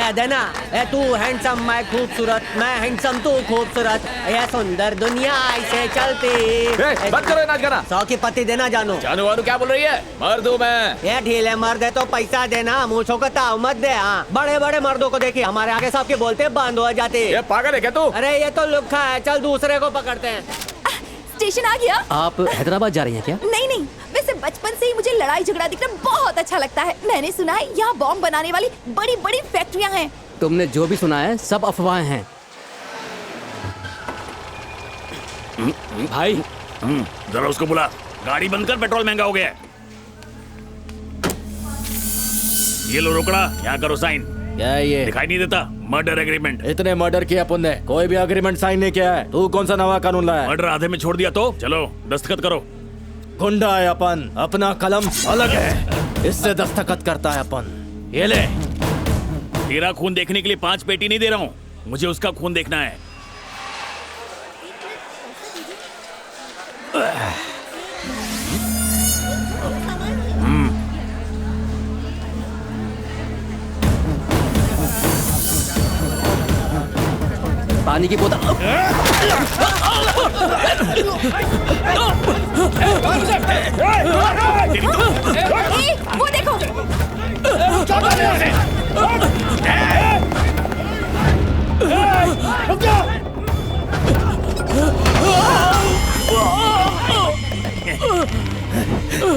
कह देना तू हैंडसम मैं खूबसूरत, मैं हैंडसम तू खूबसूरत, यह सुंदर दुनिया ऐसे चलती। बंद करो नाच गाना। 100 की पत्ती देना जानू। जानू वानू क्या बोल रही है? मर्द हूँ मैं। ये ढीले मर्द है तो पैसा देना, मूछों का ताव मत दे। हाँ, बड़े बड़े मर्दों को देखिए हमारे आगे सबके बोलते बंद हो जाते। ये पागल है क्या तू? अरे ये तो लुक्खा है, चल दूसरे को पकड़ते हैं। स्टेशन आ गया। आप हैदराबाद जा रही हैं क्या? नहीं, वैसे बचपन से ही मुझे लड़ाई झगड़ा दिखना बहुत अच्छा लगता है। मैंने सुना है यहाँ बॉम्ब बनाने वाली बड़ी बड़ी फैक्ट्रियाँ हैं। तुमने जो भी सुना है सब अफवाहें हैं। भाई जरा उसको बुला, गाड़ी बंद कर, पेट्रोल महंगा हो गया है। ये लो रोकड़ा, यहाँ करो साइन। क्या है ये? दिखाई नहीं देता? Murder agreement. इतने मर्डर किया अपन ने, कोई भी एग्रीमेंट साइन नहीं किया है। तू कौन सा नवा कानून लाया है? मर्डर आधे में छोड़ दिया तो चलो दस्तखत करो। गुंडा है अपन, अपना कलम अलग है, इससे दस्तखत करता है अपन। ये ले, तेरा खून देखने के लिए 5 पेटी नहीं दे रहा हूँ, मुझे उसका खून देखना है। पानी की बोतल। वो देखो।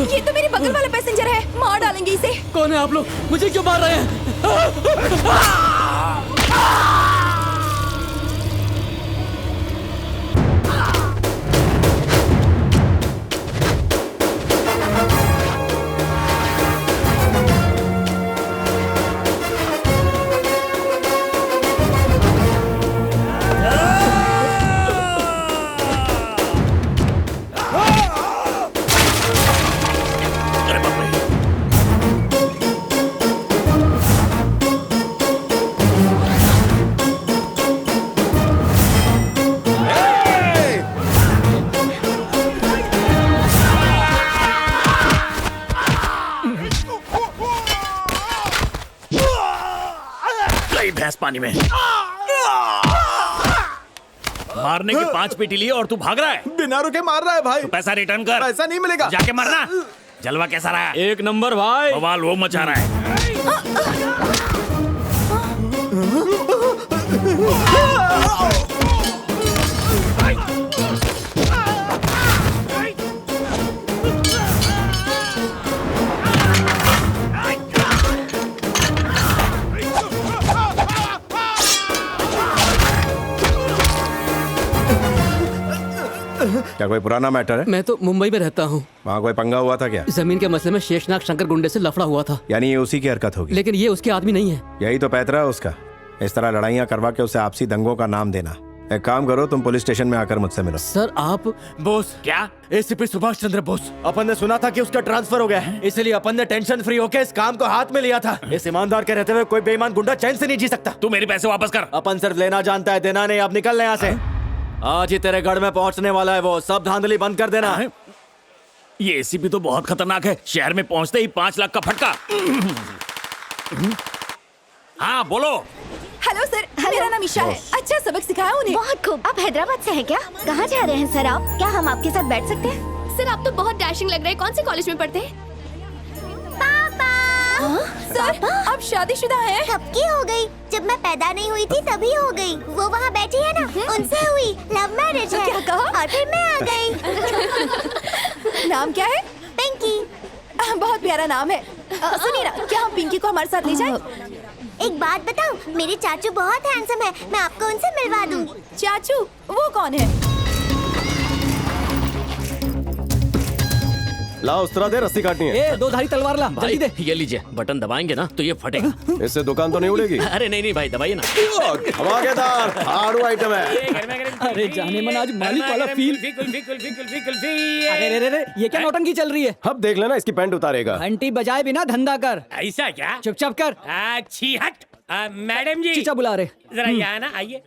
ये तो मेरे बगल वाला पैसेंजर है, मार डालेंगे इसे। कौन है आप लोग? मुझे क्यों मार रहे हैं? भैंस पानी में। मारने के 5 पेटी लिए और तू भाग रहा है। बिना रुके मार रहा है भाई। तो पैसा रिटर्न कर। पैसा नहीं मिलेगा। जाके मरना। जलवा कैसा रहा? एक नंबर भाई। बवाल वो मचा रहा है। क्या कोई पुराना मैटर है? मैं तो मुंबई में रहता हूँ। वहाँ कोई पंगा हुआ था क्या? जमीन के मसले में शेषनाग शंकर गुंडे से लफड़ा हुआ था। यानी ये उसी की हरकत होगी। लेकिन ये उसके आदमी नहीं है। यही तो पैतरा है उसका, इस तरह लड़ाइयाँ करवा के उसे आपसी दंगों का नाम देना। एक काम करो, तुम पुलिस स्टेशन में आकर मुझसे मिलो। सर आप बोस क्या? एसीपी सुभाष चंद्र बोस। अपन ने सुना था कि उसका ट्रांसफर हो गया है, इसलिए अपन ने टेंशन फ्री होकर इस काम को हाथ में लिया था। इस ईमानदार के रहते हुए कोई बेईमान गुंडा चैन से नहीं जी सकता। तू मेरे पैसे वापस कर। अपन सिर्फ लेना जानता है, देना नहीं। अब निकल यहाँ से। आज ही तेरे गढ़ में पहुंचने वाला है वो, सब धांधली बंद कर देना। ये एसीपी तो बहुत खतरनाक है, शहर में पहुंचते ही 5 लाख का फटका। हाँ बोलो। हेलो सर, मेरा नाम ईशा है। अच्छा सबक सिखाया उन्हें। बहुत खूब। आप हैदराबाद से हैं क्या? कहाँ जा रहे हैं सर आप? क्या हम आपके साथ बैठ सकते हैं? सर आप तो बहुत डैशिंग लग रहे हैं। कौन से कॉलेज में पढ़ते हैं? पापा। सर आप शादीशुदा हैं? कब की हो गई? जब मैं पैदा नहीं हुई थी तभी हो गई। वो वहाँ बैठी है ना, उनसे हुई। लव मैरिज है। क्या कहा? और फिर मैं आ गई। नाम क्या है? पिंकी। बहुत प्यारा नाम है। सुनिए ना, क्या हम पिंकी को हमारे साथ ले जाएं? एक बात बताऊं, मेरे चाचू बहुत हैंडसम है, मैं आपको उनसे मिलवा दूंगी। चाचू? वो कौन है? ला उस तरह दे, रस्सी काटनी है। ए, 2 धारी तलवार ला, जल्दी दे। ये लीजिए, बटन दबाएंगे ना तो ये फटेगा। इससे दुकान तो नहीं उड़ेगी? अरे नहीं भाई, दबाइए ना। धमाकेदार हार्ड आइटम है। अरे जाने मन आज मालिक वाला फील। अरे ये क्या नौटंकी चल रही है? अब देख लेना, इसकी पैंट उतारेगा। घंटी बजाए बिना धंधा कर। ऐसा क्या? चुपचाप कर। अच्छी हट। मैडम जी चीचा बुला रहे। जरा यहाँ ना आइए।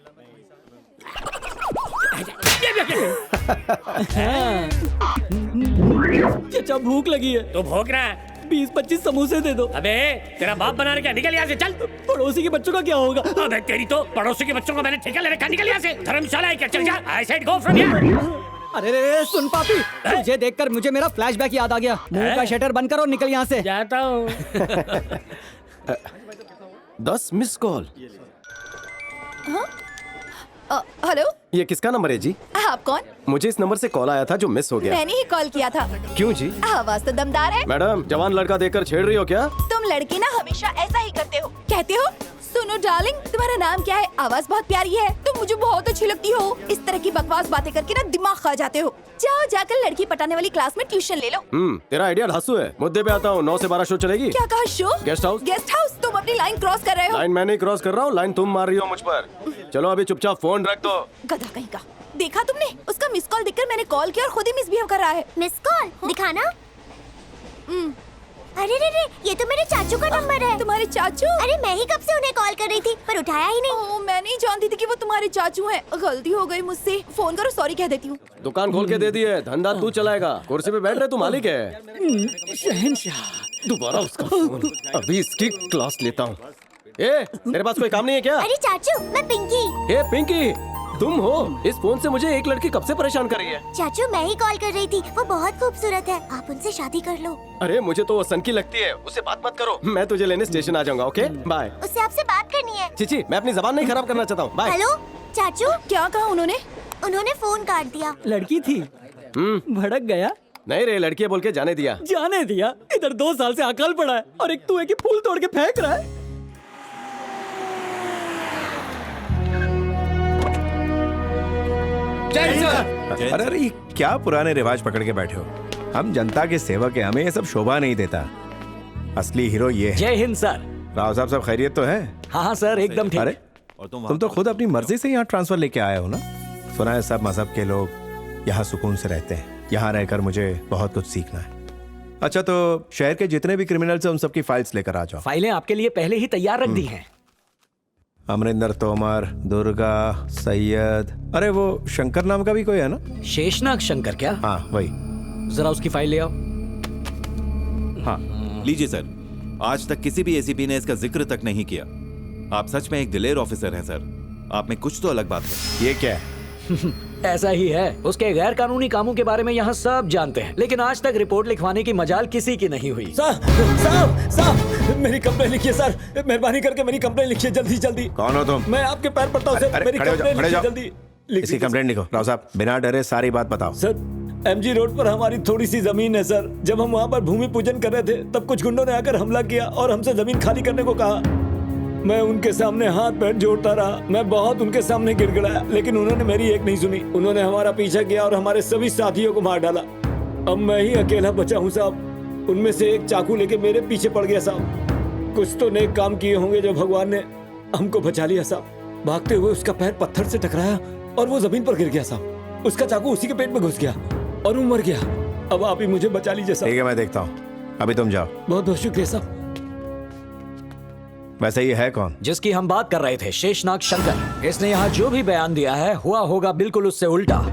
चचा भूख लगी है। तो भोग रहा 20-25 समोसे दे दो। अबे तेरा बाप बना क्या, निकल यहाँ से चल। पड़ोसी के बच्चों का क्या होगा? अबे तेरी तो पड़ोसी के बच्चों को मैंने ठेका ले रखा, निकल यहाँ से। धर्मशाला है क्या, चल जा। I said go from here. अरे रे सुन पापी, तुझे देखकर मुझे मेरा फ्लैशबैक याद आ गया। मुंह का शटर बंद करो और निकल यहाँ से। जाता हूँ। 10 मिस कॉल। हेलो, ये किसका नंबर है जी? आप कौन? मुझे इस नंबर से कॉल आया था जो मिस हो गया। मैंने ही कॉल किया था। क्यों जी? आवाज तो दमदार है। मैडम, जवान लड़का देखकर छेड़ रही हो क्या? तुम लड़के ना हमेशा ऐसा ही करते हो। कहते हो सुनो डार्लिंग, तुम्हारा नाम क्या है? आवाज बहुत प्यारी है, तुम मुझे बहुत अच्छी लगती हो। इस तरह की बकवास बातें करके ना दिमाग खा जाते हो। जाओ जाकर लड़की पटाने वाली क्लास में ट्यूशन ले लो। तेरा आइडिया धांसू है। मुद्दे पे आता हूँ। 9 से 12 शो चलेगी। क्या कहा show? Guest house. Guest house? तुम अपनी लाइन क्रॉस कर रहे हो। लाइन मैं नहीं क्रॉस कर रहा हूँ, लाइन तुम मार रही हो मुझ पर। चलो अभी चुपचाप फोन रख दो। गधा कहीं का। देखा तुमने? उसका मिस कॉल देखकर मैंने कॉल किया और खुद ही मिसबिहेव कर रहा है। मिस कॉल दिखाना। अरे रे रे, ये तो मेरे चाचू का नंबर है। तुम्हारे चाचू? अरे मैं ही कब से उन्हें कॉल कर रही थी पर उठाया ही नहीं। ओह, मैं नहीं जानती थी कि वो तुम्हारे चाचू हैं। गलती हो गई मुझसे। फोन करो, सॉरी कह देती हूँ। दुकान खोल के दे दी है, धंधा तू चलाएगा। कुर्सी पे बैठ रहे तू मालिक है। शहंशाह। दोबारा उसका फोन। अभी इसकी क्लास लेता हूँ। ए, तेरे पास कोई काम नहीं है क्या? अरे चाचू, मैं पिंकी। ए पिंकी, तुम हो? इस फोन से मुझे एक लड़की कब से परेशान कर रही है। चाचू मैं ही कॉल कर रही थी, वो बहुत खूबसूरत है, आप उनसे शादी कर लो। अरे मुझे तो वो सनकी लगती है, उससे बात मत करो। मैं तुझे लेने स्टेशन आ जाऊंगा। Okay bye. उससे आपसे बात करनी है। चीची, मैं अपनी जबान नहीं खराब करना चाहता हूँ। बाय। हेलो चाचू। क्या कहा उन्होंने? उन्होंने फोन काट दिया। लड़की थी, भड़क गया। नहीं रे, लड़की बोल के जाने दिया। जाने दिया? इधर 2 साल से अकाल पड़ा है और एक तू है कि फूल तोड़ के फेंक रहा है। अरे अरे ये क्या पुराने रिवाज पकड़ के बैठे हो? हम जनता के सेवक हैं, हमें ये सब शोभा नहीं देता। असली हीरो ये है। जय हिंद सर। राव साहब सब खैरियत तो है? हाँ सर, एकदम ठीक। अरे तुम तो खुद अपनी मर्जी से यहाँ ट्रांसफर लेके आए हो ना? सुना है सब मजहब के लोग यहाँ सुकून से रहते हैं। यहाँ रहकर मुझे बहुत कुछ सीखना है। अच्छा तो शहर के जितने भी क्रिमिनल्स हैं उन सबकी फाइल्स लेकर आ जाओ। फाइलें आपके लिए पहले ही तैयार रख दी हैं। अमरिंदर तोमर, दुर्गा, सैयद, अरे वो शंकर नाम का भी कोई है ना? शेषनाग शंकर क्या? हाँ वही। जरा उसकी फाइल ले आओ। हाँ लीजिए सर। आज तक किसी भी एसीपी ने इसका जिक्र तक नहीं किया। आप सच में एक दिलेर ऑफिसर हैं सर। आप में कुछ तो अलग बात है। ये क्या है? ऐसा ही है। उसके गैर कानूनी कामों के बारे में यहाँ सब जानते हैं, लेकिन आज तक रिपोर्ट लिखवाने की मजाल किसी की नहीं हुई। साहब मेरी कंप्लेन लिखिए सर, मेहरबानी करके मेरी कंप्लेन लिखिए जल्दी जल्दी। कौन हो तुम? मैं आपके पैर पड़ता हूँ सर, मेरी कंप्लेन लिखिए जल्दी। इसकी कंप्लेंट लिखो। राव साहब बिना डरे सारी बात बताओ। सर एमजी रोड पर हमारी थोड़ी सी जमीन है सर। जब हम वहाँ पर भूमि पूजन कर रहे थे तब कुछ गुंडों ने आकर हमला किया और हमसे जमीन खाली करने को कहा। मैं उनके सामने हाथ पैर जोड़ता रहा। मैं बहुत उनके सामने गिड़गिड़ाया, लेकिन उन्होंने मेरी एक नहीं सुनी। उन्होंने हमारा पीछा किया और हमारे सभी साथियों को मार डाला। अब मैं ही अकेला बचा हूँ साहब। उनमें से एक चाकू लेके मेरे पीछे पड़ गया साहब। कुछ तो नेक काम किए होंगे जो भगवान ने हमको बचा लिया साहब। भागते हुए उसका पैर पत्थर से टकराया और वो जमीन पर गिर गया साहब। उसका चाकू उसी के पेट में घुस गया और वो मर गया। अब आप ही मुझे बचा लीजिए साहब। ठीक है मैं देखता हूँ, अभी तुम जाओ। बहुत बहुत शुक्रिया साहब। वैसे ये है कौन? जिसकी हम बात कर रहे थे, शेषनाग शंकर। इसने यहाँ जो भी बयान दिया है हुआ होगा बिल्कुल उससे उल्टा।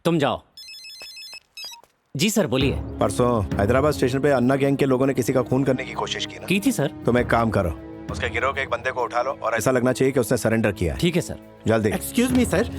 तुम जाओ। जी सर बोलिए। परसों हैदराबाद स्टेशन पे अन्ना गैंग के लोगों ने किसी का खून करने की कोशिश की ना? की थी सर। तुम एक काम करो, उसके गिरोह के एक बंदे को उठा लो और ऐसा लगना चाहिए कि उसने सरेंडर किया। ठीक है सर। जल्दी। एक्सक्यूज मी सर,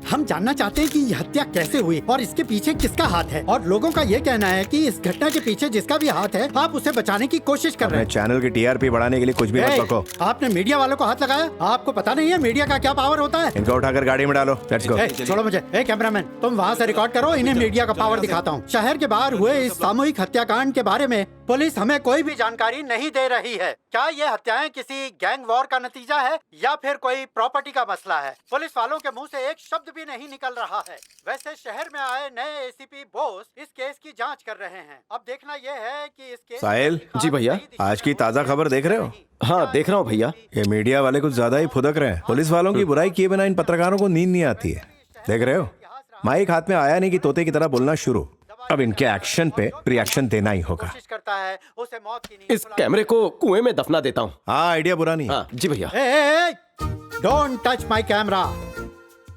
हम जानना चाहते हैं कि ये हत्या कैसे हुई और इसके पीछे किसका हाथ है। और लोगों का ये कहना है कि इस घटना के पीछे जिसका भी हाथ है आप उसे बचाने की कोशिश कर रहे हैं। चैनल की टीआरपी बढ़ाने के लिए कुछ भी मत बको। आपने मीडिया वालों को हाथ लगाया? आपको पता नहीं है मीडिया का क्या पावर होता है? इनको उठाकर गाड़ी में डालो। Let's go. छोड़ो मुझे। कैमरामैन तुम वहाँ से रिकॉर्ड करो, इन्हें मीडिया का पावर दिखाता हूँ। शहर के बाहर हुए इस सामूहिक हत्याकांड के बारे में पुलिस हमें कोई भी जानकारी नहीं दे रही है। क्या ये हत्याएं किसी गैंग वॉर का नतीजा है या फिर कोई प्रॉपर्टी का मसला है? पुलिस वालों के मुंह से एक शब्द भी नहीं निकल रहा है। वैसे शहर में आए नए एसीपी बोस इस केस की जांच कर रहे हैं। अब देखना यह है कि इस केस साहिल। जी भैया। आज की ताजा खबर देख रहे हो? हाँ देख रहा हूँ भैया। ये मीडिया वाले कुछ ज्यादा ही फुदक रहे हैं। पुलिस वालों की बुराई किए बिना इन पत्रकारों को नींद नहीं आती है। देख रहे हो, माइक हाथ में आया नहीं कि तोते की तरह बोलना शुरू। अब इनके एक्शन पे रिएक्शन देना ही होगा। कोशिश करता है उसे मौत की नींद इस कैमरे को कुएं में दफना देता हूँ। हाँ, आइडिया बुरा नहीं। हाँ जी भैया। Don't touch my camera.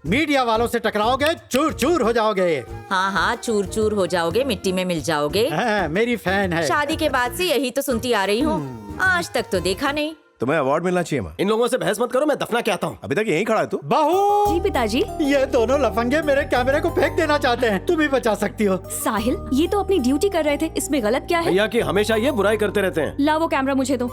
Media वालों से टकराओगे चूर चूर हो जाओगे। हाँ हाँ, चूर चूर हो जाओगे, मिट्टी में मिल जाओगे। मेरी फैन है। शादी के बाद से यही तो सुनती आ रही हूँ, आज तक तो देखा नहीं। तुम्हें अवार्ड मिलना चाहिए माँ। इन लोगों से बहस मत करो, मैं दफना के आता हूँ। अभी तक यहीं खड़ा है तू। बहू जी पिताजी। ये दोनों लफंगे मेरे कैमरे को फेंक देना चाहते हैं, तुम ही बचा सकती हो। साहिल, ये तो अपनी ड्यूटी कर रहे थे, इसमें गलत क्या है? भैया की हमेशा ये बुराई करते रहते हैं। ला वो कैमरा मुझे दो।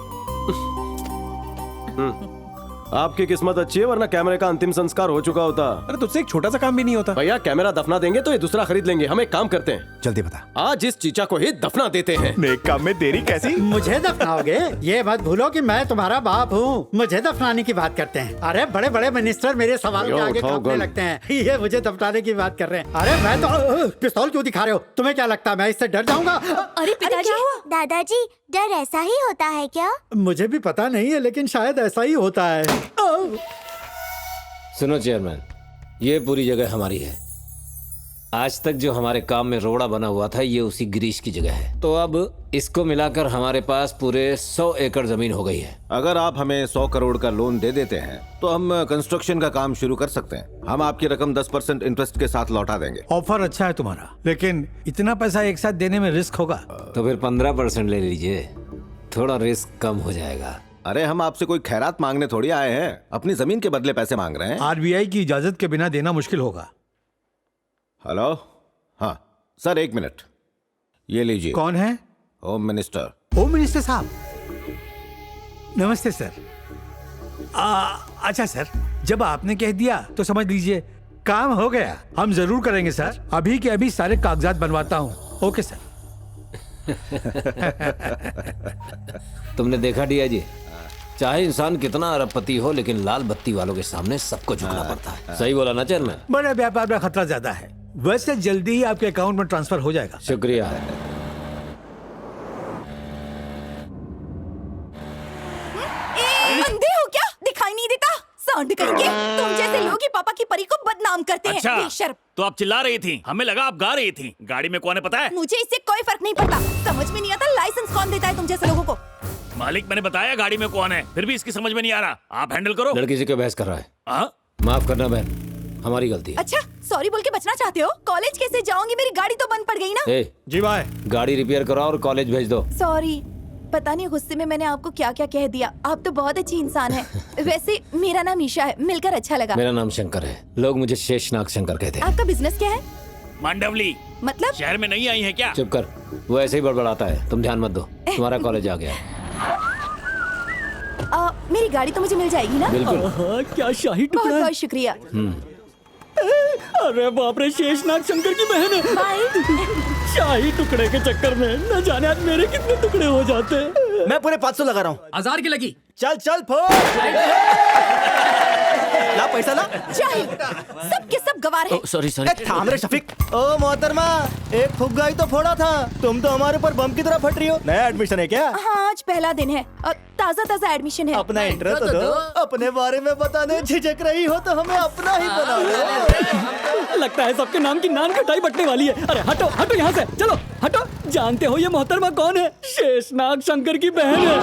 आपकी किस्मत अच्छी है, वरना कैमरे का अंतिम संस्कार हो चुका होता। अरे तुझसे एक छोटा सा काम भी नहीं होता। भैया कैमरा दफना देंगे तो ये दूसरा खरीद लेंगे। हम एक काम करते हैं, जल्दी बता। आज इस चीचा को ही दफना देते हैं। नेक काम में देरी कैसी? मुझे दफनाओगे? ये मत भूलो कि मैं तुम्हारा बाप हूँ। मुझे दफनाने की बात करते हैं। अरे बड़े बड़े मिनिस्टर मेरे सवाल के आगे कांपने लगते हैं। ये मुझे दफनाने की बात कर रहे हैं। अरे मैं तो पिस्तौल क्यों दिखा रहे हो? तुम्हें क्या लगता है मैं इससे डर जाऊंगा? अरे पिताजी। दादाजी, डर ऐसा ही होता है क्या? मुझे भी पता नहीं है, लेकिन शायद ऐसा ही होता है। सुनो चेयरमैन, ये पूरी जगह हमारी है। आज तक जो हमारे काम में रोड़ा बना हुआ था, ये उसी गिरीश की जगह है। तो अब इसको मिलाकर हमारे पास पूरे 100 एकड़ जमीन हो गई है। अगर आप हमें 100 करोड़ का लोन दे देते हैं तो हम कंस्ट्रक्शन का काम शुरू कर सकते हैं। हम आपकी रकम 10% इंटरेस्ट के साथ लौटा देंगे। ऑफर अच्छा है तुम्हारा, लेकिन इतना पैसा एक साथ देने में रिस्क होगा। तो फिर 15% ले लीजिए, थोड़ा रिस्क कम हो जाएगा। अरे हम आपसे कोई खैरात मांगने थोड़ी आए हैं, अपनी जमीन के बदले पैसे मांग रहे हैं। आरबीआई की इजाजत के बिना देना मुश्किल होगा। हेलो, हाँ सर, 1 मिनट, ये लीजिए। कौन है? Home minister. होम मिनिस्टर साहब, नमस्ते सर। अच्छा सर, जब आपने कह दिया तो समझ लीजिए काम हो गया। हम जरूर करेंगे सर, अभी के अभी सारे कागजात बनवाता हूँ। Okay sir. तुमने देखा डिया जी, चाहे इंसान कितना अरबपति हो, लेकिन लाल बत्ती वालों के सामने सबको झुकना पड़ता है। सही बोला ना चेयरमैन? बड़े व्यापार में खतरा ज्यादा है। वैसे जल्दी ही आपके अकाउंट में ट्रांसफर हो जाएगा। शुक्रिया। अंधे हो क्या? दिखाई नहीं देता? सांड करके तुम जैसे लोग ही पापा की परी को बदनाम करते हैं। अच्छा, बेशर्म। तो आप चिल्ला रही थी, हमें लगा आप गा रही थी। गाड़ी में कौन है पता है? मुझे इससे कोई फर्क नहीं पड़ता। समझ में नहीं आता लाइसेंस कौन देता है तुम जैसे लोगों को। मालिक मैंने बताया गाड़ी में कौन है, फिर भी इसकी समझ में नहीं आ रहा। आप हैंडल करो। लड़की से क्यों बहस कर रहा है? माफ करना बहन, हमारी गलती है। अच्छा, सॉरी बोल के बचना चाहते हो? कॉलेज कैसे जाऊंगी? मेरी गाड़ी तो बंद पड़ गई ना। जी भाई, गाड़ी रिपेयर कराओ और कॉलेज भेज दो। सॉरी, पता नहीं गुस्से में मैंने आपको क्या क्या कह दिया। आप तो बहुत अच्छी इंसान हैं। वैसे मेरा नाम ईशा है, मिलकर अच्छा लगा। मेरा नाम शंकर है, लोग मुझे शेषनाग शंकर कहते हैं। आपका बिजनेस क्या है? मांडवली। मतलब? शहर में नहीं आई है क्या? चुप कर, वो ऐसे ही बड़बड़ाता है, तुम ध्यान मत दो। तुम्हारा कॉलेज आ गया। मेरी गाड़ी तो मुझे मिल जाएगी ना? बिल्कुल। क्या शाही टुकड़ा बहुत है। बहुत शुक्रिया। अरे बाप रे, शेषनाग शंकर की बहन है। शाही टुकड़े के चक्कर में न जाने आज मेरे कितने टुकड़े हो जाते हैं। मैं पूरे 500 लगा रहा हूँ। 1000 की लगी। चल चल ला पैसा ला। सब के सब गवार हैं। Sorry sorry. थाम रे शफीक। ओ मोहतरमा, एक फुग्गा ही तो फोड़ा था, तुम तो हमारे ऊपर बम की तरह फट रही हो। नया एडमिशन है क्या? हाँ, आज पहला दिन है और ताज़ा ताज़ा एडमिशन है। अपना इंटरेस्ट तो दो। अपने बारे में बताने झिझक रही हो तो हमें अपना ही बना लो। लगता है सबके नाम की नान कटाई बटने वाली है। अरे हटो हटो यहाँ से, चलो हटो। जानते हो ये मोहतरमा कौन है? शेषनाग शंकर की बहन है।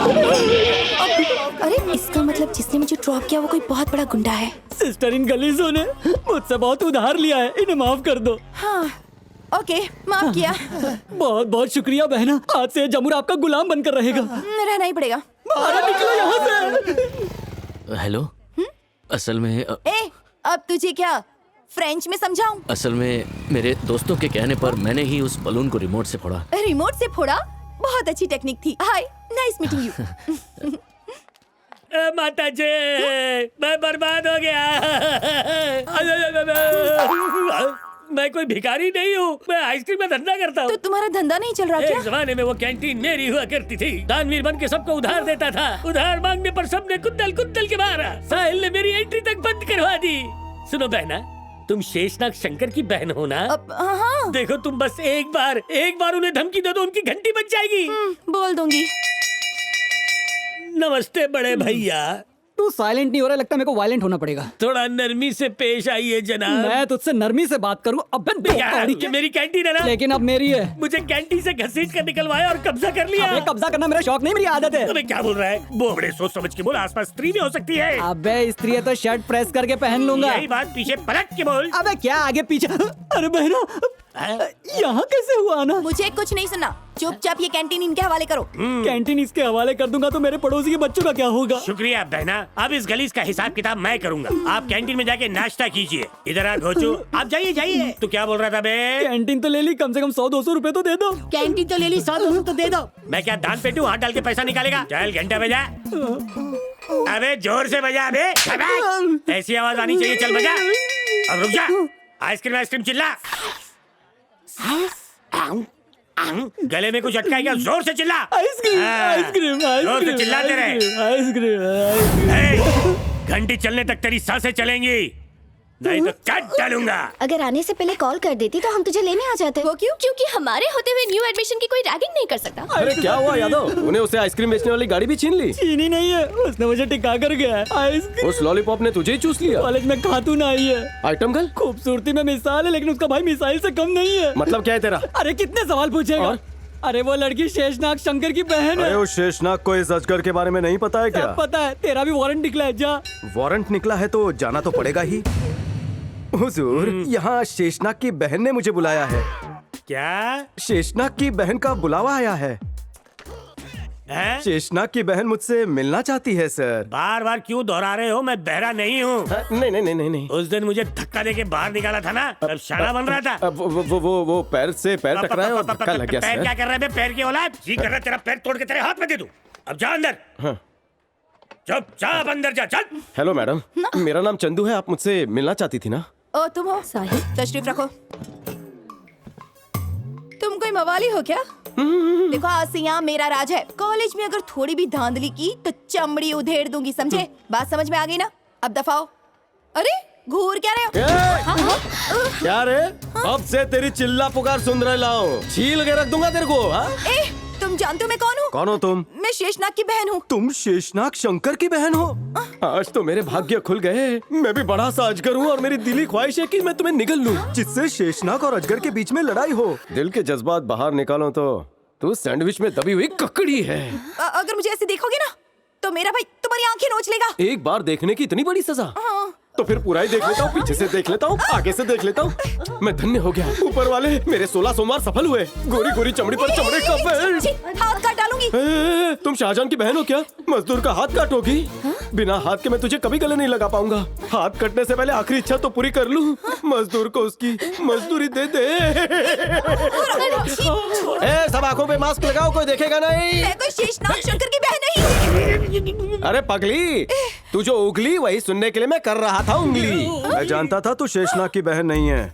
अरे इसका मतलब जिसने मुझे ड्रॉप किया वो कोई बहुत बड़ा गुंडा है। सिस्टर, इन गलीजों ने मुझसे बहुत उधार लिया है, इन्हें माफ कर दो। हाँ, ओके, माफ किया। बहुत बहुत शुक्रिया बहना, आज से जमुरा आपका गुलाम बनकर रहेगा। रहना ही पड़ेगा। अरे निकलो यहाँ से। हेलो, असल में अब तुझे क्या फ्रेंच में समझाऊं? असल में मेरे दोस्तों के कहने पर मैंने ही उस बलून को रिमोट से फोड़ा। रिमोट से फोड़ा? बहुत अच्छी टेक्निक थी। हाय, नाइस मीटिंग यू। माता जी, मैं बर्बाद हो गया। मैं कोई भिखारी नहीं हूँ, मैं आइसक्रीम का धंधा करता हूँ। तो तुम्हारा धंधा नहीं चल रहा क्या? एक जमाने में वो कैंटीन मेरी हुआ करती थी। दानवीर बन के सबको उधार देता था। उधार मांगने पर सबने कुत्तल कुत्तल के मारा। साहिल ने मेरी एंट्री तक बंद करवा दी। सुनो बहना, तुम शेषनाग शंकर की बहन हो ना? हाँ। देखो तुम बस एक बार उन्हें धमकी दे दो, उनकी घंटी बज जाएगी। बोल दूंगी। नमस्ते बड़े भैया। तू साइलेंट नहीं हो रहा, लगता है मेरे को वायलेंट होना पड़ेगा। थोड़ा नरमी से पेश आइए जनाब। मैं तुझसे नरमी से बात करूं? अबे ये मेरी कैंटीन है ना? लेकिन अब मेरी है। मुझे कैंटीन से घसीट कर निकलवाया और कब्जा कर लिया। अबे कब्जा करना मेरा शौक नहीं, मेरी आदत है। अबे क्या बोल रहा है? वो बड़े सोच समझ के बोल, आसपास स्त्री भी हो सकती है। अबे स्त्री है तो शर्ट प्रेस करके पहन लूंगा। यही बात पीछे पलट के बोल। अबे क्या आगे पीछे? अरे बहना, यहाँ कैसे हुआ ना? मुझे कुछ नहीं सुना, चुपचाप ये कैंटीन इनके हवाले करो। कैंटीन इसके हवाले कर दूंगा तो मेरे पड़ोसी के बच्चों का क्या होगा? शुक्रिया बहना, अब इस गलीज का हिसाब किताब मैं करूंगा। आप कैंटीन में जाके नाश्ता कीजिए। इधर आ घोचू, आप जाइए जाइए। तू क्या बोल रहा था बे? कैंटीन तो ले ली, कम से कम 100-200 रुपए तो दे दो। कैंटीन तो ले ली, 100-200 तो दे दो। मैं क्या दान पेटू, हाथ डाल के पैसा निकालेगा? चल घंटा बजा। अबे जोर से बजा बे। ऐसी आवाज आनी चाहिए, चल बजा। अब रुक जा। आइसक्रीम चिल्ला। गले में कुछ अटका है क्या? जोर से चिल्ला। आइसक्रीम जोर से चिल्लाते रहे। आइसक्रीम। घंटी चलने तक तेरी सांसें चलेंगी, नहीं तो काट डालूंगा। अगर आने से पहले कॉल कर देती तो हम तुझे लेने आ जाते। वो क्यों? क्योंकि हमारे होते हुए न्यू एडमिशन की कोई रैगिंग नहीं कर सकता। अरे क्या हुआ यादव, उन्हें उसे आइसक्रीम बेचने वाली गाड़ी भी छीन ली? छीनी नहीं है, उसने मुझे टिका कर गया। आइसक्रीम उस लॉलीपॉप ने तुझे ही चूस लिया। कॉलेज में खातून आई है। Item girl? खूबसूरती में मिसाल है, लेकिन उसका भाई मिसाइल से कम नहीं है। मतलब क्या है तेरा? अरे कितने सवाल पूछेगा? अरे वो लड़की शेषनाग शंकर की बहन है। अरे उस शेषनाग को इस अजगर के बारे में नहीं पता है क्या? सब पता है, तेरा भी वारंट निकला है। जा। वारंट निकला है तो जाना तो पड़ेगा ही। हुजूर, यहाँ शेषनाग की बहन ने मुझे बुलाया है। क्या? शेषनाग की बहन का बुलावा आया है। शेषनाग की बहन मुझसे मिलना चाहती है सर। बार बार क्यों दोहरा रहे हो? मैं बहरा नहीं हूँ। नहीं। उस दिन मुझे धक्का देके बाहर निकाला था ना, तब शाना बन रहा था। वो पैर से पैर टकराया और धक्का लग गया पैर सर। क्या कर रहा है? पैर की औलाद जी कर रहा है, तेरा पैर तोड़ के तेरे हाथ में दे दूं। अब जा अंदर। चुपचाप अंदर जा, चल। हेलो मैडम, मेरा नाम चंदू है, आप मुझसे मिलना चाहती थी ना? ओ तुम हो? साहिब तशरीफ रखो। तुम कोई मवाली हो क्या? देखो आज से यहाँ मेरा राज है। कॉलेज में अगर थोड़ी भी धांधली की तो चमड़ी उधेड़ दूंगी, समझे? बात समझ में आ गई ना? अब दफाओ। अरे घूर क्या रहे हो? क्या रे? अब से तेरी चिल्ला पुकार सुन रहे लाओ, छील के रख दूंगा तेरे को। तुम जानते हो मैं कौन हूँ? कौन हो तुम? मैं शेषनाग की बहन हूँ। तुम शेषनाग शंकर की बहन हो? आज तो मेरे भाग्य खुल गए। मैं भी बड़ा सा अजगर हूँ और मेरी दिली ख्वाहिश है कि मैं तुम्हें निगल लूं, जिससे शेषनाग और अजगर के बीच में लड़ाई हो। दिल के जज्बात बाहर निकालो तो तू सैंडविच में दबी हुई ककड़ी है। अगर मुझे ऐसे देखोगे ना तो मेरा भाई तुम्हारी आंखें नोच लेगा। एक बार देखने की इतनी बड़ी सजा? तो फिर पूरा ही देख लेता हूँ, पीछे से देख लेता हूँ, आगे से देख लेता हूँ। मैं धन्य हो गया। ऊपर वाले मेरे 16 सोमवार सफल हुए। गोरी गोरी चमड़ी पर चमड़े का बेल्ट। हाथ काट डालूंगी। तुम शाहजहां की बहन हो क्या? मजदूर का हाथ काटोगी? बिना हाथ के मैं तुझे कभी गले नहीं लगा पाऊंगा। हाथ कटने से पहले आखिरी इच्छा तो पूरी कर लूं। मजदूर को उसकी मजदूरी दे दे। सब आंखों पे मास्क लगाओ, कोई देखेगा नहीं। मैं कोई शेषनाग शंकर की बहन नहीं। अरे पगली, तू जो उगली वही सुनने के लिए मैं कर रहा था उंगली। मैं जानता था तू शेषनाग की बहन नहीं है।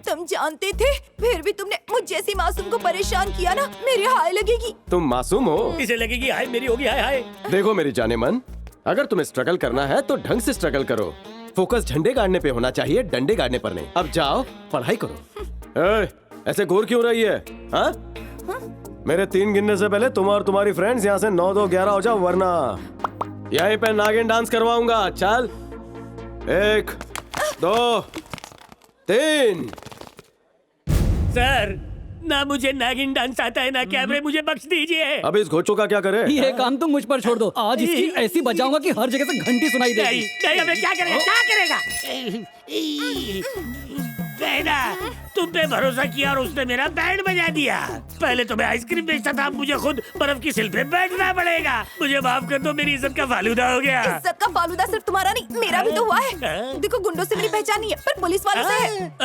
तुम जानते थे, फिर भी तुमने मुझ जैसी मासूम को परेशान किया ना। मेरी हाय लगेगी। तुम मासूम हो? किसे लगेगी हाय? मेरी होगी हाय हाय। देखो मेरी जाने मन, अगर तुम्हें स्ट्रगल करना है तो ढंग से स्ट्रगल करो। फोकस झंडे गाड़ने पे होना चाहिए, डंडे गाड़ने पर नहीं। अब जाओ पढ़ाई करो। ऐसे घूर क्यों रही है? हाँ? मेरे 3 गिनने से पहले तुम और तुम्हारी फ्रेंड्स यहाँ से 9, 2, 11 हो जाओ, वरना यहीं पे नागिन डांस करवाऊंगा। चल 1, 2, 3। सर ना मुझे नागिन डांस आता है ना कैमरे, मुझे बख्श दीजिए। अब इस घोचो का क्या करे? ये काम तुम मुझ पर छोड़ दो। आज इसकी ऐसी बजाऊंगा कि हर जगह से घंटी सुनाई देगी। नहीं, अबे क्या करेगा? क्या करेगा? बहना, तुम पे भरोसा किया और उसने मेरा बैंड बजा दिया। पहले तो मैं आइसक्रीम बेचता था, अब मुझे खुद बर्फ की सिल पे बैठना पड़ेगा। मुझे माफ कर दो, मेरी इज्जत का फालूदा हो गया। इज्जत का फालूदा सिर्फ तुम्हारा नहीं, मेरा भी तो हुआ है। देखो गुंडों से मेरी पहचान नहीं है, पर पुलिस वालों से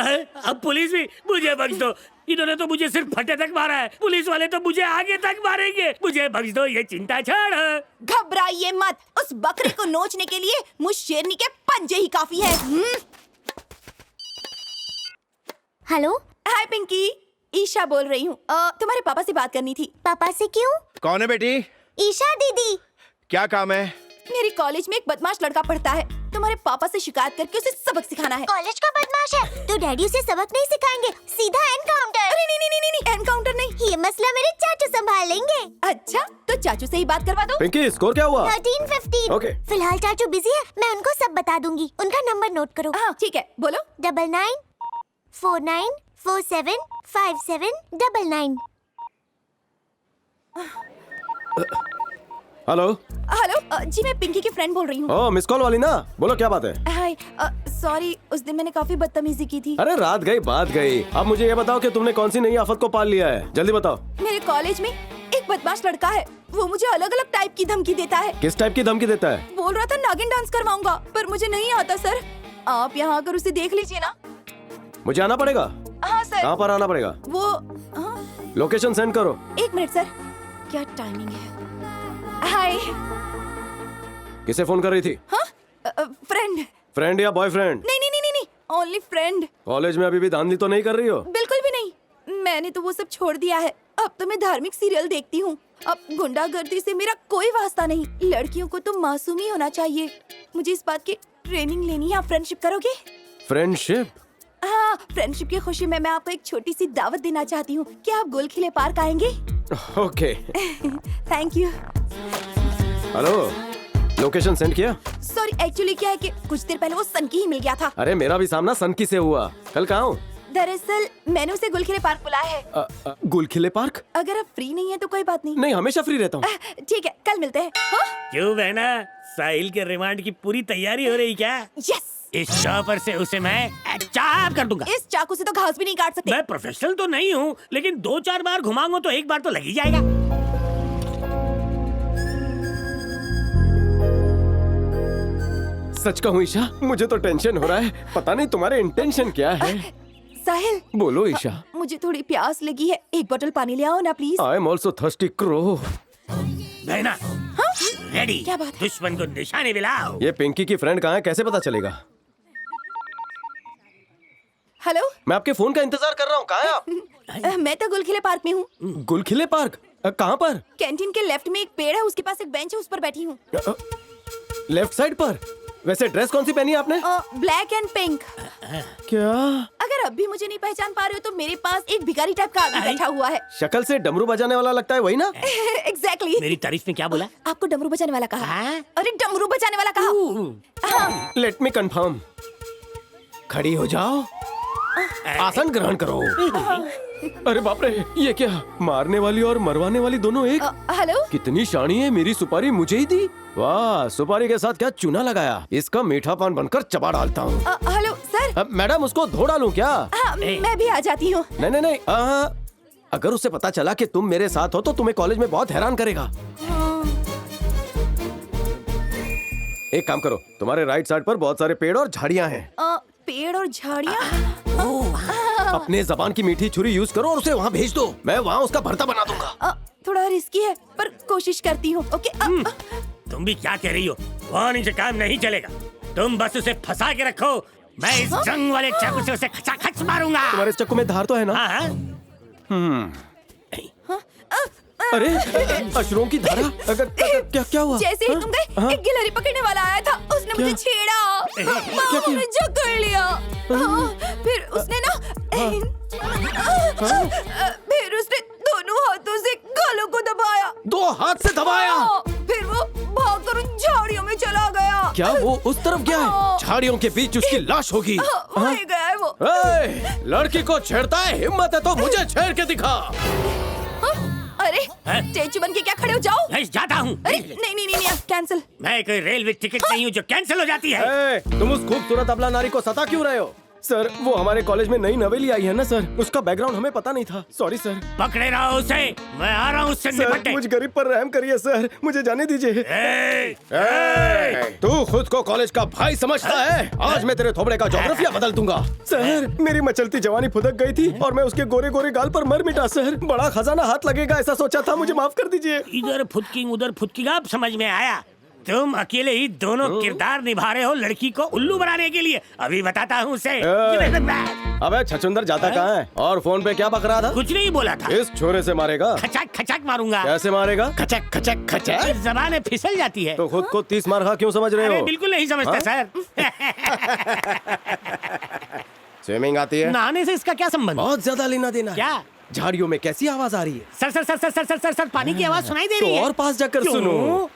है। अब पुलिस भी? मुझे बख्श दो, इन्होंने तो मुझे सिर्फ फटे तक मारा है, पुलिस वाले तो मुझे आगे तक मारेंगे। मुझे बख्श दो, ये चिंता छोड़। घबराइए मत, उस बकरे को नोचने के लिए मुझ शेरनी के पंजे ही काफी है। हेलो। हाय पिंकी, ईशा बोल रही हूँ। तुम्हारे पापा से बात करनी थी। पापा से क्यों? कौन है बेटी? ईशा दीदी। क्या काम है? मेरी कॉलेज में एक बदमाश लड़का पढ़ता है, तुम्हारे पापा से शिकायत करके उसे सबक सिखाना है। कॉलेज का बदमाश है तो डैडी उसे सबक नहीं सिखाएंगे, सीधा एनकाउंटर। अरे नहीं, एनकाउंटर नहीं, ये मसला मेरे चाचू संभाल लेंगे। अच्छा तो चाचू से ही बात करवा दो। पिंकी स्कोर क्या हुआ? 13-15। ओके। फिलहाल चाचू बिजी है, मैं उनको सब बता दूंगी। उनका नंबर नोट करो। हाँ ठीक है, बोलो। 9949475799। हेलो हेलो जी, मैं पिंकी की फ्रेंड बोल रही हूँ। ओ मिस कॉल वाली ना, बोलो क्या बात है? हाय, सॉरी उस दिन मैंने काफी बदतमीजी की थी। अरे रात गई बात गई, अब मुझे ये बताओ कि तुमने कौन सी नई आफत को पाल लिया है, जल्दी बताओ। मेरे कॉलेज में एक बदमाश लड़का है, वो मुझे अलग अलग टाइप की धमकी देता है। किस टाइप की धमकी देता है? बोल रहा था नागिन डांस करवाऊंगा, पर मुझे नहीं आता सर। आप यहाँ आकर उसे देख लीजिए ना। मुझे आना पड़ेगा? हाँ सर। कहाँ पर आना पड़ेगा? वो लोकेशन सेंड करो। 1 मिनट सर, क्या टाइमिंग है? हाय। किसे फोन कर रही थी? फ्रेंड। फ्रेंड या बॉयफ्रेंड? नहीं, ओनली फ्रेंड। कॉलेज में अभी भी धांधली तो नहीं कर रही हो? बिल्कुल भी नहीं, मैंने तो वो सब छोड़ दिया है। अब तो मैं धार्मिक सीरियल देखती हूँ। अब गुंडागर्दी से मेरा कोई वास्ता नहीं। लड़कियों को तो मासूम ही होना चाहिए। मुझे इस बात की ट्रेनिंग लेनी है। आप फ्रेंडशिप करोगे? फ्रेंडशिप? हाँ, फ्रेंडशिप की खुशी में मैं आपको एक छोटी सी दावत देना चाहती हूँ। क्या आप गोलखिले पार्क आएंगे? Okay. Thank you. Hello, location send किया? सॉरी, एक्चुअली क्या है कि कुछ देर पहले वो सनकी ही मिल गया था। अरे मेरा भी सामना सनकी से हुआ। कल कहाँ हूँ? दरअसल मैंने उसे गुलखिले पार्क बुलाया है। गुलखिले पार्क? अगर आप फ्री नहीं है तो कोई बात नहीं। नहीं, हमेशा फ्री रहता हूँ। ठीक है, कल मिलते हैं। हाँ? क्यों बहना, साहिल के रिमांड की पूरी तैयारी हो रही क्या? यस। इस चॉपर से उसे मैं चाप कर दूंगा। इस चाकू से तो घास भी नहीं काट सकते। मैं प्रोफेशनल तो नहीं हूँ, लेकिन 2-4 बार घुमाऊंगा तो एक बार तो लग ही जाएगा। सच कहूँ ईशा, मुझे तो टेंशन हो रहा है। पता नहीं तुम्हारे इंटेंशन क्या है। साहिल, बोलो ईशा। मुझे थोड़ी प्यास लगी है, एक बोतल पानी ले आओ ना please. I am also thirsty crow. बहना, रेडी? क्या बात? दुश्मन को निशाने पे लाओ। ये पिंकी की फ्रेंड कहाँ है, कैसे पता चलेगा? हेलो, मैं आपके फोन का इंतजार कर रहा हूँ। कहाँ है आप? मैं तो गुलखिले पार्क में हूँ। गुलखिले पार्क? कहाँ पर? कैंटीन के लेफ्ट में एक पेड़ है, उसके पास एक बेंच है, उस पर बैठी हूँ। लेफ्ट साइड पर? वैसे ड्रेस कौन सी पहनी है आपने? Black and pink. क्या? अगर अब भी मुझे नहीं पहचान पा रहे हो तो मेरे पास एक भिखारी टाइप का आदमी बैठा हुआ है। शक्ल से डमरू बजाने वाला लगता है, वही ना? एग्जैक्टली। मेरी तारीफ में क्या बोला? आपको डमरू बजाने वाला कहा। अरे डमरू बजाने वाला कहा। Let me confirm. खड़ी हो जाओ, आसन ग्रहण करो। अरे बाप रे, ये क्या? मारने वाली और मरवाने वाली दोनों एक? हेलो, कितनी शानी है। मेरी सुपारी मुझे ही दी। वाह, सुपारी के साथ क्या चूना लगाया। इसका मीठा पान बनकर चबा डालता हूँ। Hello sir. मैडम, उसको धो डालूं क्या? मैं भी आ जाती हूँ। नहीं, अगर उसे पता चला कि तुम मेरे साथ हो तो तुम्हें कॉलेज में बहुत हैरान करेगा। एक काम करो, तुम्हारे राइट साइड पर बहुत सारे पेड़ और झाड़ियाँ हैं। पेड़ और झाड़ियाँ? अपने जबान की मीठी छुरी यूज करो और उसे वहाँ भेज दो। मैं वहाँ उसका भरता बना दूंगा। थोड़ा रिस्की है पर कोशिश करती हूँ। ओके। तुम भी क्या कह रही हो? वार्निंग से काम नहीं चलेगा। तुम बस उसे फंसा के रखो, मैं इस जंग वाले चाकू से उसे खचाखच मारूंगा। तुम्हारे चाकू में धार तो है ना? हाँ। अरे अशरों की धारा। क्या हुआ? जैसे ही तुम गए, एक गिलहरी पकड़ने वाला आया था, उसने मुझे छेड़ा, मुझे जकड़ लिया। फिर उसने ना फिर उसने दोनों हाथों से गालों को दबाया। 2 हाथ से दबाया? फिर वो भागकर उन झाड़ियों में चला गया। क्या वो उस तरफ गया है? झाड़ियों के बीच उसकी लाश होगी। वहीं गया है वो। लड़की को छेड़ता है, हिम्मत है तो मुझे छेड़ के दिखा। अरे स्टेचू बन के क्या खड़े हो, जाओ। मैं जाता हूँ। अरे नहीं, कैंसिल। मैं कोई रेलवे टिकट नहीं हूँ जो कैंसिल हो जाती है। तुम उस खूबसूरत अबला नारी को सता क्यों रहे हो? सर, वो हमारे कॉलेज में नई नवेली आई है ना सर, उसका बैकग्राउंड हमें पता नहीं था। Sorry sir. पकड़े रहो उसे, मैं आ रहा हूँ उससे निपटने। मुझ गरीब पर रहम करिए सर, मुझे जाने दीजिए। तू खुद को कॉलेज का भाई समझता है? आज मैं तेरे थोबड़े का ज्योग्राफिया बदल दूंगा। सर, मेरी मचलती जवानी फुदक गई थी और मैं उसके गोरे गोरे गाल पर मर मिटा सर। बड़ा खजाना हाथ लगेगा ऐसा सोचा था, मुझे माफ कर दीजिए। इधर फुदकी उधर फुदकी, अब समझ में आया। तुम अकेले ही दोनों किरदार निभा रहे हो लड़की को उल्लू बनाने के लिए। अभी बताता हूँ उसे। अबे छछुंदर जाता कहाँ है? और फोन पे क्या बक रहा था? कुछ नहीं बोला था। इस छोरे से मारेगा? खचक खचक मारूंगा। कैसे मारेगा? खचक खचक खचक। जबान फिसल जाती है। तो खुद को 30 मार खा क्यों समझ रहे हो? बिल्कुल नहीं समझता सर। स्विमिंग आती है? नहाने से इसका क्या संबंध? बहुत ज्यादा लेना देना। क्या? झाड़ियों में कैसी आवाज आ रही है? Sir sir sir sir sir sir sir, sir पानी की आवाज सुनाई दे रही है। तो और पास जाकर सुनो।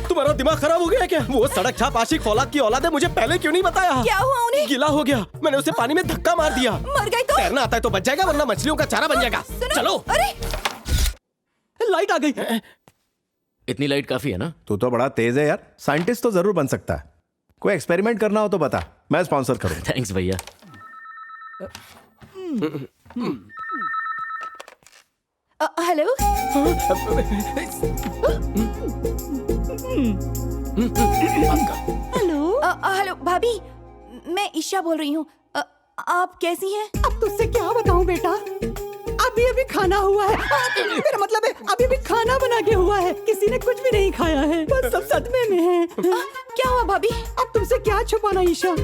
तुम्हारा दिमाग खराब हो गया क्या? वो सड़क छाप आशिक फौलाद की औलाद है, मुझे पहले क्यों नहीं बताया? क्या हुआ उन्हें? गिला हो गया, मैंने उसे पानी में धक्का मार दिया। मर गई तो? तैरना आता है तो बच जाएगा, वरना मछलियों का चारा बन जाएगा। चलो। अरे लाइट आ गई। इतनी लाइट काफी है ना? तू तो बड़ा तेज है यार, साइंटिस्ट तो जरूर बन सकता है। कोई एक्सपेरिमेंट करना हो तो बता, मैं स्पॉन्सर करूंगा। थैंक्स भैया। हेलो। हेलो। हेलो भाभी, मैं ईशा बोल रही हूँ। आप कैसी हैं? अब तुझसे क्या बताऊं बेटा, अभी अभी खाना हुआ है। मेरा मतलब है अभी अभी खाना बना के हुआ है, किसी ने कुछ भी नहीं खाया है, बस सब सदमे में है। क्या हुआ भाभी? अब तुमसे क्या छुपाना ईशा,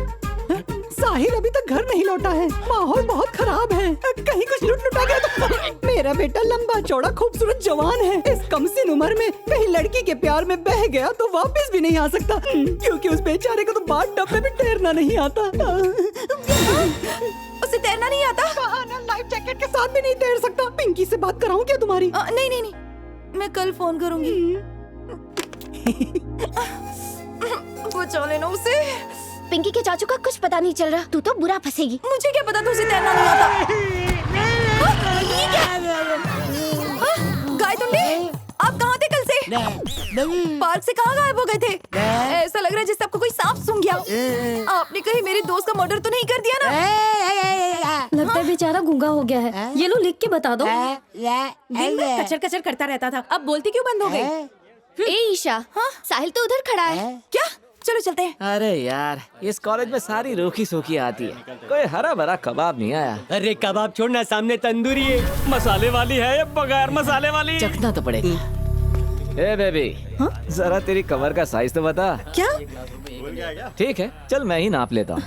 साहिल अभी तक घर नहीं लौटा है, माहौल बहुत खराब है, कहीं कुछ लूट लुटा गया तो। मेरा बेटा लंबा चौड़ा खूबसूरत जवान है, इस कमसिन उम्र में कहीं लड़की के प्यार में बह गया तो वापस भी नहीं आ सकता, क्योंकि उस बेचारे को तो बाथ टब में भी तैरना नहीं आता। उसे तैरना नहीं आता? लाइफ जैकेट के साथ भी नहीं तैर सकता। पिंकी से बात कराऊं क्या तुम्हारी? नहीं नहीं नहीं, मैं कल फोन करूंगी। बचा लेना उसे। पिंकी के चाचू का कुछ पता नहीं चल रहा, तू तो बुरा फंसेगी। मुझे क्या पता, तुझे तैरना नहीं आता। ये क्या? गायतुंडे, आप कहाँ थे कल से? पार्क से कहाँ गायब हो गए थे? ऐसा लग रहा है जैसे आपको कोई सांप सूंघ गया। आपने कहीं मेरे दोस्त का मर्डर तो नहीं कर दिया ना? लगता है बेचारा गूंगा हो गया है। ये लो लिख के बता दो। दिन भर कचर कचर करता रहता था, अब बोलती क्यों बंद हो गई? ए ईशा, साहिल तो उधर खड़ा है। क्या? चलो चलते हैं। अरे यार, इस कॉलेज में सारी रोकी सोकी आती है, कोई हरा भरा कबाब नहीं आया। अरे कबाब छोड़ना, सामने तंदूरी है। मसाले वाली है या बगैर मसाले वाली? चखना तो पड़ेगा। ए बेबी, जरा तेरी कमर का साइज तो बता। क्या? ठीक है, चल मैं ही नाप लेता हूँ।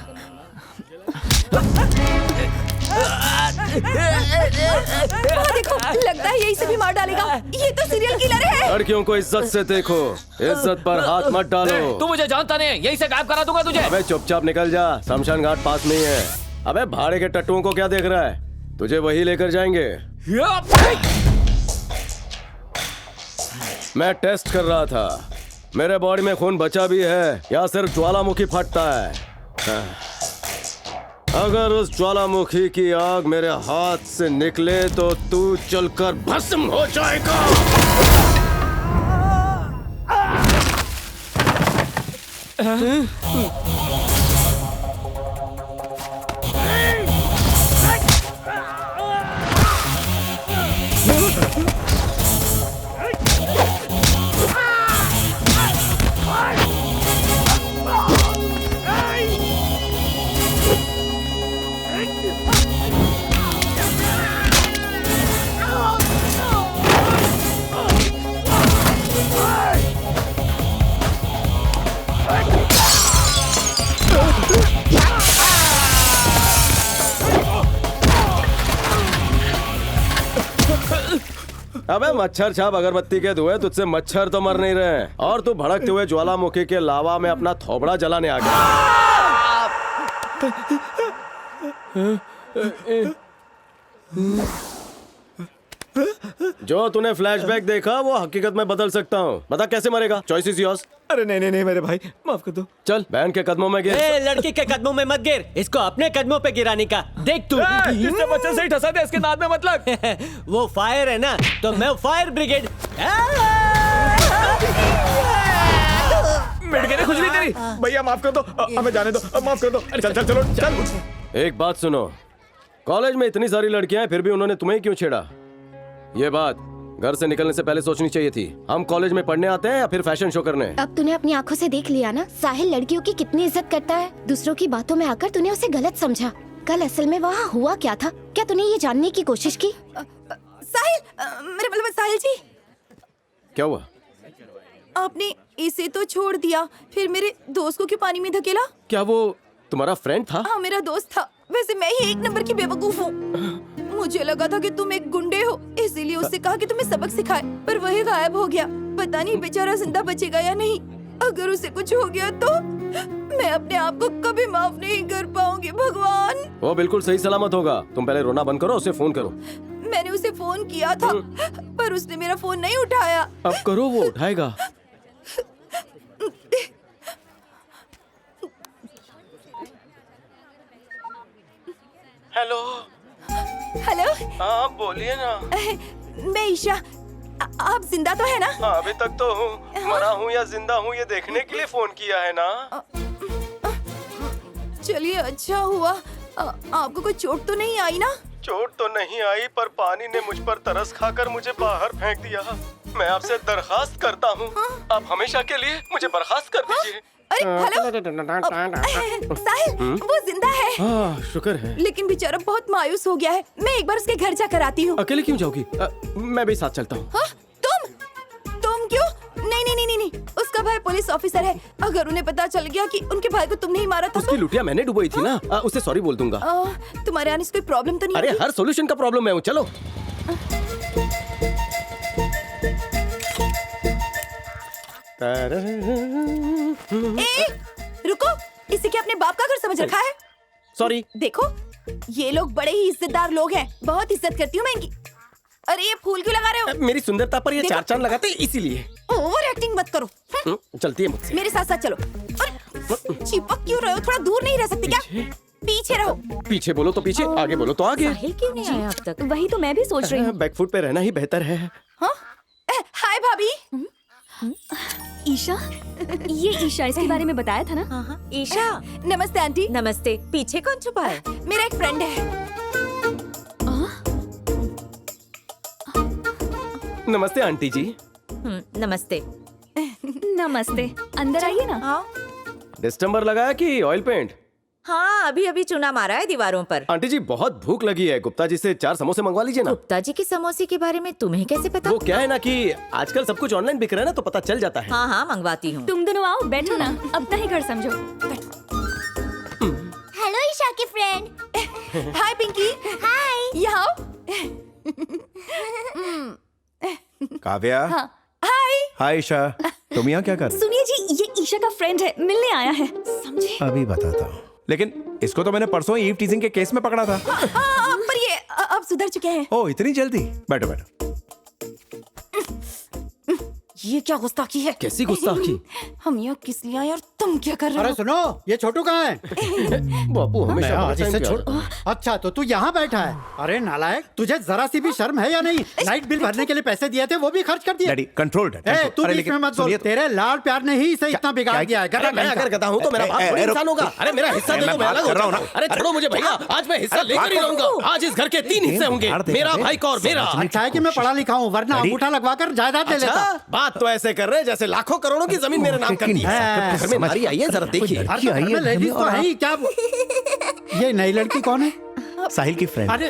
देखो, लगता है यही से भी मार डालेगा। ये तो सीरियल किलर है। लड़कियों को इज्जत से देखो, इज्जत पर हाथ मत डालो। तू मुझे जानता नहीं है, यही से गायब करा दूंगा तुझे। अबे चुपचाप निकल जा, शमशान घाट पास में ही है। अबे भाड़े के टट्टुओं को क्या देख रहा है, तुझे वही लेकर जाएंगे। मैं टेस्ट कर रहा था, मेरे बॉडी में खून बचा भी है या सिर्फ ज्वालामुखी फटता है। अगर उस ज्वालामुखी की आग मेरे हाथ से निकले तो तू जलकर भस्म हो जाएगा। अबे मच्छर छाप अगरबत्ती के धुएं, तुझसे मच्छर तो मर नहीं रहे, और तू भड़कते हुए ज्वालामुखी के लावा में अपना थोबड़ा जलाने आ गया। जो तूने फ्लैशबैक देखा वो हकीकत में बदल सकता हूँ, बता कैसे मरेगा? Choice is yours. अरे नहीं नहीं नहीं मेरे भाई, माफ कर दो। चल बहन के कदमों में गिर। ए, लड़की के कदमों में मत गिर, इसको अपने कदमों पे गिराने का देख तू। इससे बच्चे से ही ठसा दे, इसके दांत में मत लग। वो फायर है ना, तो मैं फायर ब्रिगेड। मिट गई खुजली तेरी। भैया माफ कर दो, हमें जाने दो, माफ कर दो। चल चल चलो चल। एक बात सुनो, कॉलेज में इतनी सारी लड़कियां हैं, फिर भी उन्होंने तुम्हें क्यों छेड़ा? ये बात घर से निकलने से पहले सोचनी चाहिए थी। हम कॉलेज में पढ़ने आते हैं या फिर फैशन शो करने? अब तूने अपनी आंखों से देख लिया ना, साहिल लड़कियों की कितनी इज्जत करता है। दूसरों की बातों में आकर तूने उसे गलत समझा। कल असल में वहाँ हुआ क्या था, क्या तूने ये जानने की कोशिश की? साहिल, मेरे मतलब साहिल जी। क्या हुआ? आपने इसे तो छोड़ दिया, फिर मेरे दोस्त को क्यों पानी में धकेला? क्या वो तुम्हारा फ्रेंड था? हाँ, मेरा दोस्त था। वैसे मैं ही एक नंबर की बेवकूफ हूँ। मुझे लगा था कि तुम एक गुंडे हो, इसीलिए उससे कहा कि तुम्हें सबक सिखाए, पर वही गायब हो गया। पता नहीं बेचारा जिंदा बचेगा या नहीं। अगर उसे कुछ हो गया तो मैं अपने आप को कभी माफ नहीं कर पाऊंगी। भगवान, वो बिल्कुल सही सलामत होगा। तुम पहले रोना बंद करो, उसे फोन करो। मैंने उसे फोन किया था, पर उसने मेरा फोन नहीं उठाया। अब करो, वो उठाएगा। हेलो। हेलो। हाँ बोलिए ना। मैं ईशा। आप जिंदा तो है ना? हाँ, अभी तक तो हूँ। मरा हूँ या जिंदा हूँ ये देखने के लिए फोन किया है ना। चलिए, अच्छा हुआ। आपको कोई चोट तो नहीं आई ना? चोट तो नहीं आई, पर पानी ने मुझ पर तरस खाकर मुझे बाहर फेंक दिया। मैं आपसे दरखास्त करता हूँ, आप हमेशा के लिए मुझे बर्खास्त कर दीजिए। अरे हेलो साहिल, वो जिंदा है। हाँ, शुक्र है। लेकिन बेचारा बहुत मायूस हो गया है। मैं एक बार उसके घर जाकर आती हूँ। अकेले क्यों जाओगी? मैं भी साथ चलता हूँ। तुम क्यों? नहीं नहीं नहीं नहीं, उसका भाई पुलिस ऑफिसर है। अगर उन्हें पता चल गया कि उनके भाई को तुमने ही मारा था उसकी लुटिया मैंने डुबोई थी ना। उसे सॉरी बोल दूंगा। तुम्हारे आने से कोई प्रॉब्लम तो नहीं? अरे हर सॉल्यूशन का प्रॉब्लम मैं हूँ। चलो। रुको, इसे क्या अपने बाप का घर समझ रखा है? सॉरी। देखो, ये लोग बड़े ही इज्जतदार लोग हैं। बहुत इज्जत करती हूँ मैं इनकी। अरे ये फूल क्यों लगा रहे हो? मेरी सुंदरता पर ये चार चांद लगाते इसीलिए। ओवर एक्टिंग मत करो। चलती है मुझसे। मेरे साथ साथ चलो। चिपक क्यों रहे हो? थोड़ा दूर नहीं रह सकते क्या? पीछे रहो। पीछे बोलो तो पीछे, आगे बोलो तो आगे। साहिल क्यों नहीं आया अब तक? वही तो मैं भी सोच रही हूँ। बैकफुट पे रहना ही बेहतर है। हाय भाभी। ईशा, ये ईशा, इसके बारे में बताया था ना? हाँ, ईशा। नमस्ते आंटी। नमस्ते। पीछे कौन छुपा है? मेरा एक फ्रेंड है। नमस्ते आंटी जी। नमस्ते। नमस्ते, अंदर आइए ना। हाँ। डिस्टेंबर लगाया कि ऑयल पेंट? हाँ, अभी अभी चूना मारा है दीवारों पर। आंटी जी बहुत भूख लगी है, गुप्ता जी से 4 समोसे मंगवा लीजिए ना। गुप्ता जी के समोसे के बारे में तुम्हें कैसे पता? वो क्या है ना कि आजकल सब कुछ ऑनलाइन बिक रहा है ना, तो पता चल जाता है। हाँ हाँ, मंगवाती हूँ। तुम दोनों आओ, बैठो ना, अपना ही घर समझो। हेलो ईशा की फ्रेंड। हाय पिंकी। हाय। यहाँ आओ। काव्या। हाय। हाय ईशा, तुम यहाँ क्या कर रहे सुनिए जी, ये ईशा का फ्रेंड है, मिलने आया है। समझे? अभी बताता हूँ। लेकिन इसको तो मैंने परसों ईव टीजिंग के केस में पकड़ा था। पर ये अब सुधर चुके हैं। ओ, इतनी जल्दी? बैठो बैठो। ये क्या गुस्ताखी है? कैसी गुस्ताखी? हम यहाँ किस लिए आए और तुम क्या कर रहे हो? अरे सुनो, ये छोटू कहाँ है? बापू मैं हमेशा आज इसे छोड़। अच्छा, तो तू यहाँ बैठा है? अरे नालायक, तुझे जरा सी भी शर्म है या नहीं? लाइट बिल भरने के लिए पैसे दिए थे, वो भी खर्च कर दिए। Daddy, control dad. तू बीच में मत बोल। तेरे लाड प्यार ने ही इसे इतना बिगाड़ दिया है। अरे मैं अगर गधा हूँ तो मेरा बाप थोड़ी इंसान होगा। अरे मेरा हिस्सा दे दो, मैं अलग हो जाऊँ ना। अरे छोड़ो मुझे भैया, आज मैं हिस्सा लेकर ही रहूंगा। आज इस घर के 3 हिस्से होंगे, मेरा भाई का और मेरा। अच्छा है कि मैं पढ़ा लिखा हूँ, वरना अंगूठा लगवा कर जायदाद ले लेता। बात तो ऐसे कर रहे जैसे लाखों करोड़ों की जमीन मेरे नाम करनी है। घर में नारी आई है, जरा देखिए। लेडीज तो है ही क्या? ये नई लड़की कौन है? साहिल की फ्रेंड। अरे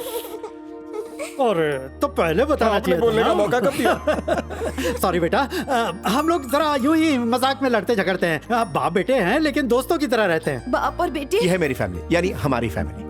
तो पहले बताना चाहिए। बोलने का मौका कब दिया? सॉरी बेटा, हम लोग जरा यूं ही मजाक में लड़ते झगड़ते हैं। बाप बेटे हैं लेकिन दोस्तों की तरह रहते हैं। बाप और बेटे? ये है मेरी फैमिली, यानी हमारी फैमिली।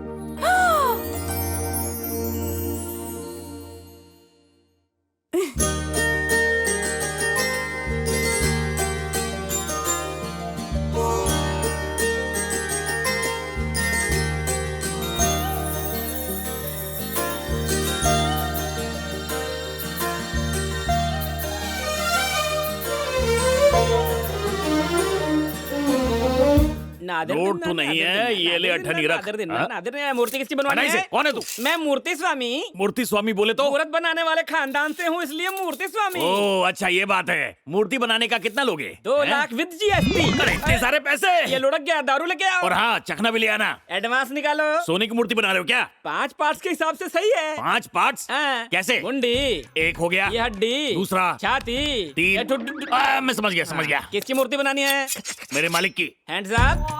नोट तो नहीं है, ये ले अठनी रख। नादिर ने मूर्ति किसकी बनवानी है? कौन है तू? मैं मूर्ति स्वामी। मूर्ति स्वामी बोले तो? मूर्त बनाने वाले खानदान से हूँ, इसलिए मूर्ति स्वामी। ओह अच्छा, ये बात है। मूर्ति बनाने का कितना लोगे? 2 लाख विद GST। अरे इतने सारे पैसे? ये लुढ़क गया, दारू लेके आओ। और हाँ, चखना भी ले आना। एडवांस निकालो। सोने की मूर्ति बना रहे हो क्या? 5 पार्ट्स के हिसाब से सही है। 5 पार्ट्स? कैसे? मुंडी 1 हो गया, ये हड्डी, दूसरा छाती, 3। मैं समझ गया। किसकी मूर्ति बनानी है? मेरे मालिक की। Hands up.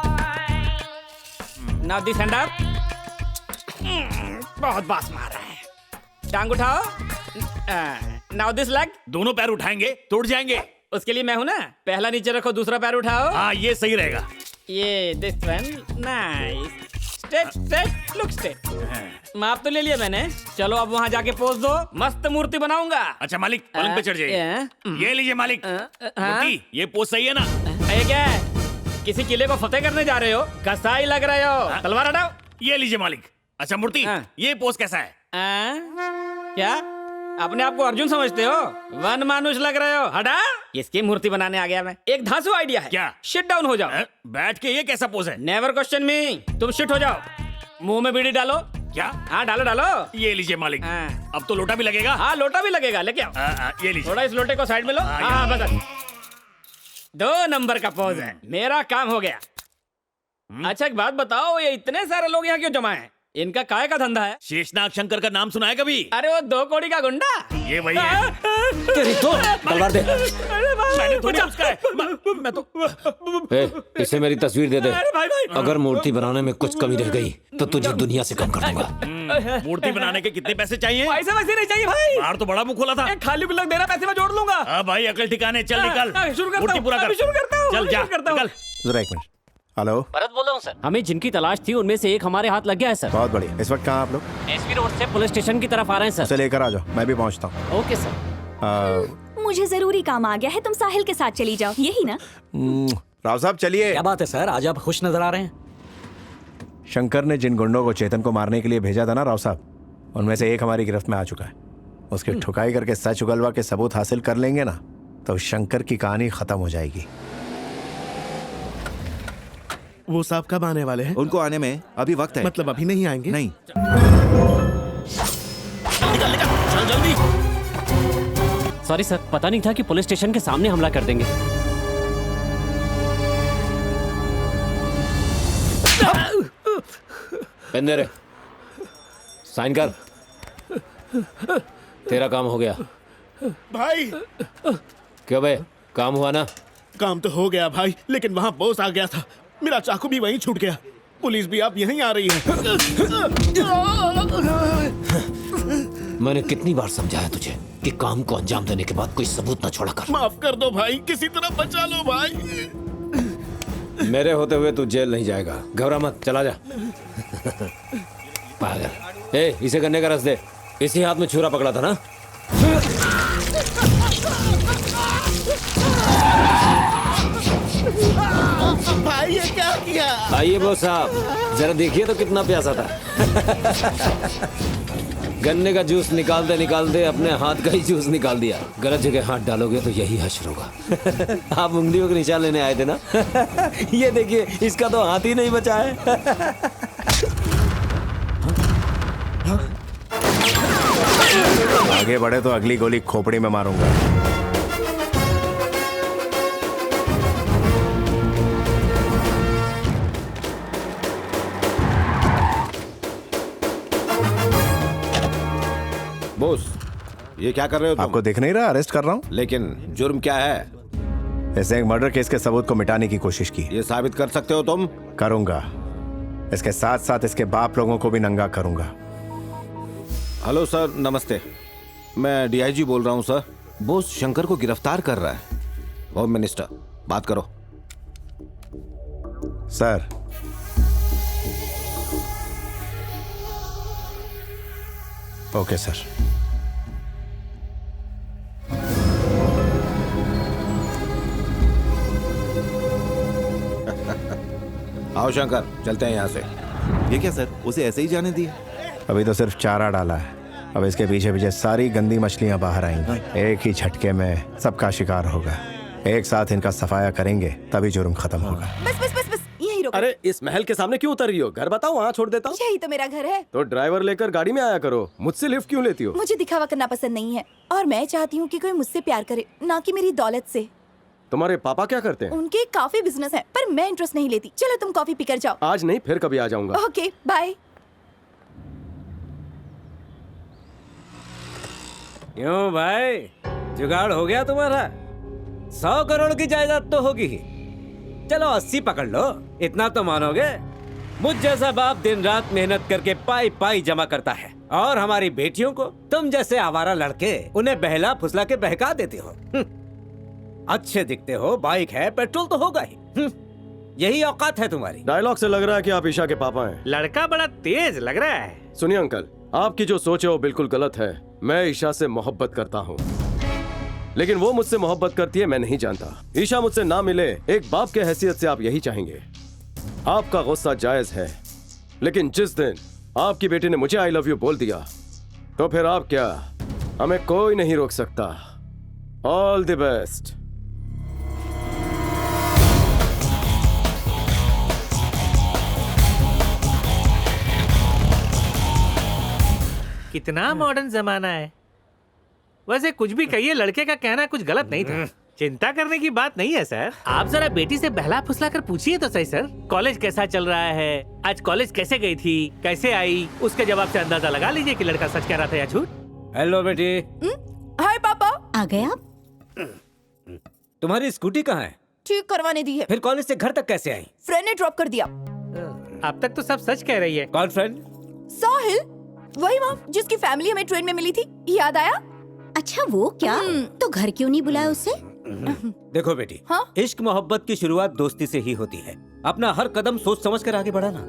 Now this hand up. बहुत बास मार रहा है। टांग उठाओ। Now this leg. दोनों पैर उठाएंगे टूट जाएंगे। उसके लिए मैं हूँ ना, पहला नीचे रखो, दूसरा पैर उठाओ। हाँ ये सही रहेगा। ये this one, nice. Straight straight, look straight. माप तो ले लिया मैंने, चलो अब वहाँ जाके पोज दो, मस्त मूर्ति बनाऊंगा। अच्छा मालिक पलंग पे चढ़ जाइए। ये लीजिए मालिक। मूर्ति, ये पोज सही है ना? ये क्या है? किसी किले को फतेह करने जा रहे हो? कसाई लग रहे हो। तलवार हटाओ। ये लीजिए मालिक। अच्छा मूर्ति, ये पोज कैसा है? क्या अपने आप को अर्जुन समझते हो? वन मानुष लग रहे हो। हटा। इसकी मूर्ति बनाने आ गया मैं। एक धांसू आइडिया है। क्या? शिट डाउन हो जाओ। बैठ के ये कैसा पोज है? नेवर क्वेश्चन मी। तुम शिट हो जाओ, मुंह में बीड़ी डालो। क्या? हाँ डालो डालो। ये लीजिए मालिक। अब तो लोटा भी लगेगा। हाँ लोटा भी लगेगा, लेके आओ। ये लीजिए। थोड़ा इस लोटे को साइड में लो। हाँ बस 2 नंबर का पोज है। मेरा काम हो गया। अच्छा एक बात बताओ, ये इतने सारे लोग यहाँ क्यों जमा हैं? इनका काय का धंधा है? शेषनाग शंकर का नाम सुना है कभी? अरे वो 2 कौड़ी का गुंडा। ये वही है। तेरी तो तलवार दे। मैंने थोड़ी उसका है। मैं तो इसे मेरी तस्वीर दे दे। भाई। अगर मूर्ति बनाने में कुछ कमी रह गई तो तुझे दुनिया से कम कर दूंगा। मूर्ति बनाने के कितने पैसे चाहिए? पैसे वैसे नहीं चाहिए भाई। बाहर तो बड़ा मुंह खोला था। खाली गुल्लक देना, पैसे मैं जोड़ लूंगा। हाँ भाई अकल ठिकाने, चल निकल। शुरू करता मूर्ति हूँ। पूरा कर। शुरू करता हूँ। चल जा निकल। जरा एक मिनट। हेलो, भरत बोल रहा हूँ सर। हमें जिनकी तलाश थी उनमें से एक हमारे हाथ लग गया है सर। बहुत बढ़िया। इस वक्त कहाँ आप लोग? एसपी रोड से पुलिस स्टेशन की तरफ आ रहे हैं सर। उसे लेकर आ जाओ, मैं भी पहुँचता हूँ। Okay sir. मुझे जरूरी काम आ गया है, तुम साहिल के साथ चली जाओ, यही ना? राव साहब चलिए। क्या बात है सर, आज आप खुश नजर आ रहे हैं। शंकर ने जिन गुंडों को चेतन को मारने के लिए भेजा था ना राव साहब, उनमें से एक हमारी गिरफ्त में आ चुका है। उसकी ठुकाई करके सच उगलवा के सबूत हासिल कर लेंगे ना, तो शंकर की कहानी खत्म हो जाएगी। वो साहब कब आने वाले हैं? उनको आने में अभी वक्त है। मतलब अभी नहीं आएंगे? नहीं। चल जल्दी। सॉरी सर, पता नहीं था कि पुलिस स्टेशन के सामने हमला कर देंगे। पेन दे रे, साइन कर। तेरा काम हो गया भाई। क्यों बे, काम हुआ ना? काम तो हो गया भाई, लेकिन वहाँ बॉस आ गया था, मेरा चाकू भी वहीं छूट गया। पुलिस भी आप यहीं आ रही है। मैंने कितनी बार समझाया तुझे कि काम को अंजाम देने के बाद कोई सबूत न छोड़ा कर। माफ कर दो भाई, किसी तरह बचा लो भाई। मेरे होते हुए तू जेल नहीं जाएगा, घबरा मत, चला जा। पागल। इसे गन्ने का रस दे। इसी हाथ में छुरा पकड़ा था ना? भाई ये क्या किया? आइए बॉस साहब, जरा देखिए तो कितना प्यासा था। गन्ने का जूस निकालते निकालते अपने हाथ का ही जूस निकाल दिया। गलत जगह हाथ डालोगे तो यही हश्र होगा। आप उंगलियों के निशान लेने आए थे ना? ये देखिए, इसका तो हाथ ही नहीं बचा है। आगे बढ़े तो अगली गोली खोपड़ी में मारूंगा। बॉस, ये क्या कर रहे हो तुम? आपको दिख नहीं रहा? अरेस्ट कर रहा हूँ। लेकिन जुर्म क्या है? इसने एक मर्डर केस के सबूत को मिटाने की कोशिश की। ये साबित कर सकते हो तुम? करूंगा। इसके साथ साथ इसके बाप लोगों को भी नंगा करूंगा। हेलो सर, नमस्ते। मैं डीआईजी बोल रहा हूँ सर। बॉस शंकर को गिरफ्तार कर रहा है। होम मिनिस्टर, बात करो। Sir, okay sir. आओ शंकर, चलते हैं यहाँ से। ये क्या सर, उसे ऐसे ही जाने दिए? अभी तो सिर्फ चारा डाला है, अब इसके पीछे पीछे सारी गंदी मछलियां बाहर आएंगी। एक ही झटके में सबका शिकार होगा। एक साथ इनका सफाया करेंगे तभी जुर्म खत्म होगा। बस बस बस बस यही रुको। अरे इस महल के सामने क्यों उतर रही हो? घर बताओ, वहाँ छोड़ देता हूँ। यही तो मेरा घर है। तो ड्राइवर लेकर गाड़ी में आया करो, मुझसे लिफ्ट क्यों लेती हो? मुझे दिखावा करना पसंद नहीं है और मैं चाहती हूँ कि कोई मुझसे प्यार करे, ना कि मेरी दौलत से। तुम्हारे पापा क्या करते हैं? उनके काफी बिजनेस है, पर मैं इंटरेस्ट नहीं लेती। चलो तुम कॉफी पीकर जाओ। आज नहीं, फिर कभी आ जाऊंगा। Okay bye. क्यों भाई, जुगाड़ हो गया तुम्हारा? 100 करोड़ की जायदाद तो होगी ही। चलो 80 पकड़ लो, इतना तो मानोगे? मुझ जैसा बाप दिन रात मेहनत करके पाई पाई जमा करता है और हमारी बेटियों को तुम जैसे आवारा लड़के उन्हें बहला फुसला के बहका देते हो। अच्छे दिखते हो, बाइक है, पेट्रोल तो होगा ही। यही औकात है तुम्हारी। डायलॉग से लग रहा है कि आप ईशा के पापा हैं। लड़का बड़ा तेज लग रहा है। सुनिए अंकल, आपकी जो सोच है वो बिल्कुल गलत है। मैं ईशा से मोहब्बत करता हूँ, लेकिन वो मुझसे मोहब्बत करती है मैं नहीं जानता। ईशा मुझसे ना मिले, एक बाप के हैसियत से आप यही चाहेंगे। आपका गुस्सा जायज है, लेकिन जिस दिन आपकी बेटी ने मुझे आई लव यू बोल दिया तो फिर आप क्या, हमें कोई नहीं रोक सकता। All the best. कितना मॉडर्न जमाना है। वैसे कुछ भी कहिए, लड़के का कहना कुछ गलत नहीं था। चिंता करने की बात नहीं है सर। आप जरा बेटी से बहला फुसला कर पूछिए तो सही सर, कॉलेज कैसा चल रहा है, आज कॉलेज कैसे गई थी, कैसे आई, उसके जवाब से अंदाजा लगा लीजिए कि लड़का सच कह रहा था या झूठ। हेलो बेटी। हाय पापा। आ गए आप? तुम्हारी स्कूटी कहाँ है? ठीक करवाने दी है। फिर कॉलेज से घर तक कैसे आई? फ्रेंड ने ड्रॉप कर दिया। अब तक तो सब सच कह रही है। कौन फ्रेंड? साहिल, वही माँ जिसकी फैमिली हमें ट्रेन में मिली थी, याद आया? अच्छा वो क्या? तो घर क्यों नहीं बुलाया उसे? देखो बेटी, इश्क मोहब्बत की शुरुआत दोस्ती से ही होती है। अपना हर कदम सोच समझ कर आगे बढ़ाना।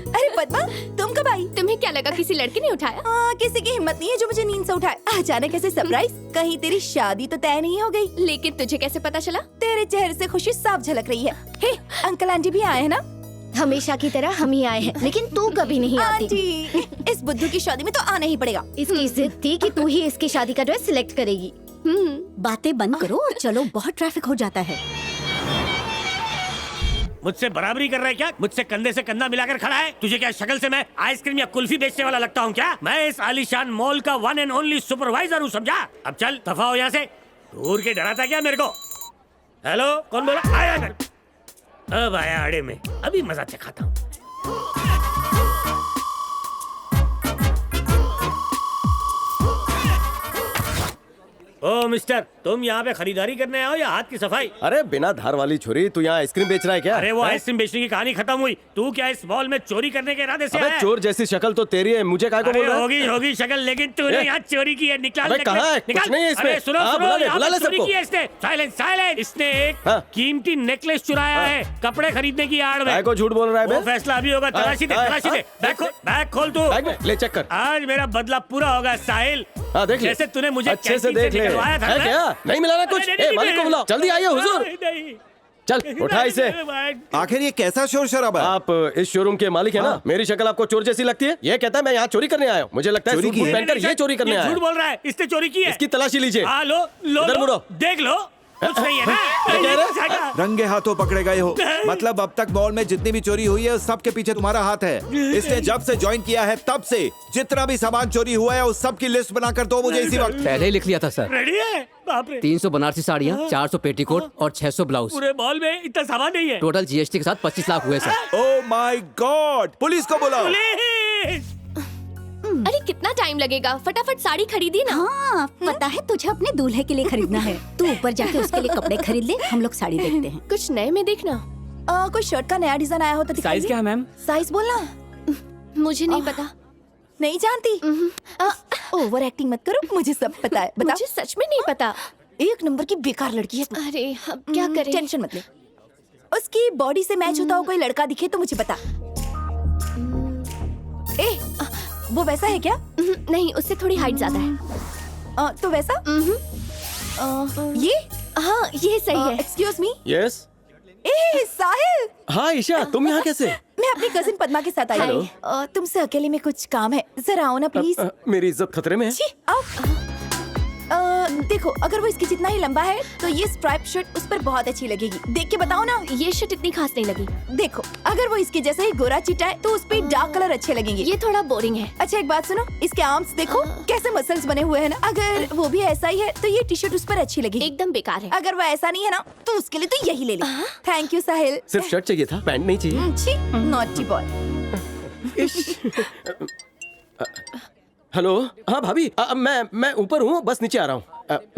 अरे पद्मा, तुम कब आई? तुम्हें क्या लगा किसी लड़के ने उठाया? किसी की हिम्मत नहीं है जो मुझे नींद से उठाए। अचानक ऐसे सरप्राइज। कहीं तेरी शादी तो तय नहीं हो गई? लेकिन तुझे कैसे पता चला? तेरे चेहरे से खुशी साफ झलक रही है। हे, अंकल आंटी भी आए हैं ना? हमेशा की तरह हम ही आए हैं, लेकिन तू कभी नहीं आती। आंटी, इस बुद्धू की शादी में तो आना ही पड़ेगा। इसकी जिद थी कि तू ही इसकी शादी का ड्रेस सिलेक्ट करेगी। बातें बंद करो और चलो, बहुत ट्रैफिक हो जाता है। मुझसे बराबरी कर रहा है क्या? मुझसे कंधे से कंधा मिलाकर खड़ा है। तुझे क्या शक्ल से मैं आइसक्रीम या कुल्फी बेचने वाला लगता हूँ क्या? मैं इस आलीशान मॉल का वन एंड ओनली सुपरवाइजर हूँ, समझा? अब चल दफा हो यहाँ से। दूर के डराता क्या मेरे को? हेलो, कौन बोला? आया घर। अब आया आड़े में, अभी मजा चखाता हूँ। ओ मिस्टर, तुम यहाँ पे खरीदारी करने आए हो या हाथ की सफाई? अरे बिना धार वाली छुरी, तू यहाँ आइसक्रीम बेच रहा है क्या? अरे वो आइसक्रीम बेचने की कहानी खत्म हुई। तू क्या इस मॉल में चोरी करने के इरादे से आया है? चोर जैसी शक्ल तो तेरी है, मुझे काय को बोल रहा है? होगी शक्ल, लेकिन तूने यहाँ चोरी की है। निकाल कहाँ है? कुछ नहीं है इसमें। अरे सुनो, बुला ले चोरी सबको। की है इसने। साइलेंस। इसने एक कीमती नेकलेस चुराया है कपड़े खरीदने की आड़ में। काय को झूठ बोल रहा है बे? वो फैसला अभी होगा। तलाशी दे। बैग खोल तू। ले चेक कर। आज मेरा बदला पूरा होगा साहिल। देख ले। जैसे तूने मुझे अच्छे से देख ले। निकलवाया था ना? क्या नहीं मिला ना कुछ? मालिक को बुलाओ, जल्दी आइए हुजूर। चल उठा इसे। आखिर ये कैसा शोर शराबा है? आप इस शोरूम के मालिक है ना? मेरी शक्ल आपको चोर जैसी लगती है? ये कहता है मैं यहाँ चोरी करने आया हूँ। मुझे लगता है सूट बूट पहनकर ये चोरी करने आया है। झूठ बोल रहा है, इसने चोरी की है। इसकी तलाशी लीजिए। लो इधर मुड़ो। देख लो, कुछ नहीं है ना? रंगे हाथों पकड़े गए हो। मतलब अब तक मॉल में जितनी भी चोरी हुई है सब के पीछे तुम्हारा हाथ है। इसने जब से ज्वाइन किया है तब से जितना भी सामान चोरी हुआ है उस सब की लिस्ट बनाकर दो मुझे इसी वक्त। पहले ही लिख लिया था सर। रेडी है? बाप रे। 300 बनारसी साड़ियाँ, 400 पेटीकोट और 600 ब्लाउज। पूरे मॉल में इतना सामान नहीं है। टोटल जीएसटी के साथ 25 लाख हुए sir. Oh my God, police को बुलाओ। अरे कितना टाइम लगेगा? फटाफट साड़ी खरीदी ना। हाँ, पता है तुझे अपने दूल्हे के लिए खरीदना है। तू ऊपर जाके उसके लिए कपड़े खरीद ले, हम लोग साड़ी देखते हैं। कुछ नए में देखना। कोई शर्ट का नया डिजाइन आया हो तो साइज क्या है मैम? साइज बोलना। मुझे नहीं पता। नहीं जानती? ओवर एक्टिंग मत करो, मुझे सब पता है। बता। मुझे सच में नहीं पता। एक नंबर की बेकार लड़की है तू। अरे अब क्या करें? टेंशन मत ले। उसकी बॉडी से मैच होता हो कोई लड़का दिखे तो मुझे बता। वो वैसा है क्या? नहीं, उससे थोड़ी हाइट ज्यादा है। तो वैसा? ये? हाँ, ये सही है। Excuse me. यस। साहिल। हाँ ईशा, तुम यहाँ कैसे? मैं अपनी कजिन पद्मा के साथ आई हूँ। तुमसे अकेले में कुछ काम है, जरा आओ ना प्लीज। मेरी इज्जत खतरे में है। आओ। देखो, अगर वो इसकी जितना ही लंबा है तो ये स्ट्राइप शर्ट उस पर बहुत अच्छी लगेगी। देख के बताओ ना। ये शर्ट इतनी खास नहीं लगी। देखो, अगर वो इसके जैसा ही गोरा चिट्टा है तो उस पे डार्क कलर अच्छे लगेंगे। ये थोड़ा बोरिंग है। अच्छा एक बात सुनो, इसके आर्म्स देखो कैसे मसल्स बने हुए हैं ना। अगर वो भी ऐसा ही है तो ये टी शर्ट उस पर अच्छी लगेगी। एकदम बेकार है। अगर वो ऐसा नहीं है ना तो उसके लिए तो यही ले ले। थैंक यू साहिल। सिर्फ शर्ट चाहिए था, पैंट नहीं चाहिए। Naughty boy. हेलो। हाँ भाभी, मैं ऊपर हूँ, बस नीचे आ रहा हूँ।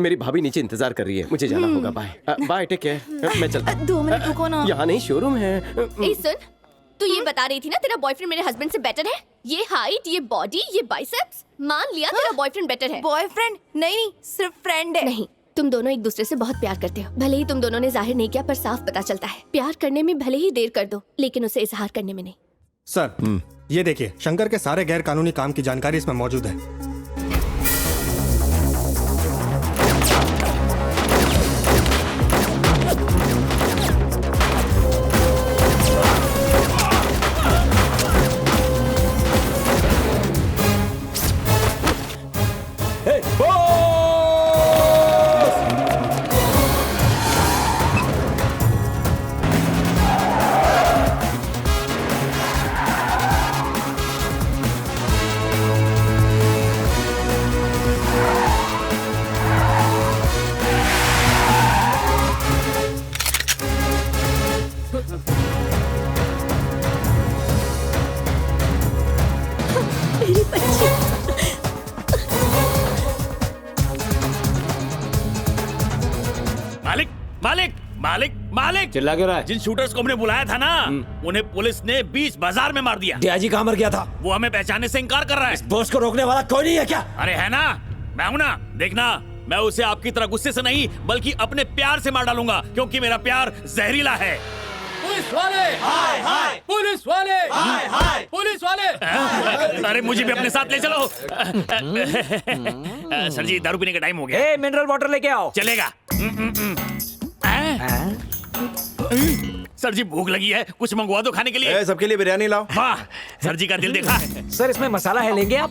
मेरी भाभी नीचे इंतजार कर रही है, मुझे जाना होगा। Bye bye, take care. मैं चलता हूँ। 2 मिनट रुको ना। यहाँ नहीं, शोरूम है। ए सुन, तू ये बता रही थी ना तेरा बॉयफ्रेंड मेरे हस्बैंड से बेटर है। ये हाइट, ये बॉडी, ये बाइसेप्स, मान लिया तेरा बॉयफ्रेंड बेटर है। बॉयफ्रेंड नहीं, सिर्फ फ्रेंड है। नहीं, तुम दोनों एक दूसरे से बहुत प्यार करते हो। भले ही तुम दोनों ने जाहिर नहीं किया, पर साफ पता चलता है। प्यार करने में भले ही देर कर दो, लेकिन उसे इजहार करने में नहीं। सर, ये देखिए, शंकर के सारे गैर कानूनी काम की जानकारी इसमें मौजूद है। मालिक मालिक मालिक मालिक, चिल्ला क्यों रहा है? जिन शूटर्स को हमने बुलाया था ना, उन्हें पुलिस ने 20 बाजार में मार दिया। दियाजी कहाँ मर गया था? वो हमें पहचानने से इनकार कर रहा है। इस बॉस को रोकने वाला कोई नहीं है क्या? अरे है ना, मैं हूं ना। देखना, मैं उसे आपकी तरह गुस्से से नहीं बल्कि अपने प्यार से मार डालूंगा, क्योंकि मेरा प्यार जहरीला है। पुलिस वाले हाय हाय, पुलिस वाले हाय हाय, पुलिस वाले। अरे मुझे भी अपने साथ ले चलो। सर जी, दारू पीने का टाइम हो गया। मिनरल वाटर लेके आओ। चलेगा। सर जी, भूख लगी है, कुछ मंगवा दो खाने के लिए। सबके लिए बिरयानी लाओ। वाह, सर जी का दिल देखा। सर, इसमें मसाला है, लेंगे आप?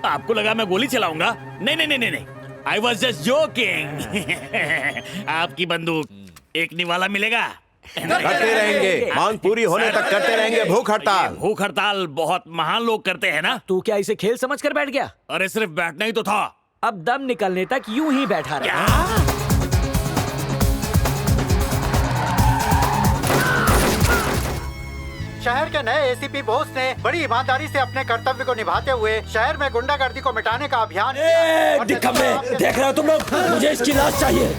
आपको लगा मैं गोली चलाऊंगा? नहीं नहीं नहीं नहीं, आई वॉज जस्ट जोकिंग। आपकी बंदूक एक निवाला मिलेगा। करते रहेंगे, मांग पूरी होने तक करते रहेंगे। भूख हड़ताल। भूख हड़ताल बहुत महान लोग करते हैं ना। तू क्या इसे खेल समझ कर बैठ गया? अरे सिर्फ बैठना ही तो था। अब दम निकलने तक यूं ही बैठा रहा। शहर के नए एसीपी बोस ने बड़ी ईमानदारी से अपने कर्तव्य को निभाते हुए शहर में गुंडागर्दी को मिटाने का अभियान किया। देख रहे हो तुम लोग? मुझे इसकी लाश चाहिए।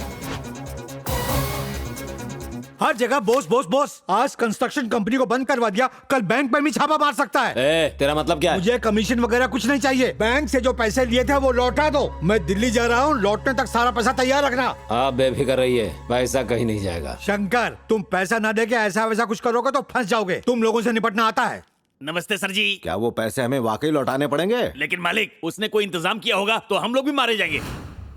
हर जगह बोस बोस बोस। आज कंस्ट्रक्शन कंपनी को बंद करवा दिया, कल बैंक में भी छापा मार सकता है। तेरा मतलब क्या है? मुझे कमीशन वगैरह कुछ नहीं चाहिए। बैंक से जो पैसे लिए थे वो लौटा दो। मैं दिल्ली जा रहा हूँ, लौटने तक सारा पैसा तैयार रखना। आप बेफिक्र रहिए, पैसा कहीं नहीं जाएगा। शंकर, तुम पैसा न दे के ऐसा वैसा कुछ करोगे तो फंस जाओगे। तुम लोगों से निपटना आता है। नमस्ते सर जी। क्या वो पैसे हमें वाकई लौटाने पड़ेंगे? लेकिन मालिक, उसने कोई इंतजाम किया होगा तो हम लोग भी मारे जाएंगे।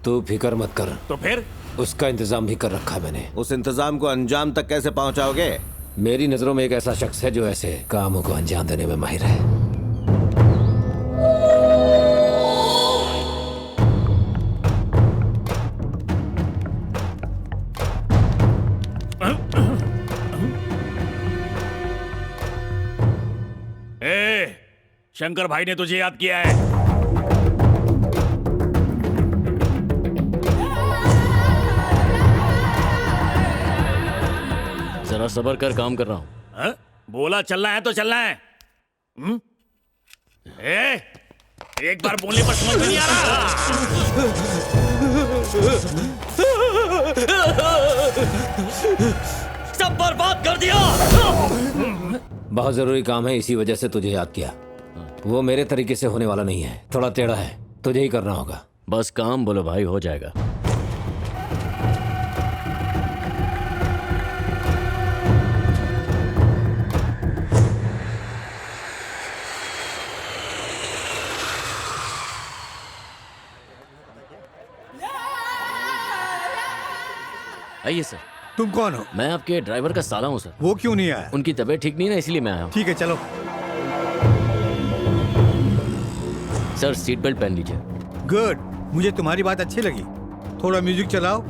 तू फिक्र मत कर। तो फिर? उसका इंतजाम भी कर रखा है मैंने। उस इंतजाम को अंजाम तक कैसे पहुंचाओगे? मेरी नजरों में एक ऐसा शख्स है जो ऐसे कामों को अंजाम देने में माहिर है। शंकर भाई ने तुझे याद किया है। जरा सब्र कर, काम कर रहा हूँ। बोला चलना है तो चलना है। एक बार बोलने पर समझ नहीं आ रहा। सब बर्बाद कर दिया। बहुत जरूरी काम है, इसी वजह से तुझे याद किया। वो मेरे तरीके से होने वाला नहीं है, थोड़ा टेढ़ा है, तुझे ही करना होगा। बस काम बोलो भाई, हो जाएगा। आइए सर। तुम कौन हो? मैं आपके ड्राइवर का साला हूँ सर। वो क्यों नहीं आया? उनकी तबीयत ठीक नहीं है, इसलिए मैं आया हूँ। ठीक है, चलो। सर, सीट बेल्ट पहन लीजिए। गुड, मुझे तुम्हारी बात अच्छी लगी। थोड़ा म्यूजिक चलाओ।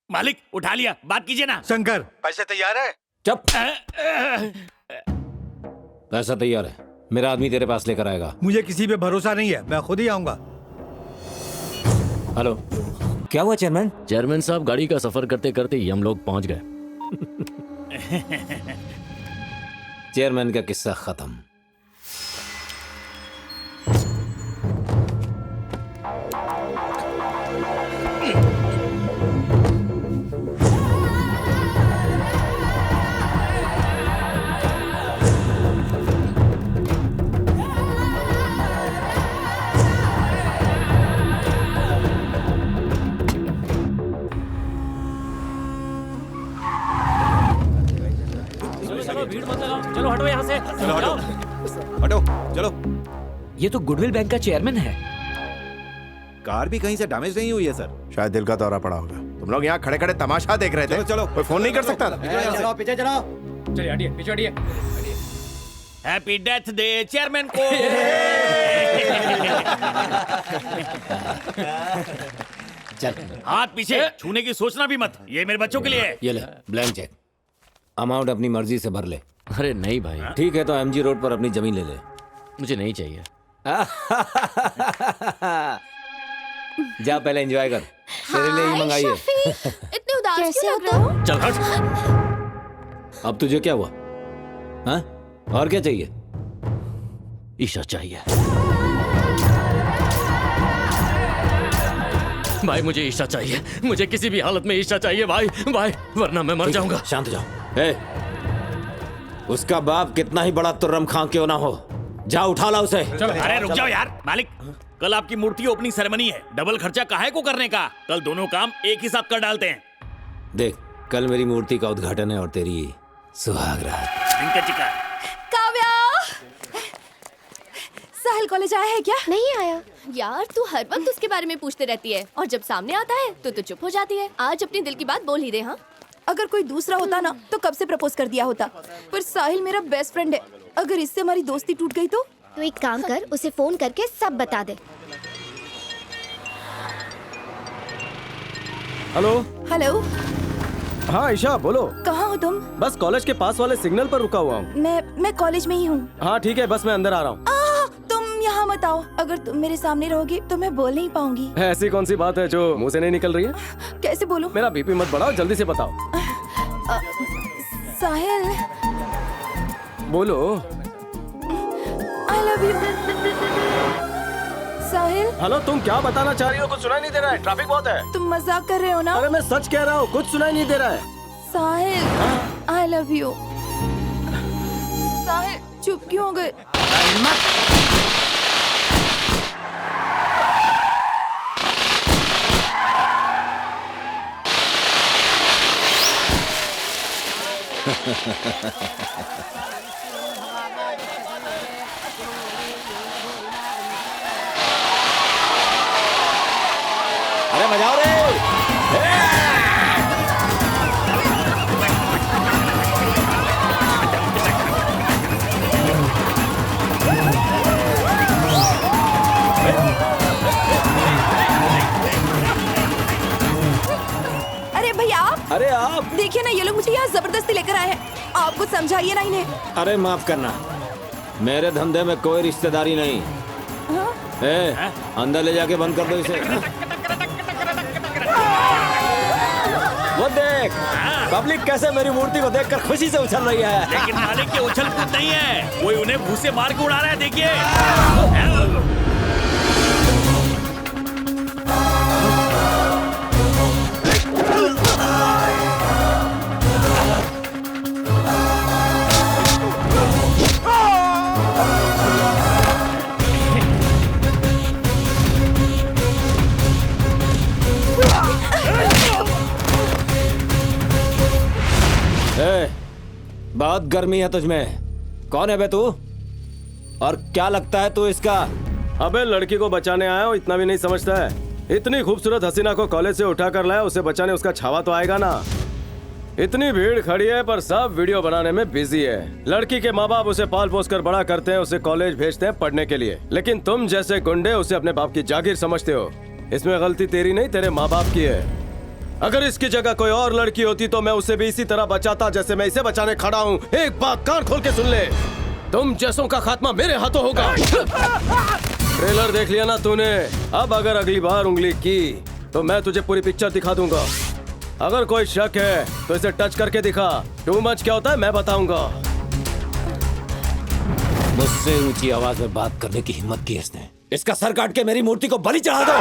मालिक, उठा लिया, बात कीजिए ना। शंकर, पैसे तैयार है? चुप। पैसा तैयार है, मेरा आदमी तेरे पास लेकर आएगा। मुझे किसी पे भरोसा नहीं है, मैं खुद ही आऊंगा। हेलो, क्या हुआ चेयरमैन? चेयरमैन साहब, गाड़ी का सफर करते करते ही हम लोग पहुंच गए। चेयरमैन का किस्सा खत्म। चलो हटो यहाँ से। हटो चलो। ये तो गुडविल बैंक का चेयरमैन है। कार भी कहीं से डैमेज नहीं हुई है सर। शायद दिल का दौरा पड़ा होगा। तुम लोग यहाँ खड़े खड़े तमाशा देख रहे थे। चलो चलो, कोई फोन नहीं कर सकता? चलो पीछे चलो। चलिए हटिए, पीछे हटिए। हैप्पी डेथ डे चेयरमैन को। चल हाथ पीछे, छूने की सोचना भी मत, ये मेरे बच्चों के लिए है। ये ले ब्लैंक चेक। अमाउंट अपनी मर्जी से भर ले। अरे नहीं भाई। ठीक है तो एमजी रोड पर अपनी जमीन ले ले। मुझे नहीं चाहिए। जा पहले एंजॉय कर। तेरे लिए ही मंगाई है। इतने उदास क्यों लग रहे हो? चल हट। अब तुझे क्या हुआ? हाँ? और क्या चाहिए? ईशा चाहिए भाई, मुझे ईशा चाहिए। मुझे किसी भी हालत में ईशा चाहिए भाई, भाई, वरना मैं मर जाऊंगा। शांत हो जाओ। उसका बाप कितना ही बड़ा तुर्रम खां क्यों ना हो, जा उठा ला उसे। अरे रुक जाओ यार मालिक, कल आपकी मूर्ति ओपनिंग सेरेमनी है, डबल खर्चा काहे को करने का? कल दोनों काम एक ही साथ कर डालते हैं। देख, कल मेरी मूर्ति का उद्घाटन है और तेरी सुहाग रात। काव्या, साहिल कॉलेज आया है क्या? नहीं आया। यार तू हर वक्त उसके बारे में पूछते रहती है और जब सामने आता है तो चुप हो जाती है। आज अपनी दिल की बात बोल ही दे। हाँ, अगर कोई दूसरा होता ना तो कब से प्रपोज कर दिया होता, पर साहिल मेरा बेस्ट फ्रेंड है। अगर इससे हमारी दोस्ती टूट गई तो एक काम कर, उसे फोन करके सब बता दे। हेलो। हेलो। हाँ ईशा बोलो। कहाँ हो तुम? बस कॉलेज के पास वाले सिग्नल पर रुका हुआ हूँ। मैं कॉलेज में ही हूँ। हाँ ठीक है, बस मैं अंदर आ रहा हूँ। तुम यहाँ मत आओ, अगर तुम मेरे सामने रहोगे तो मैं बोल नहीं पाऊंगी। ऐसी कौन सी बात है जो मुंह से नहीं निकल रही है? कैसे बोलूं? मेरा बीपी मत बढ़ाओ, जल्दी से बताओ। साहिल। बोलो। I love you। Sahil. Hello, तुम क्या बताना चाह रही हो? कुछ सुनाई नहीं दे रहा है, ट्रैफिक बहुत है। तुम मजाक कर रहे हो ना? अरे मैं सच कह रहा हूँ, कुछ सुनाई नहीं दे रहा है। साहिल, I love you। साहिल, चुप क्यों हो गए? अरे बजाओ रे। अरे भैया आप। अरे आप देखिए ना, ये लोग मुझे यहाँ जबरदस्ती लेकर आए हैं। आप कुछ समझाइए ना इन्हें। अरे माफ करना, मेरे धंधे में कोई रिश्तेदारी नहीं। अंदर ले जाके बंद कर दो इसे। वो देख, पब्लिक कैसे मेरी मूर्ति को देखकर खुशी से उछल रही है। लेकिन मालिक के उछल कूद नहीं है, कोई उन्हें भूसे मार के उड़ा रहा है, देखिए। बहुत गर्मी है तुझमें। कौन है बे तू? और क्या लगता है तू इसका? अबे लड़की को बचाने आया हो, इतना भी नहीं समझता है? इतनी खूबसूरत हसीना को कॉलेज से उठा कर लाया, उसे बचाने उसका छावा तो आएगा ना। इतनी भीड़ खड़ी है पर सब वीडियो बनाने में बिजी है। लड़की के माँ बाप उसे पाल पोस कर बड़ा करते हैं, उसे कॉलेज भेजते हैं पढ़ने के लिए, लेकिन तुम जैसे गुंडे उसे अपने बाप की जागीर समझते हो। इसमें गलती तेरी नहीं, तेरे माँ बाप की है। अगर इसकी जगह कोई और लड़की होती तो मैं उसे भी इसी तरह बचाता जैसे मैं इसे बचाने खड़ा हूँ। एक बात कान खोल के सुन ले, तुम जैसों का खात्मा मेरे हाथों होगा। ट्रेलर देख लिया ना तूने? अब अगर अगली बार उंगली की तो मैं तुझे पूरी पिक्चर दिखा दूंगा। अगर कोई शक है तो इसे टच करके दिखा। टू मच क्या होता है मैं बताऊंगा। मुझसे ऊंची आवाज में बात करने की हिम्मत की इसने। इसका सर काट के मेरी मूर्ति को बलि चढ़ा दो।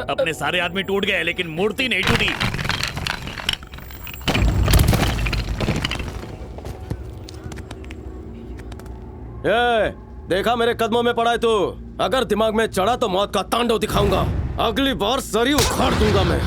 अपने सारे आदमी टूट गए लेकिन मूर्ति नहीं टूटी। देखा मेरे कदमों में पड़ा है तू। अगर दिमाग में चढ़ा तो मौत का तांडव दिखाऊंगा। अगली बार सरी उखाड़ दूंगा मैं।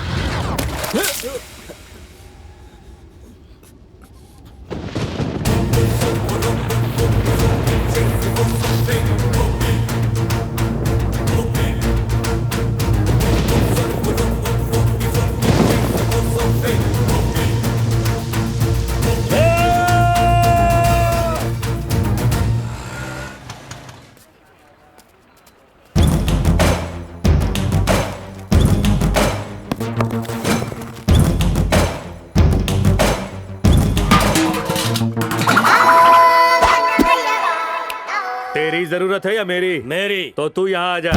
तेरी जरूरत है या मेरी? मेरी। तो तू यहाँ आ जा।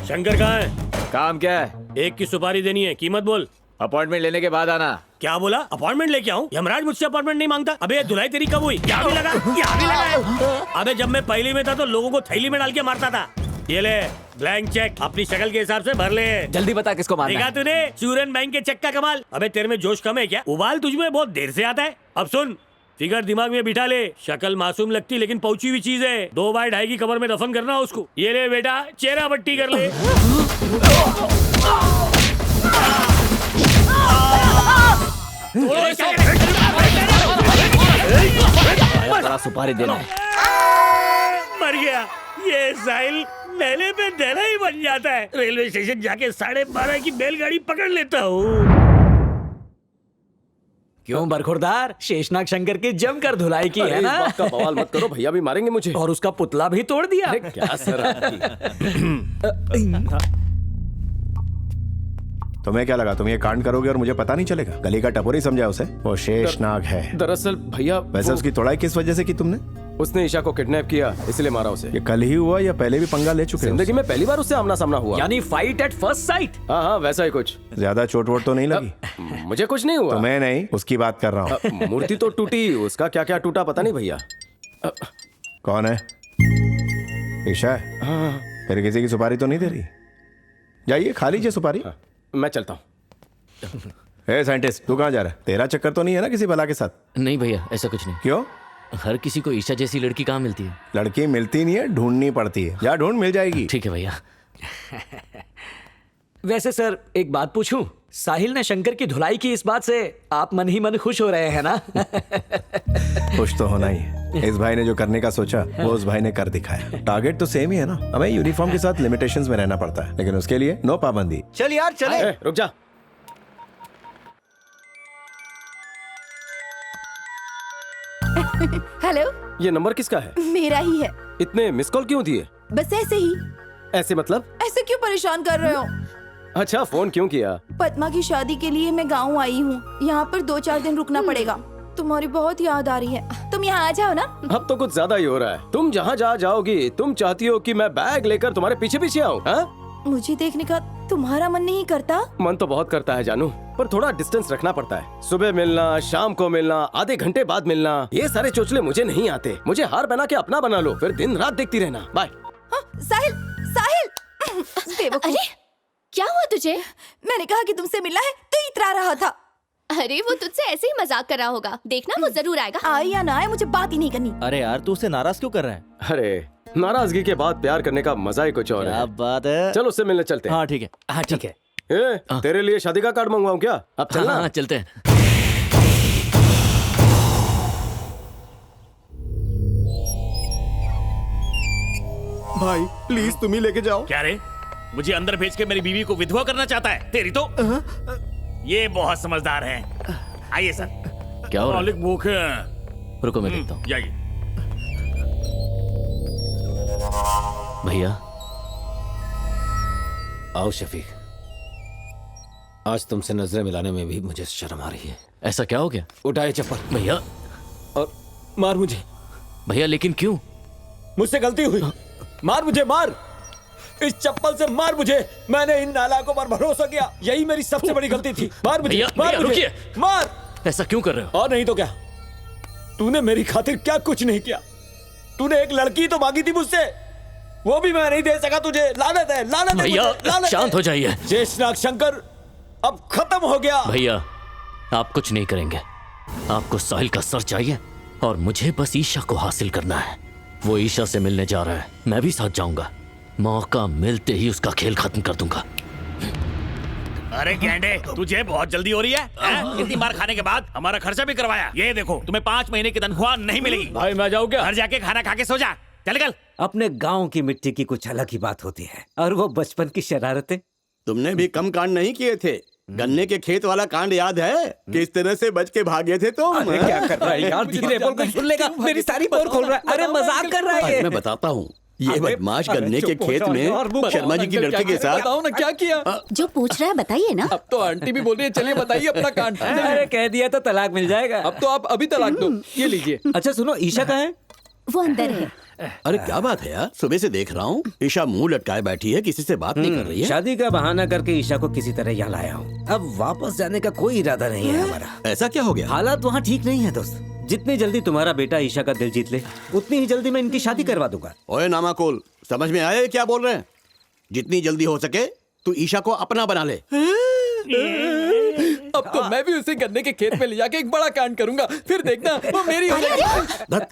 शंकर कहाँ है? काम क्या है? एक की सुपारी देनी है, कीमत बोल। अपॉइंटमेंट लेने के बाद आना। क्या बोला? अपॉइंटमेंट लेके आऊं? यमराज मुझसे अपॉइंटमेंट नहीं मांगता। अबे धुलाई तेरी कब हुई? यहाँ भी लगा, यहाँ भी लगा। अबे जब मैं पहली में था तो लोगों को थैली में डाल के मारता था। ये ले ब्लैंक चेक, अपनी शक्ल के हिसाब से भर ले। जल्दी बता किसको मारना देखा तूने चूरन बैंक के चेक का कमाल? अबे तेरे में जोश कम है क्या? उबाल तुझमें बहुत देर से आता है। अब सुन, फिगर दिमाग में बिठा ले। शक्ल मासूम लगती लेकिन पहुंची हुई चीज है। 2 बाय 2.5 की कबर में दफन करना उसको। ये ले बेटा, चेहरा पट्टी कर ले। सुपारी देना है। मर गया। ये साहिल मेले पे देना ही बन जाता है। रेलवे स्टेशन जाके 12:30 की बैलगाड़ी पकड़ लेता हूँ। क्यों बरखुरदार? शेषनाग शंकर की जमकर धुलाई की है ना? इस बात का बवाल मत करो, भैया भी मारेंगे मुझे। और उसका पुतला भी तोड़ दिया। क्या सर तुम्हें क्या लगा तुम ये कांड करोगे और मुझे पता नहीं चलेगा? गली का टपोरी समझा उसे? वो शेषनाग है। दरअसल भैया वैसे उसकी तोड़ाई किस वजह से की तुमने? उसने ईशा को किडनैप किया इसलिए मारा उसे। ये कल ही हुआ या पहले भी पंगा ले चुके? जिंदगी में पहली बार उससे आमना सामना हुआ। यानी फाइट एट फर्स्ट साइट। हाँ वैसा ही कुछ। ज्यादा चोट वोट तो नहीं लगी? मुझे कुछ नहीं हुआ। तुम्हें नहीं, उसकी बात कर रहा हूँ। मूर्ति तो टूटी, उसका क्या क्या टूटा पता नहीं भैया। कौन है? ईशा है? फिर किसी की सुपारी तो नहीं दे रही? जाइए खा लीजिए सुपारी। मैं चलता हूँ। ए साइंटिस्ट, तू कहाँ जा रहा है? तेरा चक्कर तो नहीं है ना किसी बला के साथ? नहीं भैया, ऐसा कुछ नहीं। क्यों? हर किसी को ईशा जैसी लड़की कहाँ मिलती है? लड़की मिलती नहीं है, ढूंढनी पड़ती है। या ढूंढ, मिल जाएगी। ठीक है भैया। वैसे सर एक बात पूछूं, साहिल ने शंकर की धुलाई की इस बात से आप मन ही मन खुश हो रहे हैं ना? खुश तो होना ही है। इस भाई ने जो करने का सोचा वो उस भाई ने कर दिखाया। टारगेट तो सेम ही है ना, हमें यूनिफॉर्म के साथ लिमिटेशंस में रहना पड़ता है, लेकिन उसके लिए नो पाबंदी। चल यार चले। रुक जा। हेलो, ये नंबर किसका है? मेरा ही है। इतने मिस कॉल क्यों दिए? बस ऐसे ही। ऐसे मतलब? ऐसे क्यों परेशान कर रहे हो? अच्छा, फोन क्यों किया? पद्मा की शादी के लिए मैं गाँव आई हूँ। यहाँ पर 2-4 दिन रुकना पड़ेगा। तुम्हारी बहुत याद आ रही है। तुम यहाँ आ जाओ ना। अब तो कुछ ज्यादा ही हो रहा है। तुम जहाँ जाओगी, तुम चाहती हो कि मैं बैग लेकर तुम्हारे पीछे पीछे आऊँ? मुझे देखने का तुम्हारा मन नहीं करता? मन तो बहुत करता है जानू, पर थोड़ा डिस्टेंस रखना पड़ता है। सुबह मिलना, शाम को मिलना, आधे घंटे बाद मिलना, ये सारे चोचले मुझे नहीं आते। मुझे हार बना के अपना बना लो, फिर दिन रात देखती रहना। बाय। साहिल, साहिल। अरे क्या हुआ तुझे? मैंने कहा कि तुमसे मिलना है तो इतरा रहा था। अरे वो तुझसे ऐसे ही मजाक कर रहा होगा, देखना वो जरूर आएगा। आए या ना आए, मुझे बात ही नहीं करनी। अरे यार, तू उसे नाराज क्यों कर रहा है? अरे नाराजगी के बाद प्यार करने का मजा ही कुछ और है। क्या बात है। चलो उससे मिलने चलते हैं। हाँ ठीक है। हाँ ठीक है। तेरे लिए शादी का कार्ड मंगवाऊं क्या? अब चलना। हाँ, चलते हैं। भाई प्लीज तुम ही लेके जाओ। क्या रे, मुझे अंदर भेज के मेरी बीवी को विधवा करना चाहता है? तेरी तो ये बहुत समझदार है। आइए सर। क्या हो रहा है? मालिक भूख है। रुको मैं देखता हूँ। जाइए। भैया आओ शफीक, आज तुमसे नजरें मिलाने में भी मुझे शर्म आ रही है। ऐसा क्या हो गया? उठाए चप्पल। भैया और मार मुझे। भैया लेकिन क्यों? मुझसे गलती हुई, मार मुझे, मार। इस चप्पल से मार मुझे। मैंने इन नालायकों पर भरोसा किया, यही मेरी सबसे बड़ी गलती थी। मार मुझे, मार मुझे, रुकिए। मार। ऐसा क्यों कर रहे हो? और नहीं तो क्या, तूने मेरी खातिर क्या कुछ नहीं किया। तूने एक लड़की तो मांगी थी मुझसे, वो भी मैं नहीं दे सका तुझे। लानत है, लानत है। भैया शांत हो जाइए। शेषनाग शंकर अब खत्म हो गया। भैया आप कुछ नहीं करेंगे, आपको साहिल का सर चाहिए और मुझे बस ईशा को हासिल करना है। वो ईशा से मिलने जा रहा है, मैं भी साथ जाऊंगा। मौका मिलते ही उसका खेल खत्म कर दूंगा। अरे गैंडे, तुझे बहुत जल्दी हो रही है? इतनी मार खाने के बाद हमारा खर्चा भी करवाया। ये देखो, तुम्हें 5 महीने की तनख्वाह नहीं मिलेगी। भाई मैं जाऊँ क्या? घर जाके खाना खा के सो जा। चल कल। अपने गांव की मिट्टी की कुछ अलग ही बात होती है, और वो बचपन की शरारतें। तुमने भी कम कांड नहीं किए थे। गन्ने के खेत वाला कांड याद है? किस तरह से बच के भागे थे तुम? अरे क्या कर रहा है यार, धीरे बोल कर सुन लेगा। मेरी सारी पोल खोल रहा है। अरे मजाक कर रहा है। मैं बताता हूँ, ये बदमाश गन्ने के खेत में शर्मा जी की लड़की के साथ। बताओ ना क्या किया? जो पूछ रहा है बताइए ना। अब तो आंटी भी बोल रही है, चलिए बताइए अपना कांड। अरे कह दिया तो तलाक मिल जाएगा। अब तो आप अभी तलाक दो। ये लीजिए। अच्छा सुनो, ईशा कहाँ है? वो अंदर है। अरे क्या बात है यार, सुबह से देख रहा हूँ ईशा मुंह लटकाए बैठी है, किसी से बात नहीं कर रही है। शादी का बहाना करके ईशा को किसी तरह यहाँ लाया हूँ। अब वापस जाने का कोई इरादा नहीं है हमारा। ऐसा क्या हो गया? हालात वहाँ ठीक नहीं है दोस्त। जितनी जल्दी तुम्हारा बेटा ईशा का दिल जीत ले, उतनी ही जल्दी मैं इनकी शादी करवा दूंगा। ओए नामाकुल, समझ में आया क्या बोल रहे हैं? जितनी जल्दी हो सके तू ईशा को अपना बना ले। अब तो मैं भी उसे गन्ने के खेत में ले जाके एक बड़ा कांड करूंगा, फिर देखना वो मेरी हो जाएगी।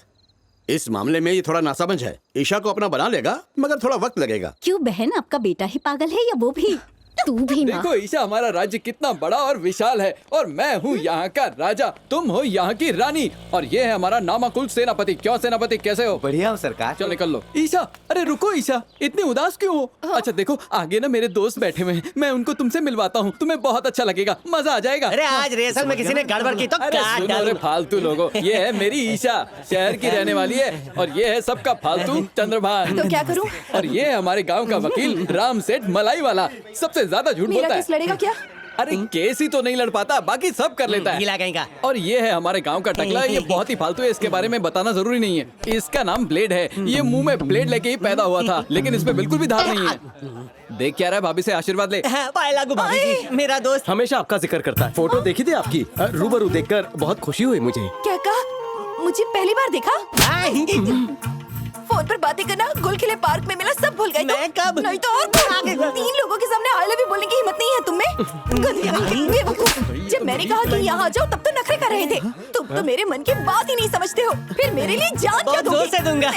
इस मामले में ये थोड़ा नासमझ है। ईशा को अपना बना लेगा, मगर थोड़ा वक्त लगेगा। क्यों बहन, आपका बेटा ही पागल है या वो भी? तू भी ना। देखो ईशा, हमारा राज्य कितना बड़ा और विशाल है, और मैं हूँ यहाँ का राजा, तुम हो यहाँ की रानी, और ये है हमारा नामाकुल सेनापति। क्यों सेनापति, कैसे हो? बढ़िया हो सरकार। चलो निकल लो। ईशा, अरे रुको ईशा, इतनी उदास क्यों हो? अच्छा देखो, आगे ना मेरे दोस्त बैठे हुए हैं, मैं उनको तुमसे मिलवाता हूँ, तुम्हें बहुत अच्छा लगेगा, मजा आ जाएगा। अरे आज रेसल में किसी ने गड़बड़ की तो काट डालूं। अरे फालतू लोगों, ये है मेरी ईशा, शहर की रहने वाली है, और ये है सबका फालतू चंद्रभान। तो क्या करूं? और ये है हमारे गांव का वकील राम सेठ मलाई वाला, सबसे ज्यादा झूठ बोलता है। लड़ेगा क्या? अरे केस ही तो नहीं लड़ पाता, बाकी सब कर लेता गीला है। कहीं का। और ये है हमारे गांव का टकला, ये बहुत ही फालतू है, इसके बारे में बताना जरूरी नहीं है। इसका नाम ब्लेड है, ये मुंह में ब्लेड लेके ही पैदा हुआ था, लेकिन इसमें बिल्कुल भी धार नहीं है। देख क्या रहा है, भाभी से आशीर्वाद ले। भाभी जी, मेरा दोस्त हमेशा आपका जिक्र करता है। फोटो देखी थी आपकी, रूबरू देखकर बहुत खुशी हुई मुझे। क्या कहा? मुझे पहली बार देखा? फोन पर बातें करना, गुल खिले पार्क में मिला, सब भूल गई। मैं कब? नहीं तो और तीन लोगों के सामने आई लव यू बोलने की हिम्मत नहीं है तुम्हें। गधी, बेवकूफ। जब मैंने कहा कि यहाँ आ जाओ तब तो नखरे कर रहे थे। तुम तो मेरे मन की बात ही नहीं समझते हो। फिर मेरे लिए जान क्या बहुत जोर से दूंगा।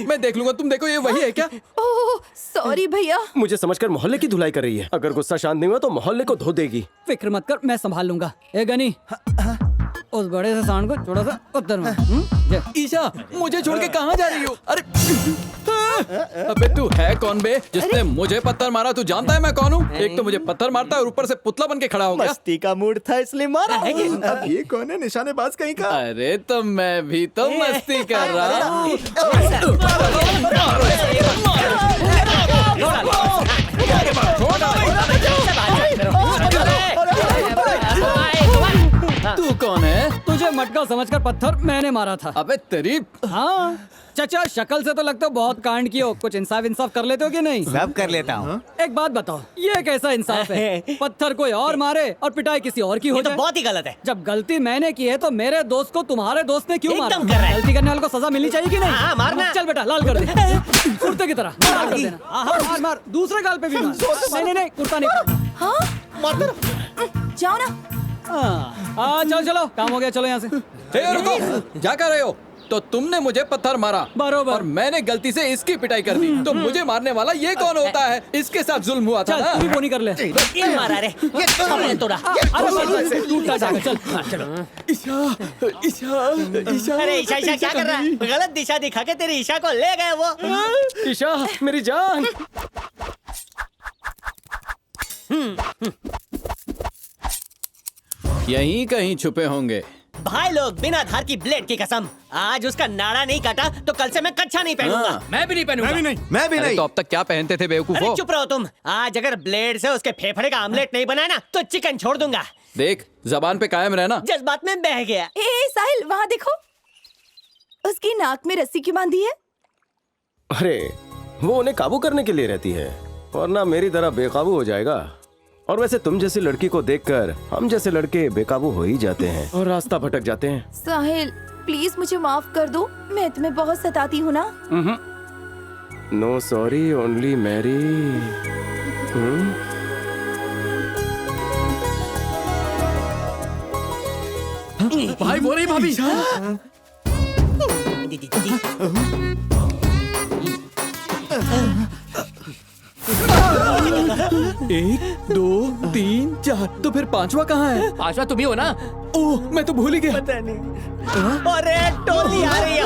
मैं देख लूंगा, तुम देखो ये वही है क्या? ओह सॉरी भैया। मुझे समझकर मोहल्ले की धुलाई कर रही है। अगर गुस्सा शांत नहीं हुआ तो मोहल्ले को धो देगी। फिक्र मत कर, मैं संभाल लूंगा। ए गनी, उस बड़े से सांड को थोड़ा सा उत्तर में। ईशा, मुझे छोड़ के कहाँ जा रही हो? अरे अबे तू है कौन बे जिसने मुझे पत्थर मारा? तू जानता है मैं कौन हूँ? एक तो मुझे पत्थर मारता है और ऊपर से पुतला बन के खड़ा हो गया। मस्ती का मूड था इसलिए मारा। अब ये कौन है? निशानेबाज कहीं का? अरे तो मैं भी तो मस्ती कर रहा हूँ। तू कौन है? तुझे मटका समझकर पत्थर मैंने मारा था। अबे तेरी। हाँ चाचा, शक्ल से तो लगता हो बहुत कांड की हो। कुछ इंसाफ कर लेते हो कि नहीं? सब कर लेता हूँ। एक बात बताओ, ये कैसा इंसाफ है? पत्थर कोई और मारे और पिटाई किसी और की हो जाए। तो बहुत ही गलत है। जब गलती मैंने की है तो मेरे दोस्त को तुम्हारे दोस्त ने क्यों मारा? एकदम कर रहा है। गलती करने वाले को सजा मिलनी चाहिए कि नहीं? हाँ, मारना। चल बेटा, लाल कर दे। कुर्ते की तरह लाल कर देना। हाँ, मार मार, दूसरे गाल पे भी मार। नहीं, कुर्ता नहीं। हाँ जाओ ना। चलो चलो, काम हो गया, चलो यहाँ से। रुको, जा कर रहे हो? तो तुमने मुझे पत्थर मारा बरोबर, और मैंने गलती से इसकी पिटाई कर दी। तो मुझे मारने वाला ये कौन होता है? इसके साथ जुल्म हुआ था ना? तू भी बोनी कर ले। ये मारा रे, ये तोड़ा। अरे ईशा क्या कर रहा है? गलत दिशा दिखा के तेरी ईशा को ले गए वो। ईशा मेरी जान। यहीं कहीं छुपे होंगे। भाई लोग, बिना धार की ब्लेड की कसम, आज उसका नाड़ा नहीं काटा तो कल से मैं कच्छा नहीं पहनूंगा। मैं भी नहीं पहनूंगा। मैं भी नहीं। तो अब तक क्या पहनते थे बेवकूफो? अरे चुप रहो तुम। आज अगर ब्लेड से उसके फेफड़े का आमलेट नहीं बनाया ना तो चिकन छोड़ दूंगा। देख, जबान पे कायम रहना। जज्बात में बह गया। ए साहिल, वहाँ देखो, उसकी नाक में रस्सी क्यों बांधी है? अरे वो उन्हें काबू करने के लिए रहती है, वरना मेरी तरह बेकाबू हो जाएगा। और वैसे तुम जैसी लड़की को देखकर हम जैसे लड़के बेकाबू हो ही जाते हैं और रास्ता भटक जाते हैं। साहिल प्लीज मुझे माफ कर दो, मैं तुम्हें बहुत सताती हूँ ना। No sorry, only Mary. भाई वो रही भाभी। एक, दो, तीन, चार, तो फिर पांचवा कहाँ है? पांचवा तुम ही हो ना? ओह, मैं तो भूल ही गया। पता नहीं। अरे टोली आ रही है।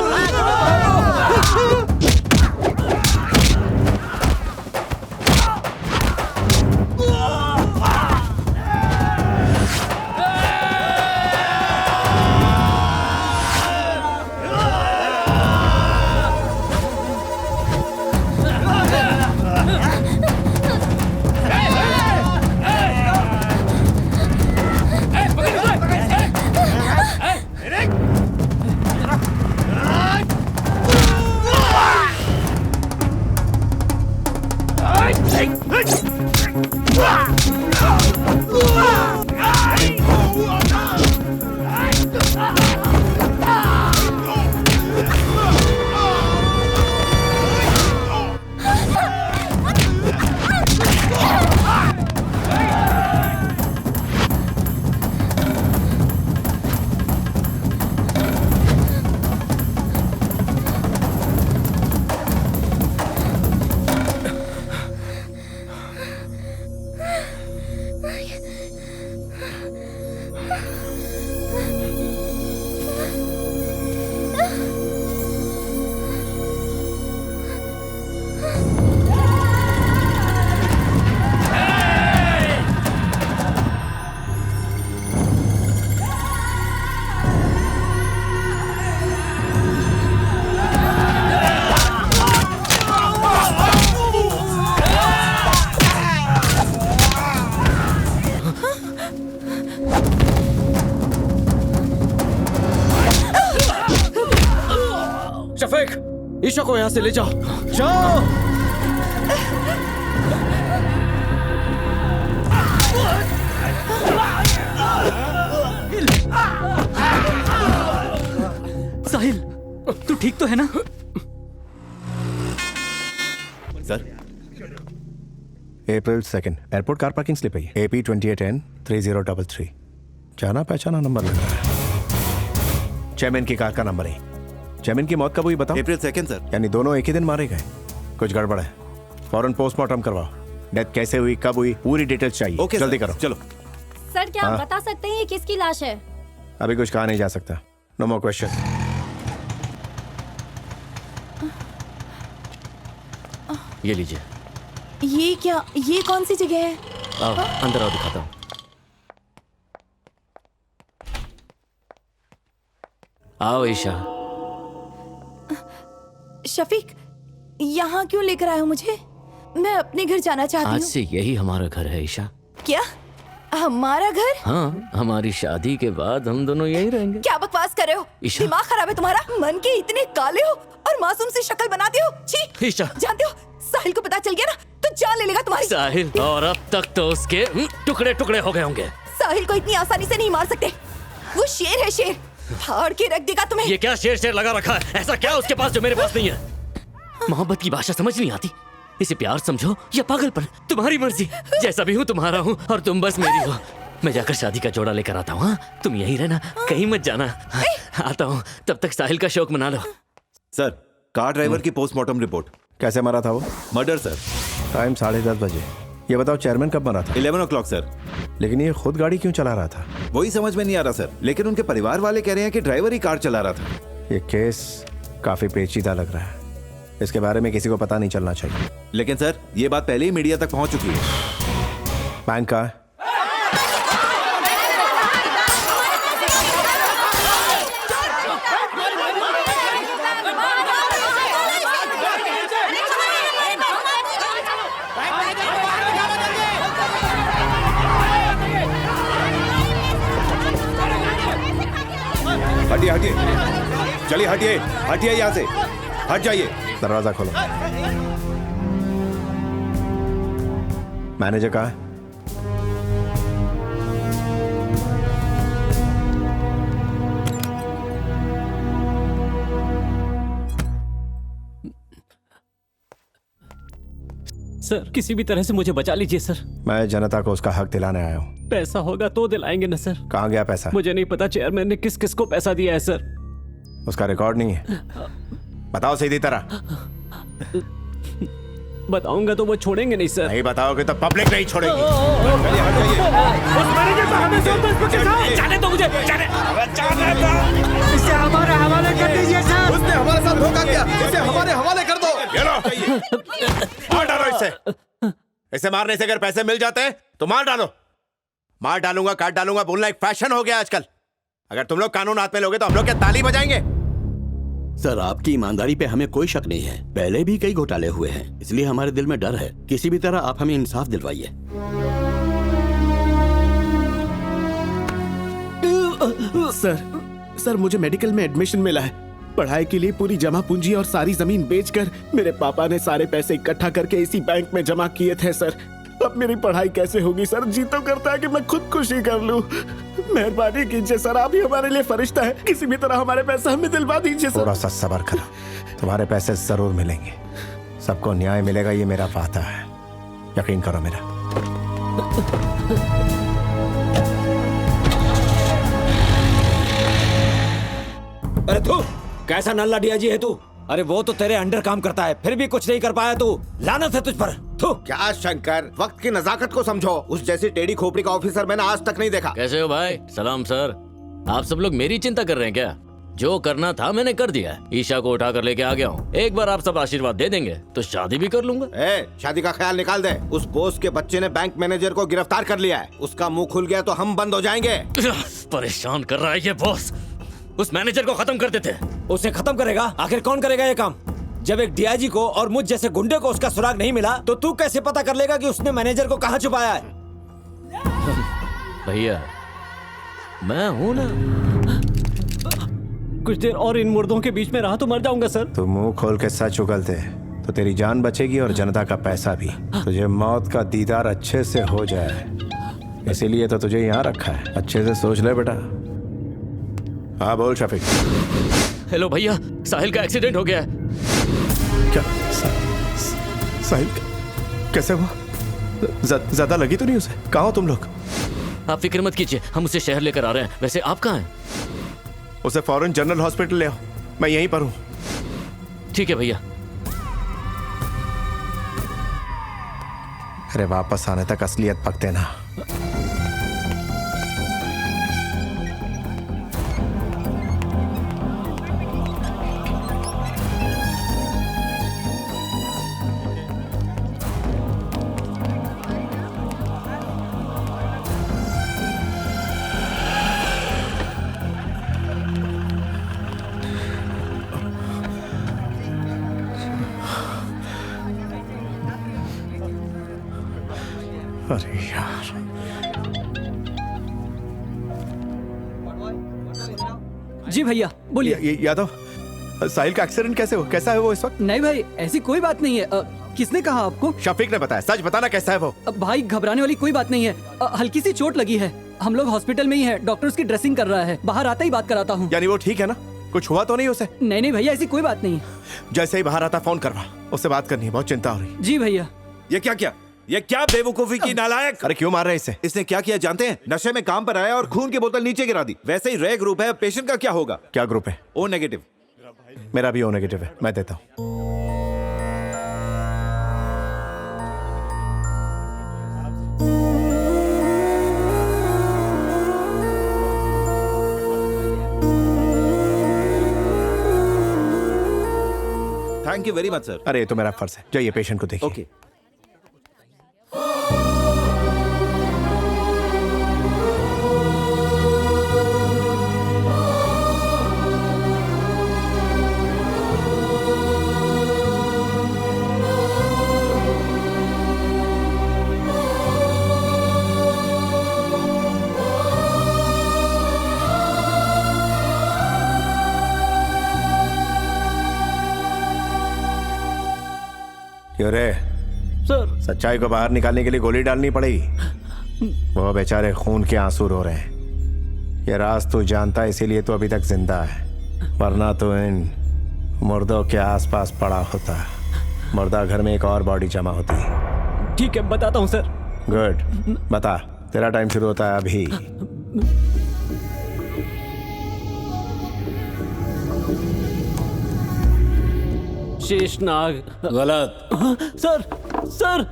शफीक, ईशा को यहाँ से ले जाओ। जाओ। साहिल, ठीक तो है ना? Sir April 2nd airport car parking slip है AP 28N3033 जाना पहचाना नंबर लग रहा है। चेयरमैन की कार का नंबर है। चेयरमैन की मौत कब हुई बताओ? April 2nd sir. यानी दोनों एक ही दिन मारे गए। कुछ गड़बड़ है, फौरन पोस्टमार्टम करवाओ। डेथ कैसे हुई, कब हुई, पूरी डिटेल्स चाहिए। ओके जल्दी सर, करो। चलो। सर क्या आप हाँ। बता सकते हैं ये किसकी लाश है? अभी कुछ कहा नहीं जा सकता। No more question. ये लीजिए। ये क्या, ये कौन सी जगह है? आओ अंदर आओ, दिखाता हूँ। आओ ईशा। शफीक, यहाँ क्यों लेकर आए हो मुझे? मैं अपने घर जाना चाहती आज हूँ। से यही हमारा घर है ईशा। क्या हमारा घर? हाँ, हमारी शादी के बाद हम दोनों यही रहेंगे। क्या बकवास कर रहे हो? ईशा। दिमाग खराब है तुम्हारा? मन के इतने काले हो और मासूम सी शक्ल बनाते हो। छी! ईशा। जानते हो साहिल को पता चल गया ना तो जान ले लेगा तुम्हारी। साहिल, और अब तक तो उसके टुकड़े टुकड़े हो गए होंगे। साहिल को इतनी आसानी से नहीं मार सकते। वो शेर है, शेर। फाड़ के रख देगा तुम्हें। ये क्या शेर शेर लगा रखा है? ऐसा क्या उसके पास जो मेरे पास नहीं है? मोहब्बत की भाषा समझ नहीं आती। इसे प्यार समझो या पागलपन, तुम्हारी मर्जी। जैसा भी हूँ तुम्हारा हूँ और तुम बस मेरी हो। मैं जाकर शादी का जोड़ा लेकर आता हूँ। हाँ, तुम यहीं रहना, कहीं मत जाना। आता हूँ, तब तक साहिल का शौक मना लो। सर, कार ड्राइवर की पोस्टमार्टम रिपोर्ट। कैसे मरा था वो? Murder sir. टाइम 10:30 बजे। ये बताओ चेयरमैन कब मरा था? 11 o'clock सर। लेकिन ये खुद गाड़ी क्यों चला रहा था? वही समझ में नहीं आ रहा सर, लेकिन उनके परिवार वाले कह रहे हैं कि ड्राइवर ही कार चला रहा था। ये केस काफी पेचीदा लग रहा है। इसके बारे में किसी को पता नहीं चलना चाहिए। लेकिन सर, ये बात पहले ही मीडिया तक पहुंच चुकी है। बैंक का है? हटिए हटिए, चलिए हटिए, हटिए यहाँ से, हट जाइए। दरवाजा खोलो। मैनेजर कहाँ है? सर किसी भी तरह से मुझे बचा लीजिए सर। मैं जनता को उसका हक दिलाने आया हूँ। पैसा होगा तो दिलाएंगे ना सर। कहाँ गया पैसा? मुझे नहीं पता चेयरमैन ने किस किस को पैसा दिया है सर। उसका रिकॉर्ड नहीं है? बताओ सीधी तरह। बताऊंगा तो वो छोड़ेंगे नहीं सर। नहीं बताओगे तो पब्लिक नहीं छोड़ेगी। जाने दो मुझे, जाने दो। इसे हमारे हवाले कर दीजिए सर। उसने हमारे साथ धोखा किया, इसे हमारे हवाले कर दो। ये लो, मार डालो इसे। इसे मारने से अगर पैसे मिल जाते हैं तो मार डालो। मार डालूंगा, काट डालूंगा बोलना एक फैशन हो गया आजकल। अगर तुम लोग कानून हाथ में लोगे तो हम लोग क्या ताली बजाएंगे? सर, आपकी ईमानदारी पे हमें कोई शक नहीं है। पहले भी कई घोटाले हुए हैं, इसलिए हमारे दिल में डर है। किसी भी तरह आप हमें इंसाफ दिलवाइए। सर मुझे मेडिकल में एडमिशन मिला है। पढ़ाई के लिए पूरी जमा पूंजी और सारी जमीन बेचकर मेरे पापा ने सारे पैसे इकट्ठा करके इसी बैंक में जमा किए थे सर। अब मेरी पढ़ाई कैसे होगी सर? जी तो करता है कि मैं खुद खुशी कर लूं। मेहरबानी कीजिए सर, आप ही हमारे लिए फरिश्ता है। किसी भी तरह हमारे पैसा हमें दिलवा दीजिए सर। थोड़ा सा सब्र करो, तुम्हारे पैसे जरूर मिलेंगे। सबको न्याय मिलेगा, ये मेरा वादा है। यकीन करो मेरा। अरे तू कैसा नल्ला डीआईजी है तू? अरे वो तो तेरे अंडर काम करता है, फिर भी कुछ नहीं कर पाया तू। लानत है तुझ पर। तू क्या शंकर, वक्त की नजाकत को समझो। उस जैसी टेढ़ी खोपड़ी का ऑफिसर मैंने आज तक नहीं देखा। कैसे हो भाई? सलाम सर। आप सब लोग मेरी चिंता कर रहे हैं क्या? जो करना था मैंने कर दिया है। ईशा को उठा कर लेके आ गया हूँ। एक बार आप सब आशीर्वाद दे देंगे तो शादी भी कर लूंगा। शादी का ख्याल निकाल दे। उस बोस के बच्चे ने बैंक मैनेजर को गिरफ्तार कर लिया है। उसका मुंह खुल गया तो हम बंद हो जाएंगे। परेशान कर रहा है ये बॉस। उस मैनेजर को खत्म कर देते। उसे खत्म करेगा? आखिर कौन करेगा ये काम? जब एक डीआईजी को और मुझ जैसे गुंडे को उसका सुराग नहीं मिला तो तू कैसे पता कर लेगा कि उसने मैनेजर को कहाँ छुपाया है? भैया मैं हूं ना। कुछ देर और इन मुर्दों के बीच में रहा तो मर जाऊंगा सर। तू मुंह खोल के सच उगलते तो तेरी जान बचेगी और जनता का पैसा भी। तुझे मौत का दीदार अच्छे से हो जाए, इसीलिए तो तुझे यहाँ रखा है। अच्छे से सोच ले बेटा। हाँ बोल शफीक। हेलो भैया, साहिल का एक्सीडेंट हो गया है। क्या? साहिल कैसे हुआ? ज्यादा लगी तो नहीं उसे? कहाँ हो तुम लोग? आप फिक्र मत कीजिए, हम उसे शहर लेकर आ रहे हैं। वैसे आप कहाँ हैं? उसे फौरन जनरल हॉस्पिटल ले आओ, मैं यहीं पर हूँ। ठीक है भैया। अरे वापस आने तक असलियत पक देना। अरे यार, जी भैया बोलिए। यादव, साहिल का एक्सीडेंट कैसा है वो इस वक्त? नहीं भाई, ऐसी कोई बात नहीं है। किसने कहा आपको? शफीक ने बताया। सच बताना, कैसा है वो? भाई घबराने वाली कोई बात नहीं है। हल्की सी चोट लगी है। हम लोग हॉस्पिटल में ही है, डॉक्टर उसकी ड्रेसिंग कर रहा है। बाहर आता ही बात कराता हूँ। यानी वो ठीक है ना? कुछ हुआ तो नहीं उसे? नहीं भैया, ऐसी कोई बात नहीं। जैसे ही बाहर आता फोन करवा, उससे बात करनी है, बहुत चिंता हो रही। जी भैया। ये क्या ये क्या बेवकूफी की नालायक! अरे क्यों मार रहे इसे? इसने क्या किया जानते हैं? नशे में काम पर आया और खून की बोतल नीचे गिरा दी। वैसे ही रे ग्रुप है, पेशेंट का क्या होगा? क्या ग्रुप है? O negative. मेरा भी ओ नेगेटिव है, मैं देता हूँ। Thank you very much sir. अरे ये तो मेरा फर्ज है। जाइए पेशेंट को देखिए। ओके। क्यों रे? सर, सच्चाई को बाहर निकालने के लिए गोली डालनी पड़ेगी। वो बेचारे खून के आंसू रो रहे हैं। ये राज तू जानता है, इसीलिए तो अभी तक जिंदा है, वरना तो इन मुर्दों के आसपास पड़ा होता। मुर्दा घर में एक और बॉडी जमा होती। ठीक है, बताता हूँ सर। गुड, बता। तेरा टाइम शुरू होता है अभी। शेषनाग। गलत। सर सर,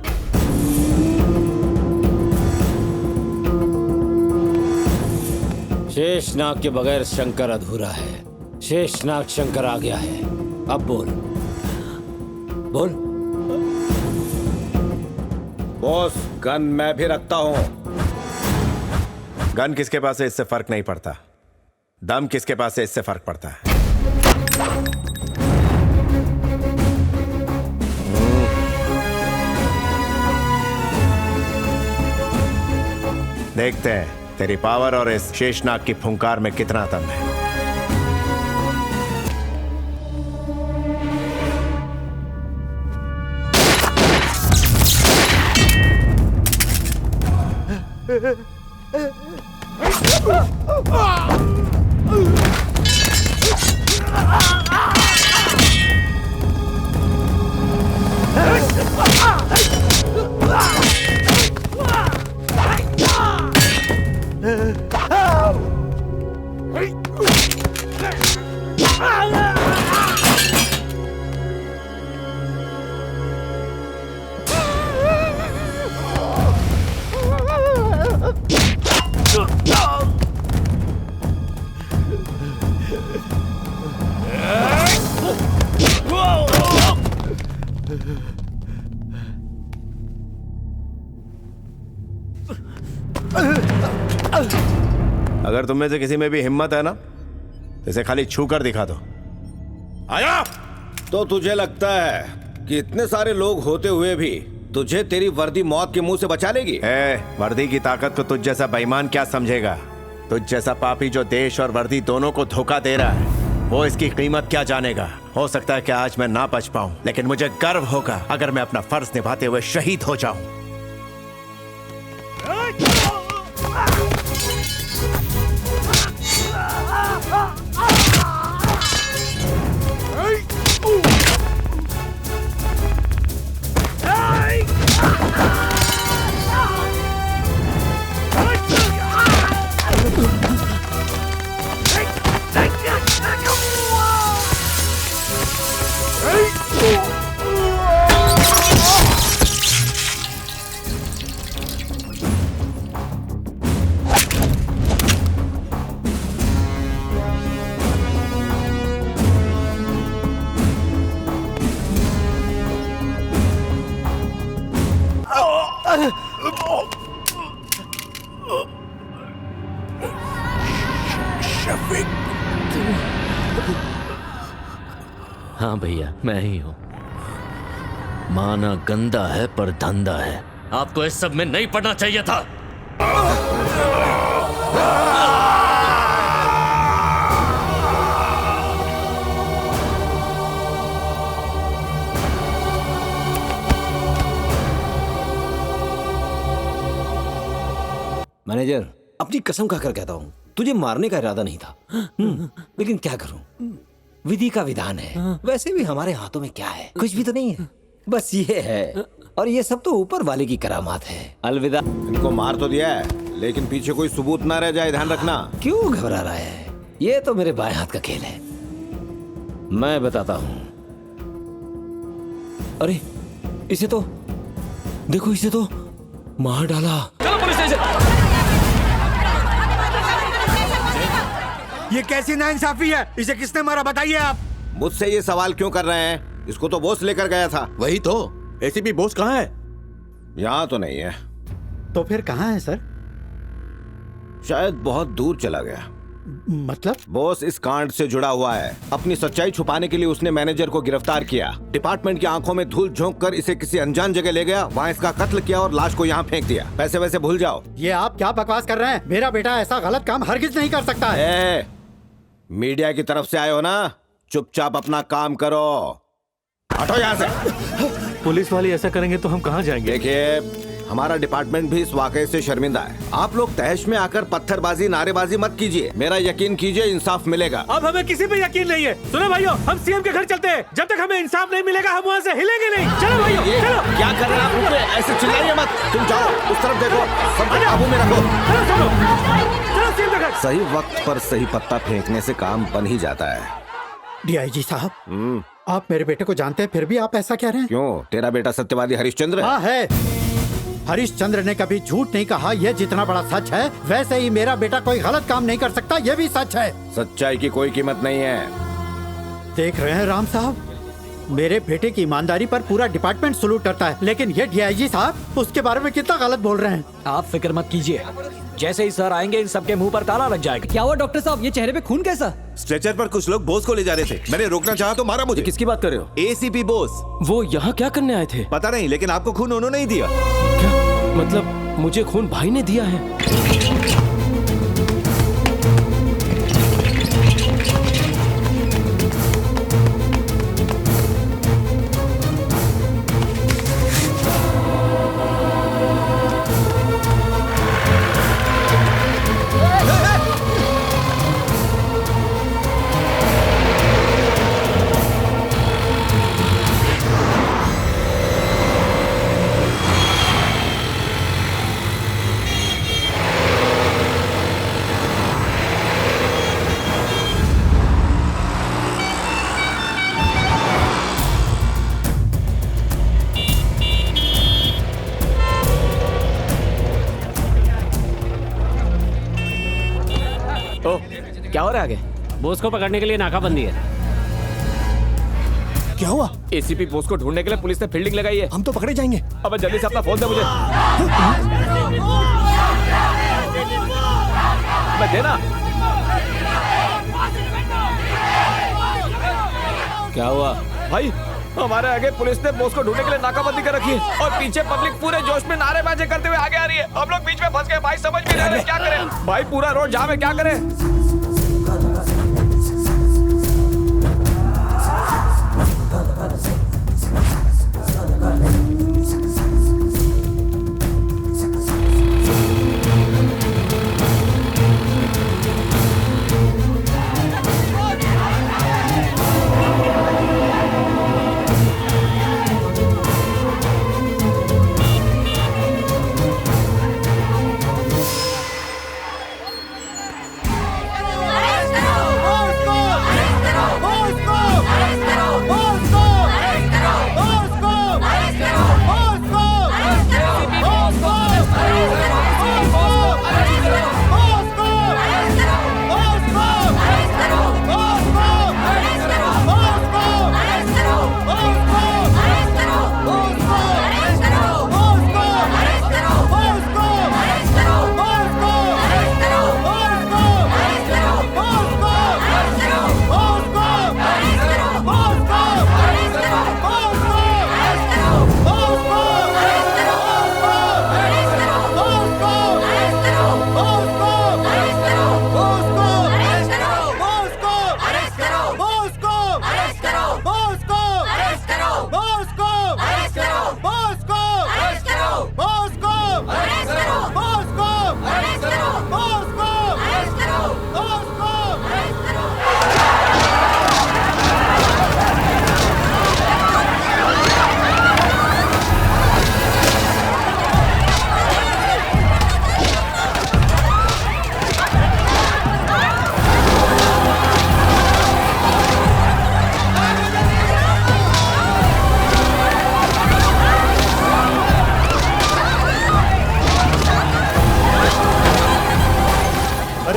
शेषनाग के बगैर शंकर अधूरा है। शेषनाग शंकर आ गया है। अब बोल बोल। बॉस, गन मैं भी रखता हूँ। गन किसके पास है इससे फर्क नहीं पड़ता, दम किसके पास है इससे फर्क पड़ता है। देखते हैं तेरी पावर और इस शेषनाग की फुंकार में कितना दम है। अगर तुम में से किसी में भी हिम्मत है ना, तो इसे खाली छू कर दिखा दो। आया? तो तुझे लगता है कि इतने सारे लोग होते हुए भी तुझे तेरी वर्दी मौत के मुंह से बचा लेगी? वर्दी की ताकत को तुझ जैसा बेईमान क्या समझेगा? तुझ जैसा पापी जो देश और वर्दी दोनों को धोखा दे रहा है, वो इसकी कीमत क्या जानेगा? हो सकता है कि आज मैं ना बच पाऊं, लेकिन मुझे गर्व होगा अगर मैं अपना फर्ज निभाते हुए शहीद हो जाऊं। शफीक। हाँ भैया, मैं ही हूं। माना गंदा है पर धंधा है। आपको इस सब में नहीं पड़ना चाहिए था। मैनेजर, अपनी कसम खाकर कहता हूँ, तुझे मारने का इरादा नहीं था। लेकिन क्या करूं, विधि का विधान है। वैसे भी हमारे हाथों में क्या है, कुछ भी तो नहीं है। बस ये है, और ये सब तो ऊपर वाले की करामात है। अलविदा। इनको मार तो दिया है, लेकिन पीछे कोई सबूत ना रह जाए, ध्यान रखना। क्यों घबरा रहा है? ये तो मेरे बाएं हाथ का खेल है। मैं बताता हूं। अरे इसे तो देखो, इसे तो मार डाला। चलो पुलिस स्टेशन। ये कैसी नाइंसाफी है? इसे किसने मारा बताइए आप। मुझसे ये सवाल क्यों कर रहे हैं? इसको तो बॉस लेकर गया था। वही तो। एसीपी बॉस कहाँ है? यहाँ तो नहीं है। तो फिर कहाँ है सर? शायद बहुत दूर चला गया। मतलब? बॉस इस कांड से जुड़ा हुआ है। अपनी सच्चाई छुपाने के लिए उसने मैनेजर को गिरफ्तार किया। डिपार्टमेंट की आंखों में धूल झोंक कर इसे किसी अनजान जगह ले गया, वहाँ इसका कत्ल किया और लाश को यहाँ फेंक दिया। पैसे वैसे भूल जाओ। ये आप क्या बकवास कर रहे हैं? मेरा बेटा ऐसा गलत काम हरगिज नहीं कर सकता है। मीडिया की तरफ से आए हो ना, चुपचाप अपना काम करो। हटो यहाँ से। पुलिस वाले ऐसा करेंगे तो हम कहाँ जाएंगे? देखिए, हमारा डिपार्टमेंट भी इस वाकये से शर्मिंदा है। आप लोग तहश में आकर पत्थरबाजी, नारेबाजी मत कीजिए। मेरा यकीन कीजिए, इंसाफ मिलेगा। अब हमें किसी पे यकीन नहीं है। सुनो भाइयों, हम सीएम के घर चलते हैं। जब तक हमें इंसाफ नहीं मिलेगा, हम वहाँ से हिलेंगे नहीं। चलो भाइयों, चलो। क्या कर रहे हैं आप? ऐसे चिल्लाइए मत। तुम जाओ, उस तरफ देखो, सबको काबू में रखो। चलो सीएम के घर। सही वक्त पर सही पत्ता फेंकने से काम बन ही जाता है। डीआईजी साहब, आप मेरे बेटे को जानते हैं, फिर भी आप ऐसा कह रहे हैं? क्यों? तेरा बेटा सत्यवादी हरिश्चंद्र हाँ है। हरिश्चंद्र ने कभी झूठ नहीं कहा, यह जितना बड़ा सच है। वैसे ही मेरा बेटा कोई गलत काम नहीं कर सकता, यह भी सच है। सच्चाई की कोई कीमत नहीं है। देख रहे हैं राम साहब, मेरे बेटे की ईमानदारी पर पूरा डिपार्टमेंट सलूट करता है, लेकिन ये डीआईजी साहब उसके बारे में कितना गलत बोल रहे हैं। आप फिक्र मत कीजिए, जैसे ही सर आएंगे इन सबके मुंह पर ताला लग जाएगा। क्या हुआ डॉक्टर साहब? ये चेहरे पे खून कैसा? स्ट्रेचर पर कुछ लोग बोस को ले जा रहे थे। मैंने रोकना चाहा तो मारा मुझे। किसकी बात कर रहे हो? एसीपी बोस। वो यहाँ क्या करने आए थे? पता नहीं, लेकिन आपको खून उन्होंने ही दिया। क्या मतलब? मुझे खून भाई ने दिया है? क्या हो रहा है आगे? बोस को पकड़ने के लिए नाकाबंदी है। क्या हुआ? एसीपी बोस को ढूंढने के लिए पुलिस ने फील्डिंग लगाई है। हम तो पकड़े जाएंगे। अब जल्दी से अपना फोन दे मुझे। मैं देना। क्या हुआ भाई? हमारे आगे पुलिस ने बोस को ढूंढने के लिए नाकाबंदी कर रखी है और पीछे पब्लिक पूरे जोश में नारेबाजी करते हुए आगे आ रही है। हम लोग बीच में फंस गए भाई, समझ भी नहीं रहे क्या करें। भाई पूरा रोड जाम है, क्या करें?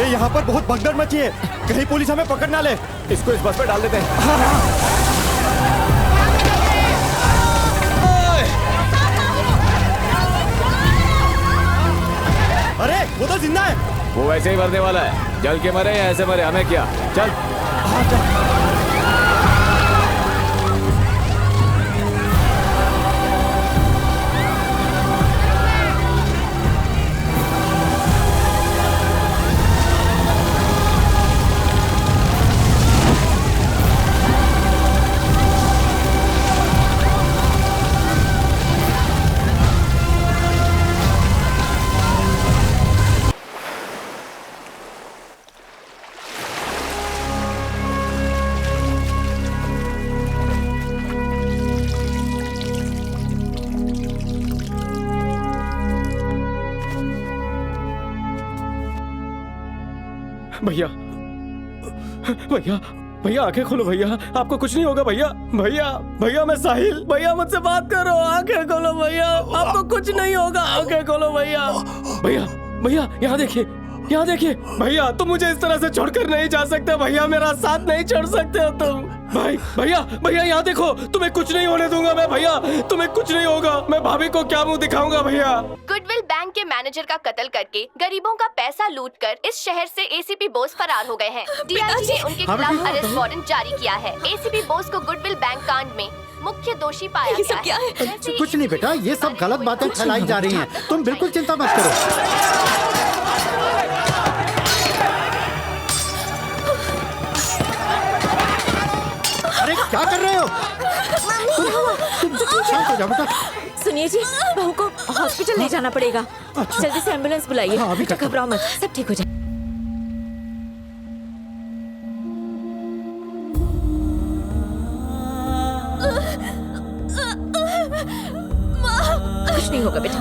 अरे यहाँ पर बहुत भगदड़ मची है, कहीं पुलिस हमें पकड़ ना ले। इसको इस बस में डाल देते हैं। अरे वो तो जिंदा है। वो वैसे ही मरने वाला है, जल के मरे या ऐसे मरे हमें क्या। चल भैया भैया भैया आंखें खोलो भैया, आपको कुछ नहीं होगा भैया। भैया भैया मैं साहिल, भैया मुझसे बात करो, आंखें खोलो भैया, आपको कुछ नहीं होगा, आंखें खोलो भैया। भैया भैया यहाँ देखिए, यहाँ देखिए भैया, तुम मुझे इस तरह से छोड़कर नहीं जा सकते भैया, मेरा साथ नहीं छोड़ सकते हो तुम। भाई भैया भैया यहाँ देखो, तुम्हें कुछ नहीं होने दूंगा मैं भैया, तुम्हें कुछ नहीं होगा। मैं भाभी को क्या मुंह दिखाऊंगा भैया। गुडविल बैंक के मैनेजर का कत्ल करके गरीबों का पैसा लूटकर इस शहर से एसीपी बोस फरार हो गए हैं। डीआईजी ने उनके खिलाफ अरेस्ट वारंट जारी किया है। एसीपी बोस को गुडविल बैंक कांड में मुख्य दोषी पाया गया है। कुछ नहीं बेटा, ये सब गलत बातें फैलाई जा रही हैं, तुम बिल्कुल चिंता मत करो। अरे क्या कर रहे हो? शांत हो जाओ बेटा। सुनिए जी, बहू को हॉस्पिटल ले जाना पड़ेगा। जल्दी से एम्बुलेंस बुलाइए। बेटा घबराओ मत, सब ठीक हो जाए। कुछ नहीं होगा बेटा,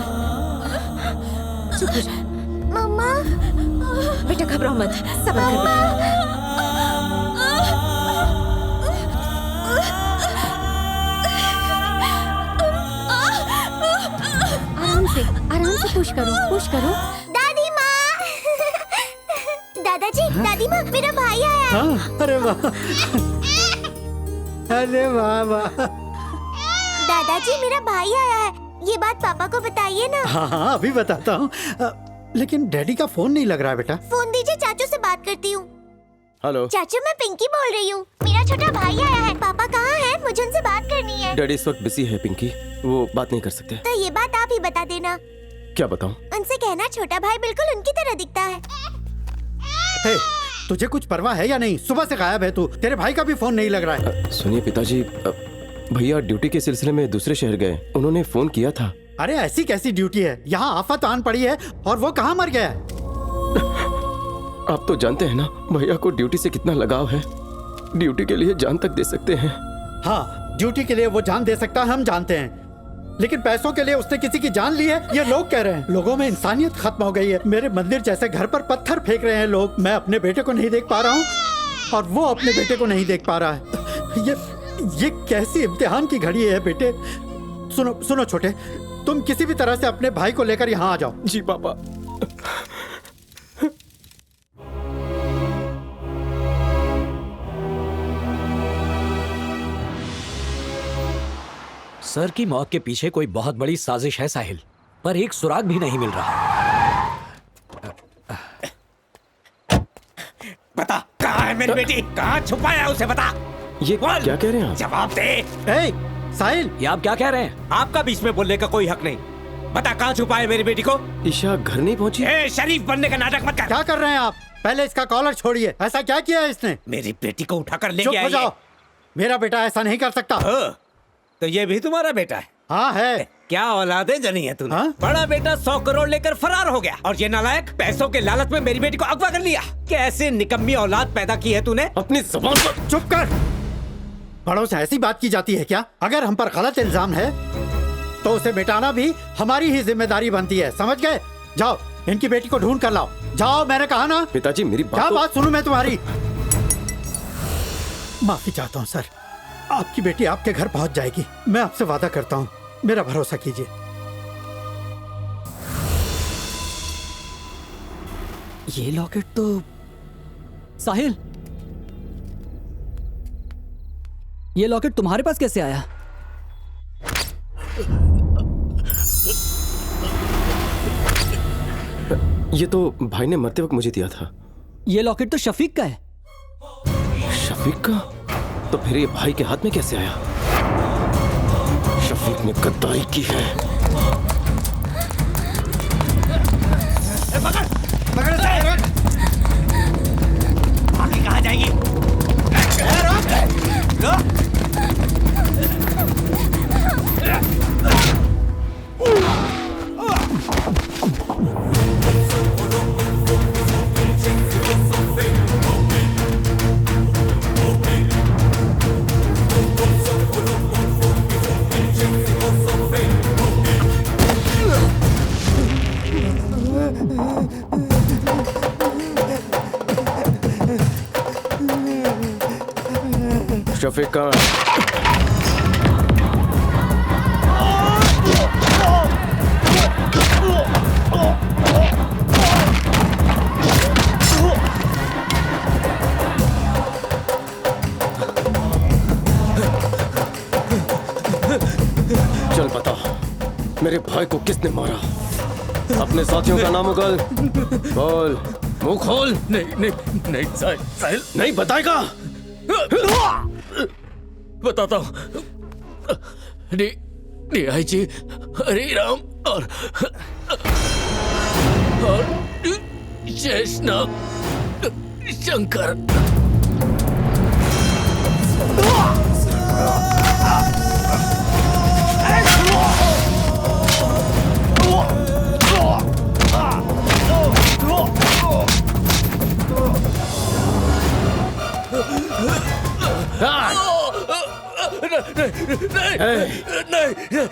चुप हो जाओ। मम्मा बेटा घबराओ मत, सब्र कर बेटा। आराम से पुश करो। दादी माँ दादी माँ मेरा भाई आया है। हाँ, अरे वाह, अरे वाह वाह। दादाजी मेरा भाई आया है, ये बात पापा को बताइए ना। हाँ अभी बताता हूँ, लेकिन डैडी का फोन नहीं लग रहा है बेटा। फोन दीजिए, चाचू से बात करती हूँ। हेलो चाचू मैं पिंकी बोल रही हूँ, मेरा छोटा भाई आया है। पापा कहाँ है? मुझे उनसे बात करनी है। डैडी इस वक्त बिजी है पिंकी, वो बात नहीं कर सकते। तो ये बात आप ही बता देना। क्या बताऊं? उनसे कहना छोटा भाई बिल्कुल उनकी तरह दिखता है। हे, तुझे कुछ परवाह है या नहीं? सुबह से गायब है तू, तेरे भाई का भी फोन नहीं लग रहा है। सुनिए पिताजी, भैया ड्यूटी के सिलसिले में दूसरे शहर गए, उन्होंने फोन किया था। अरे ऐसी कैसी ड्यूटी है, यहाँ आफत आन पड़ी है और वो कहाँ मर गया है? आप तो जानते हैं ना भैया को ड्यूटी से कितना लगाव है, ड्यूटी के लिए जान तक दे सकते हैं। हाँ ड्यूटी के लिए वो जान दे सकता है, हम जानते हैं, लेकिन पैसों के लिए उसने किसी की जान ली है, ये लोग कह रहे हैं। लोगों में इंसानियत खत्म हो गई है। मेरे मंदिर जैसे घर पर पत्थर फेंक रहे हैं लोग। मैं अपने बेटे को नहीं देख पा रहा हूँ और वो अपने बेटे को नहीं देख पा रहा है। ये कैसी इम्तिहान की घड़ी है बेटे। सुनो छोटे, तुम किसी भी तरह से अपने भाई को लेकर यहाँ आ जाओ। जी पापा। सर की मौत के पीछे कोई बहुत बड़ी साजिश है साहिल, पर एक सुराग भी नहीं मिल रहा। बता कहाँ है मेरी बेटी, कहाँ छुपाया उसे बता। ये क्या कह रहे हैं आप? जवाब दे। साहिल, ये आप क्या कह रहे हैं? आपका बीच में बोलने का कोई हक नहीं। बता कहाँ छुपाए मेरी बेटी को। ईशा घर नहीं पहुंची। शरीफ बनने का नाटक मत कर। क्या कर रहे हैं आप? पहले इसका कॉलर छोड़िए। ऐसा क्या किया है इसने? मेरी बेटी को उठाकर ले चुप गया। हो जाओ, मेरा बेटा ऐसा नहीं कर सकता। तो ये भी तुम्हारा बेटा है? हाँ है। क्या औलादे जनी है तूने? बड़ा बेटा 100 करोड़ लेकर फरार हो गया और ये नालायक पैसों के लालच में मेरी बेटी को अगवा कर लिया। कैसे निकम्मी औलाद पैदा की है तूने? अपनी ज़ुबान पर चुप कर। बड़ों से ऐसी बात की जाती है क्या? अगर हम पर गलत इल्जाम है तो उसे मिटाना भी हमारी ही जिम्मेदारी बनती है, समझ गए? जाओ इनकी बेटी को ढूंढ कर लाओ। जाओ, मैंने कहा ना। पिताजी मेरी क्या बात सुनूं मैं तुम्हारी? माफी चाहता हूँ सर, आपकी बेटी आपके घर पहुंच जाएगी। मैं आपसे वादा करता हूँ, मेरा भरोसा कीजिए। ये लॉकेट तो साहिल, ये लॉकेट तुम्हारे पास कैसे आया? ये तो भाई ने मरते वक्त मुझे दिया था। ये लॉकेट तो शफीक का है। शफीक का? तो फिर ये भाई के हाथ में कैसे आया? शफीक ने गद्दारी की है। पकड़ पकड़ आगे कहाँ जाएगी? शफीक का चल बता, मेरे भाई को किसने मारा? अपने साथियों का नाम उगल, बोल, मुंह खोल। नहीं साहिल नहीं बताएगा? बताता हूँ। डीआईजी हरिराम और शेषनाग शंकर।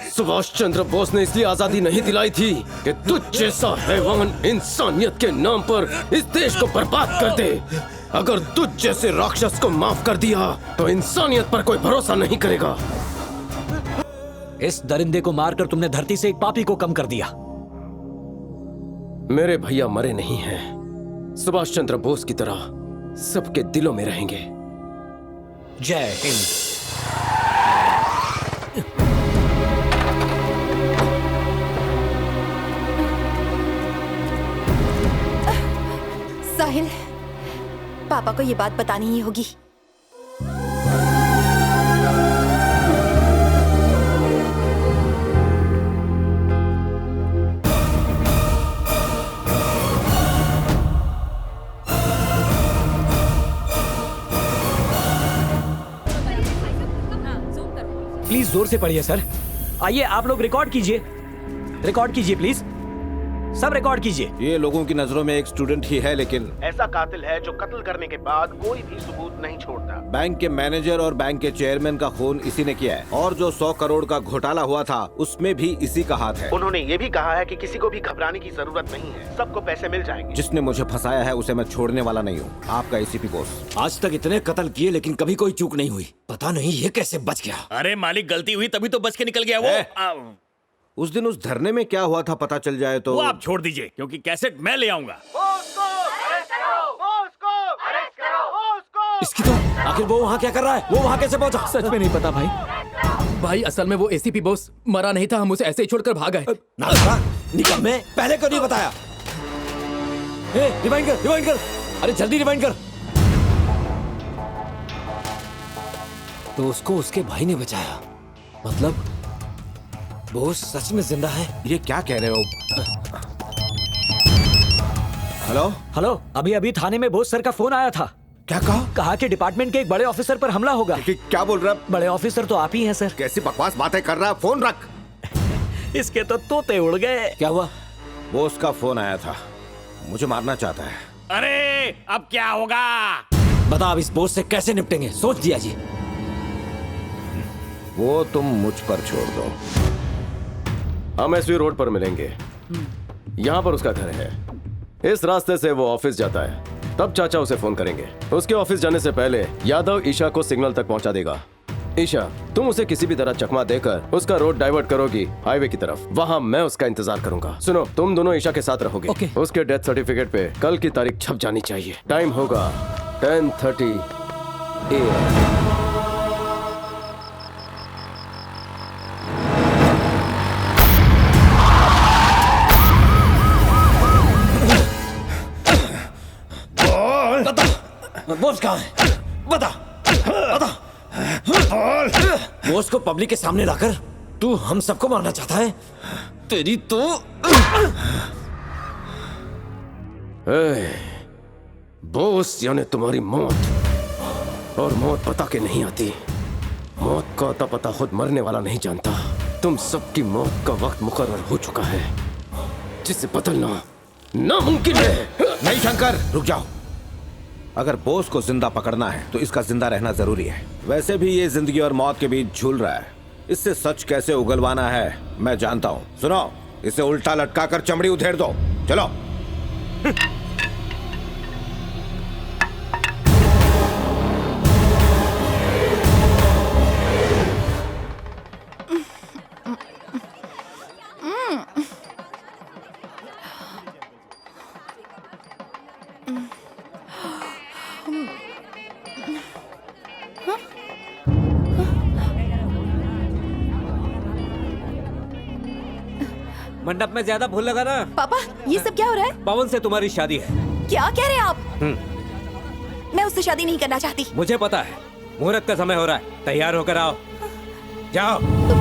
सुभाष चंद्र बोस ने इसलिए आजादी नहीं दिलाई थी कि तुझ जैसा हैवान इंसानियत के नाम पर इस देश को बर्बाद कर दे। अगर तुझ जैसे राक्षस को माफ कर दिया तो इंसानियत पर कोई भरोसा नहीं करेगा। इस दरिंदे को मारकर तुमने धरती से एक पापी को कम कर दिया। मेरे भैया मरे नहीं हैं, सुभाष चंद्र बोस की तरह सबके दिलों में रहेंगे। जय हिंद। साहिल, पापा को ये बात बतानी ही होगी। प्लीज जोर से पढ़िए सर। आइए आप लोग रिकॉर्ड कीजिए, रिकॉर्ड कीजिए प्लीज, सब रिकॉर्ड कीजिए। ये लोगों की नजरों में एक स्टूडेंट ही है, लेकिन ऐसा कातिल है जो कत्ल करने के बाद कोई भी सबूत नहीं छोड़ता। बैंक के मैनेजर और बैंक के चेयरमैन का खून इसी ने किया है, और जो 100 करोड़ का घोटाला हुआ था उसमें भी इसी का हाथ है। उन्होंने ये भी कहा है कि किसी को भी घबराने की जरूरत नहीं है, सबको पैसे मिल जाएंगे। जिसने मुझे फंसाया है उसे मैं छोड़ने वाला नहीं हूँ। आपका एसीपी बोस। आज तक इतने कत्ल किए लेकिन कभी कोई चूक नहीं हुई। पता नहीं ये कैसे बच गया। अरे मालिक, गलती हुई तभी तो बच के निकल गया वो। उस दिन उस धरने में क्या हुआ था पता चल जाए तो। वो आप छोड़ दीजिए, क्योंकि कैसेट मैं ले आऊंगा। इसकी तो आखिर वो वहाँ क्या कर रहा है? वो वहाँ कैसे पहुँचा? सच में नहीं पता भाई असल में वो एसीपी बॉस मरा नहीं था, हम उसे ऐसे ही छोड़कर भाग गए। निकल, मैं पहले क्यों नहीं बताया? रिवाइंड कर, रिवाइंड कर, अरे जल्दी रिवाइंड कर। तो उसको उसके भाई ने बचाया, मतलब बोस सच में जिंदा है? ये क्या कह रहे हो? हेलो हेलो, अभी अभी थाने में बोस सर का फोन आया था। क्या कहा? कहा कि डिपार्टमेंट के एक बड़े ऑफिसर पर हमला होगा। क्या बोल रहा है? बड़े ऑफिसर तो आप ही हैं सर। कैसी बकवास बातें कर रहा है? फोन रख। इसके तो तोते उड़ गए। क्या हुआ? बोस का फोन आया था, मुझे मारना चाहता है। अरे अब क्या होगा? बता, अब इस बोस से कैसे निपटेंगे? सोच दिया जी। वो तुम मुझ पर छोड़ दो। हम एसवी रोड पर मिलेंगे, यहाँ पर उसका घर है। इस रास्ते से वो ऑफिस जाता है, तब चाचा उसे फोन करेंगे। उसके ऑफिस जाने से पहले यादव ईशा को सिग्नल तक पहुंचा देगा। ईशा, तुम उसे किसी भी तरह चकमा देकर उसका रोड डाइवर्ट करोगी हाईवे की तरफ। वहाँ मैं उसका इंतजार करूंगा। सुनो, तुम दोनों ईशा के साथ रहोगे। उसके डेथ सर्टिफिकेट पे कल की तारीख छप जानी चाहिए। टाइम होगा 10:30 AM। बोस कहाँ है? बता, बता। बोस को पब्लिक के सामने लाकर तू हम सबको मारना चाहता है? तेरी तो बोस यानी तुम्हारी मौत, और मौत पता के नहीं आती। मौत का अता पता खुद मरने वाला नहीं जानता। तुम सबकी मौत का वक्त मुकर्रर हो चुका है, जिसे बदलना नामुमकिन है। नहीं शंकर, रुक जाओ। अगर बोस को जिंदा पकड़ना है तो इसका जिंदा रहना जरूरी है। वैसे भी ये जिंदगी और मौत के बीच झूल रहा है। इससे सच कैसे उगलवाना है मैं जानता हूँ। सुनो, इसे उल्टा लटकाकर चमड़ी उधेड़ दो। चलो। मंडप में ज्यादा फूल लगा ना। पापा, ये सब क्या हो रहा है? पवन से तुम्हारी शादी है। क्या कह रहे हैं आप? मैं उससे शादी नहीं करना चाहती। मुझे पता है, मुहूर्त का समय हो रहा है। तैयार होकर आओ, जाओ।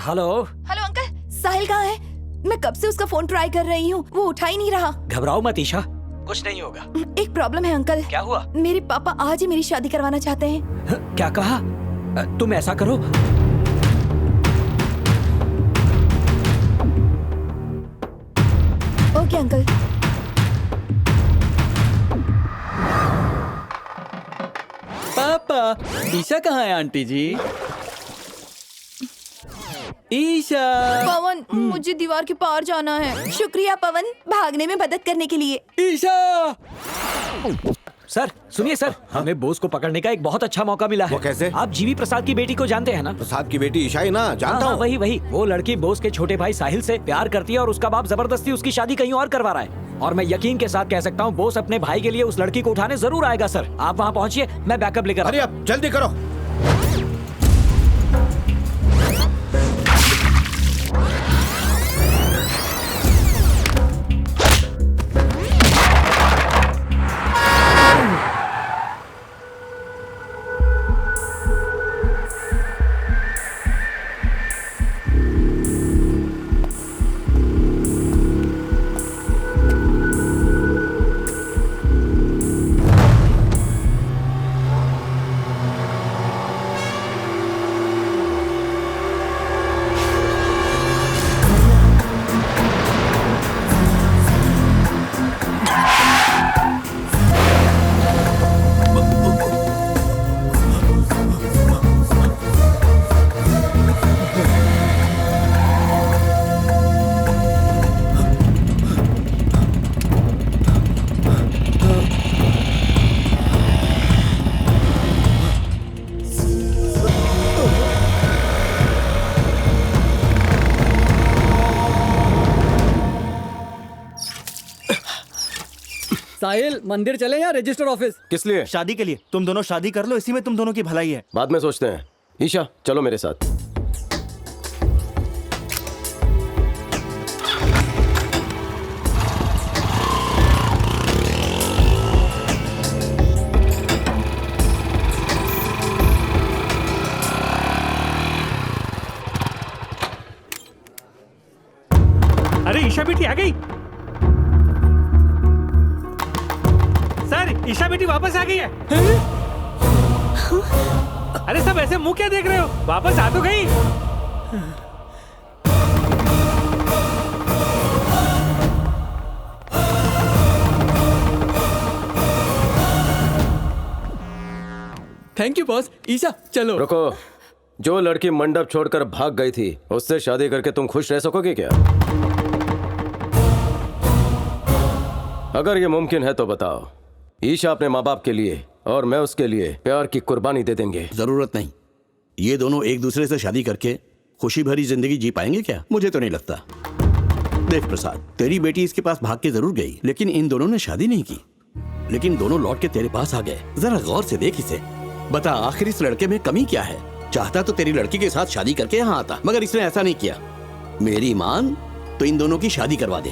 हेलो हेलो अंकल, साहिल कहाँ है? मैं कब से उसका फोन ट्राई कर रही हूँ, वो उठा ही नहीं रहा। घबराओ मत ईशा, कुछ नहीं होगा। एक प्रॉब्लम है अंकल। क्या हुआ? मेरे पापा आज ही मेरी शादी करवाना चाहते हैं। क्या कहा? तुम ऐसा करो, ओके अंकल। पापा, ईशा कहाँ है आंटी जी? ईशा। पवन, मुझे दीवार के पार जाना है। शुक्रिया पवन, भागने में मदद करने के लिए। ईशा। सर सुनिए सर, हमें बोस को पकड़ने का एक बहुत अच्छा मौका मिला है। वो कैसे? आप जीवी प्रसाद की बेटी को जानते हैं ना? प्रसाद की बेटी ईशा ही ना, जानता हूँ। वही वो लड़की बोस के छोटे भाई साहिल से प्यार करती है और उसका बाप जबरदस्ती उसकी शादी कहीं और करवा रहा है। और मैं यकीन के साथ कह सकता हूँ, बोस अपने भाई के लिए उस लड़की को उठाने जरूर आएगा। सर आप वहाँ पहुँचिए, मैं बैकअप लेकर। अरे अब जल्दी करो। साहिल, मंदिर चले या रजिस्टर ऑफिस? किस लिए? शादी के लिए। तुम दोनों शादी कर लो, इसी में तुम दोनों की भलाई है। बाद में सोचते हैं। ईशा चलो मेरे साथ। अरे ईशा बेटी आ गई। सर, ईशा बेटी वापस आ गई है। अरे सब ऐसे मुंह क्या देख रहे हो? वापस आ तो गई। Thank you boss. ईशा चलो। रुको, जो लड़की मंडप छोड़कर भाग गई थी उससे शादी करके तुम खुश रह सकोगे क्या? अगर ये मुमकिन है तो बताओ। ईशा अपने माँ बाप के लिए और मैं उसके लिए प्यार की कुर्बानी दे देंगे। जरूरत नहीं। ये दोनों एक दूसरे से शादी करके खुशी भरी जिंदगी जी पाएंगे क्या? मुझे तो नहीं लगता। देख प्रसाद, तेरी बेटी इसके पास भाग के जरूर गई, लेकिन इन दोनों ने शादी नहीं की। लेकिन दोनों लौट के तेरे पास आ गए। जरा गौर से देख इसे। बता, आखिर इस लड़के में कमी क्या है? चाहता तो तेरी लड़की के साथ शादी करके यहाँ आता, मगर इसने ऐसा नहीं किया। मेरी मान तो इन दोनों की शादी करवा दे।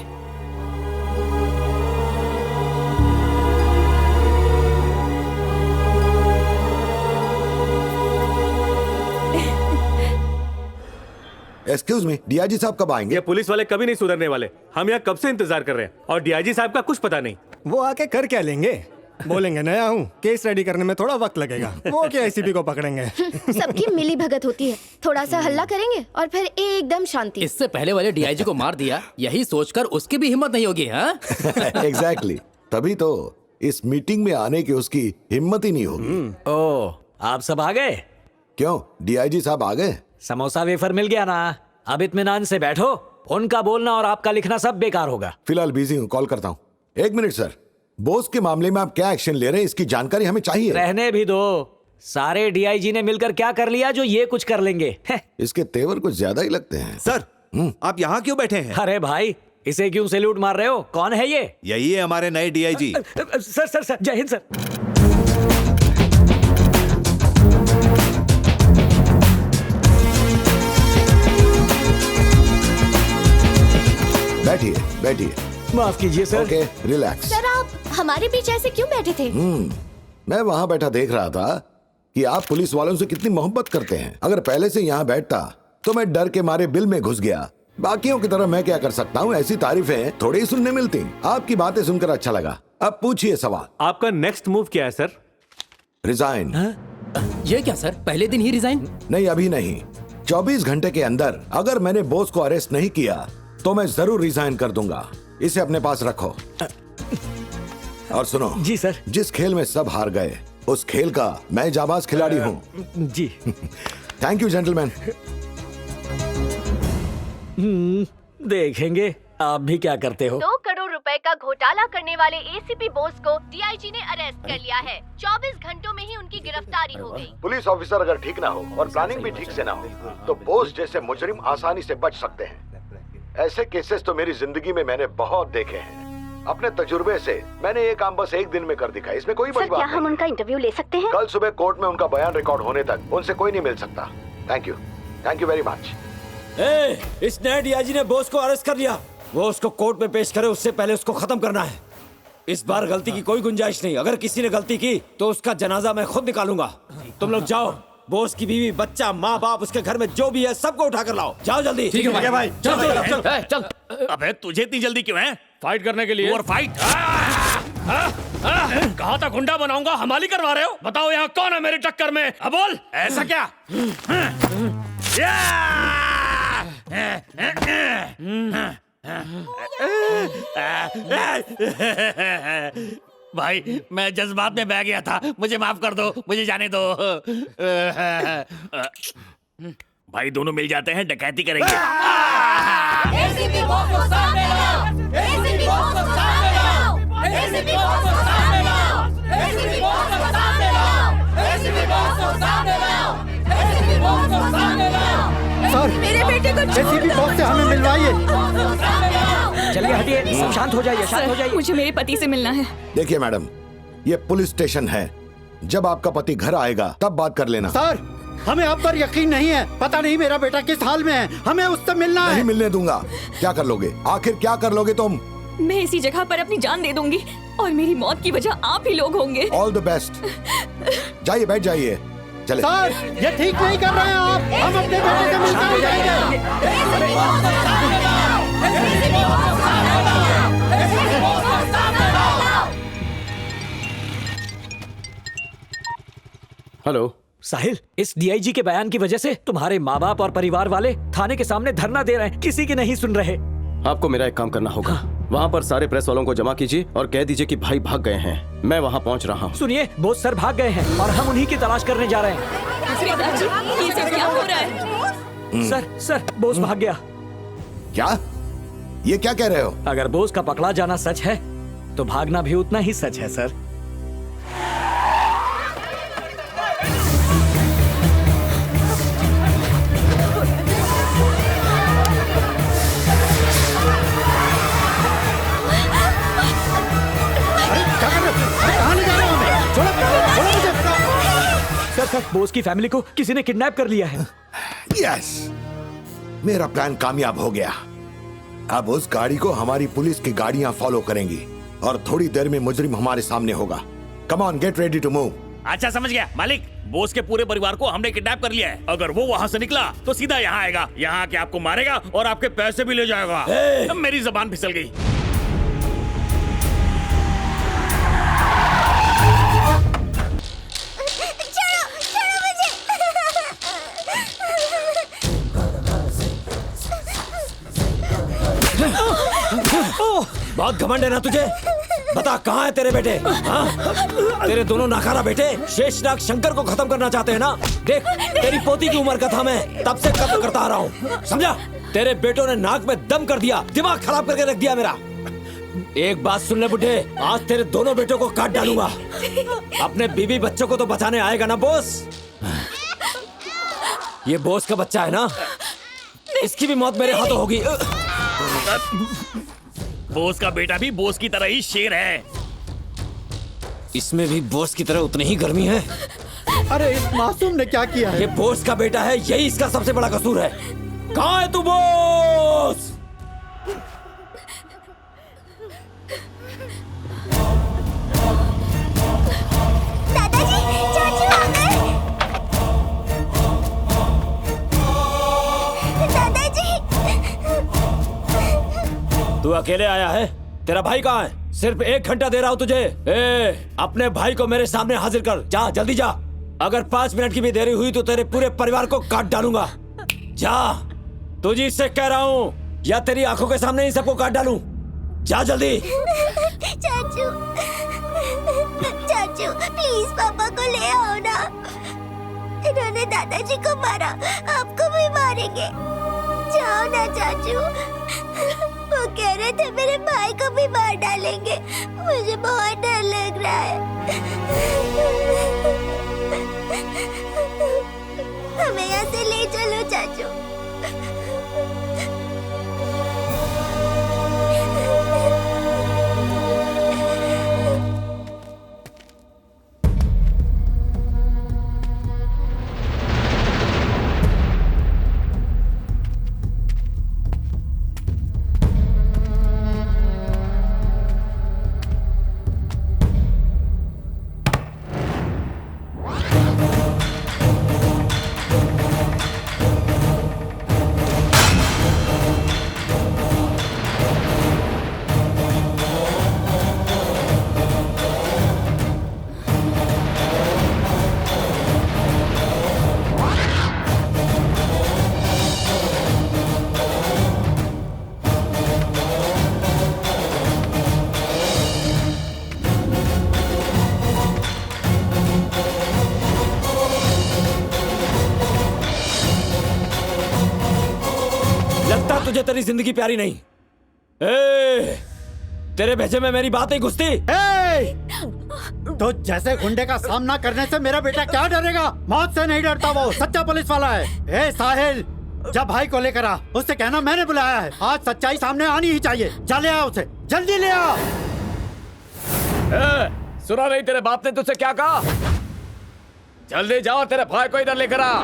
एक्सक्यूज मी, डीआईजी साहब कब आएंगे? ये पुलिस वाले कभी नहीं सुधरने वाले। हम यहाँ कब से इंतजार कर रहे हैं और डीआईजी साहब का कुछ पता नहीं। वो आके कर क्या लेंगे? बोलेंगे नया हूँ, केस रेडी करने में थोड़ा वक्त लगेगा। वो क्या एसीपी को पकड़ेंगे? सबकी मिली भगत होती है। थोड़ा सा हल्ला करेंगे और फिर एकदम शांति। इससे पहले वाले डीआईजी को मार दिया, यही सोचकर उसकी भी हिम्मत नहीं होगी। हाँ एग्जैक्टली, तभी तो इस मीटिंग में आने की उसकी हिम्मत ही नहीं होगी। ओ, आप सब आ गए? क्यों, डीआईजी साहब आ गए? समोसा वेफर मिल गया ना? अब इत्मीनान से बैठो। उनका बोलना और आपका लिखना सब बेकार होगा। फिलहाल बिजी हूँ, कॉल करता हूँ। एक मिनट सर, बोस के मामले में आप क्या एक्शन ले रहे हैं, इसकी जानकारी हमें चाहिए। रहने भी दो। सारे डीआईजी ने मिलकर क्या कर लिया जो ये कुछ कर लेंगे? इसके तेवर कुछ ज्यादा ही लगते हैं। सर, आप यहाँ क्यों बैठे हैं? अरे भाई, इसे क्यों सैल्यूट मार रहे हो? कौन है ये? यही है हमारे नए डीआईजी। सर सर सर, जय हिंद सर। बैठिए बैठिए। माफ कीजिए सर। Okay, relax. सर आप हमारे बीच ऐसे क्यों बैठे थे? मैं वहाँ बैठा देख रहा था कि आप पुलिस वालों से कितनी मोहब्बत करते हैं। अगर पहले से यहाँ बैठता तो मैं डर के मारे बिल में घुस गया। बाकियों की तरह मैं क्या कर सकता हूँ, ऐसी तारीफें थोड़ी ही सुनने मिलती। आपकी बातें सुनकर अच्छा लगा। अब पूछिए सवाल। आपका नेक्स्ट मूव क्या है सर? रिजाइन। ये क्या सर, पहले दिन ही रिजाइन? नहीं, अभी नहीं। 24 घंटे के अंदर अगर मैंने बॉस को अरेस्ट नहीं किया तो मैं जरूर रिजाइन कर दूंगा। इसे अपने पास रखो। और सुनो जी सर, जिस खेल में सब हार गए उस खेल का मैं जाबाज खिलाड़ी हूँ। जी थैंक यू जेंटलमैन। देखेंगे आप भी क्या करते हो। 2 करोड़ रुपए का घोटाला करने वाले एसीपी बोस को डीआईजी ने अरेस्ट कर लिया है। 24 घंटों में ही उनकी गिरफ्तारी हो गई। पुलिस ऑफिसर अगर ठीक ना हो और प्लानिंग भी ठीक से ना हो तो बोस जैसे मुजरिम आसानी से बच सकते हैं। ऐसे केसेस तो मेरी जिंदगी में मैंने बहुत देखे हैं। अपने तजुर्बे से मैंने ये काम बस एक दिन में कर दिखाया। इसमें कोई बड़ी बात नहीं। हम उनका इंटरव्यू ले सकते हैं? कल सुबह कोर्ट में उनका बयान रिकॉर्ड होने तक उनसे कोई नहीं मिल सकता। Thank you very much. इस नए डीआईजी ने बॉस को अरेस्ट कर लिया। वो उसको कोर्ट में पेश करे, उससे पहले उसको खत्म करना है। इस बार गलती की कोई गुंजाइश नहीं। अगर किसी ने गलती की तो उसका जनाजा मैं खुद निकालूंगा। तुम लोग जाओ, बॉस की बीवी, बच्चा, माँ बाप, उसके घर में जो भी है सबको उठा कर लाओ। जाओ जल्दी। ठीक है भाई। चल। अबे तुझे इतनी जल्दी क्यों है? फाइट करने के लिए। और फाइट? कहा था गुंडा बनाऊंगा, हमाली करवा रहे हो? बताओ यहाँ कौन है मेरी टक्कर में? अब बोल। ऐसा क्या? भाई मैं जज्बात में बह गया था, मुझे माफ कर दो, मुझे जाने दो। भाई दोनों मिल जाते हैं, डकैती करेंगे। एसीपी बॉस को सामने लाओ! एसीपी बॉस को सामने लाओ! एसीपी बॉस को सामने लाओ! एसीपी बॉस को सामने लाओ! एसीपी बॉस को सामने लाओ! एसीपी बॉस को सामने लाओ! सर, मेरे बेटे को एसीपी बॉस से हमें मिलवाइए। चलिए हटिए, सब शांत हो जाइए, शांत हो जाइए। मुझे मेरे पति से मिलना है। देखिए मैडम, ये पुलिस स्टेशन है। जब आपका पति घर आएगा तब बात कर लेना। सर, हमें आप पर यकीन नहीं है। पता नहीं मेरा बेटा किस हाल में है। हमें उससे मिलना है। नहीं मिलने दूंगा। क्या कर लोगे? आखिर क्या कर लोगे तुम? मैं इसी जगह पर अपनी जान दे दूंगी और मेरी मौत की वजह आप ही लोग होंगे। All the best. जाइए, बैठ जाइए। चले। सर, ये ठीक नहीं कर रहे हैं आप। हम अपने बेटे से मिलकर ही जाएंगे। हेलो, साहिल, इस डीआईजी के बयान की वजह से तुम्हारे माँ बाप और परिवार वाले थाने के सामने धरना दे रहे हैं, किसी की नहीं सुन रहे। आपको मेरा एक काम करना होगा। वहाँ पर सारे प्रेस वालों को जमा कीजिए और कह दीजिए कि भाई भाग गए हैं। मैं वहाँ पहुँच रहा हूँ। सुनिए, बोस सर भाग गए हैं और हम उन्हीं की तलाश करने जा रहे हैं। ये सब क्या हो रहा है? सर बोस भाग गया। क्या? ये क्या कह रहे हो? अगर बोस का पकड़ा जाना सच है तो भागना भी उतना ही सच है सर। सर, बोस की फैमिली को किसी ने किडनैप कर लिया है। यस, मेरा प्लान कामयाब हो गया। अब उस गाड़ी को हमारी पुलिस की गाड़ियां फॉलो करेंगी और थोड़ी देर में मुजरिम हमारे सामने होगा। Come on, get ready to move. अच्छा, समझ गया मालिक। बोस के पूरे परिवार को हमने किडनैप कर लिया है। अगर वो वहाँ से निकला तो सीधा यहाँ आएगा, यहाँ आके आपको मारेगा और आपके पैसे भी ले जाएगा। मेरी जबान फिसल गई। बहुत घमंड है ना तुझे? बता, कहाँ है तेरे बेटे? हाँ? तेरे दोनों नाकारा बेटे शेषनाग शंकर को खत्म करना चाहते हैं ना? देख, तेरी पोती की उम्र का था मैं तब से कत्ल करता आ रहा हूँ, समझा? तेरे बेटों ने नाक में दम कर दिया, दिमाग खराब करके रख दिया मेरा। एक बात सुन ले बुढ़े, आज तेरे दोनों बेटों को काट डालूंगा। अपने बीवी बच्चों को तो बचाने आएगा ना बोस? ये बोस का बच्चा है ना, इसकी भी मौत मेरे हाथों होगी। बोस का बेटा भी बोस की तरह ही शेर है। इसमें भी बोस की तरह उतनी ही गर्मी है। अरे इस मासूम ने क्या किया है? ये बोस का बेटा है, यही इसका सबसे बड़ा कसूर है। कहाँ है तू बोस? तू अकेले आया है? तेरा भाई कहाँ है? सिर्फ 1 घंटा दे रहा हूँ तुझे। अपने भाई को मेरे सामने हाजिर कर। जा, जल्दी जा। अगर 5 मिनट की भी देरी हुई तो तेरे पूरे परिवार को काट डालूंगा। जा, तुझे इससे कह रहा हूँ, या तेरी आंखों के सामने ही सबको काट डालूं। जा जल्दी। चाचू, चाचू प्लीज पापा को ले आओ ना। इन्होंने दादाजी को मारा, आपको भी मारेंगे। जाओ ना चाचू। वो कह रहे थे मेरे भाई को भी मार डालेंगे। मुझे बहुत डर लग रहा है। हमें यहाँ से ले चलो चाचू। तुझे तेरी जिंदगी प्यारी नहीं। तेरे भेजे में मेरी बात नहीं घुसती। तो जैसे गुंडे का सामना करने से मेरा बेटा क्या डरेगा? मौत से नहीं डरता, वो सच्चा पुलिस वाला है। साहिल, जब भाई को लेकर आ, उससे कहना मैंने बुलाया है। आज सच्चाई सामने आनी ही चाहिए। जा ले आ उसे, जल्दी ले आ। सुना नहीं तेरे बाप ने तुझसे क्या कहा? जल्दी जाओ, तेरे भाई को इधर लेकर आ।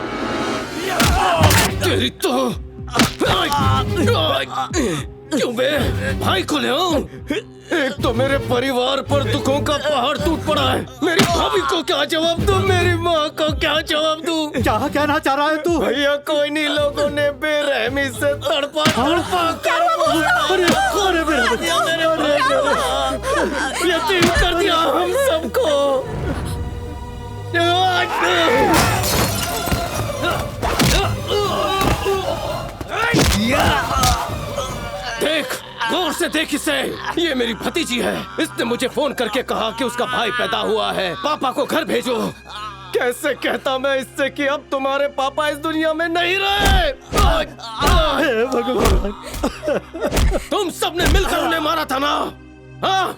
तेरी तो क्यों बे? भाई को ले आओ। एक तो मेरे परिवार पर दुखों का पहाड़ टूट पड़ा है। मेरी भाभी को क्या जवाब दूं? मेरी माँ को क्या जवाब दूं? क्या कहना चाह रहा है तू? भैया, कोई नहीं, लोगों ने बेरहमी से तड़पा कर यतीम कर दिया हम सबको। देख, गौर से देख इसे। ये मेरी भतीजी है। इसने मुझे फोन करके कहा कि उसका भाई पैदा हुआ है, पापा को घर भेजो। कैसे कहता मैं इससे कि अब तुम्हारे पापा इस दुनिया में नहीं रहे। भगवान, तुम सबने मिलकर उन्हें मारा था ना? हाँ?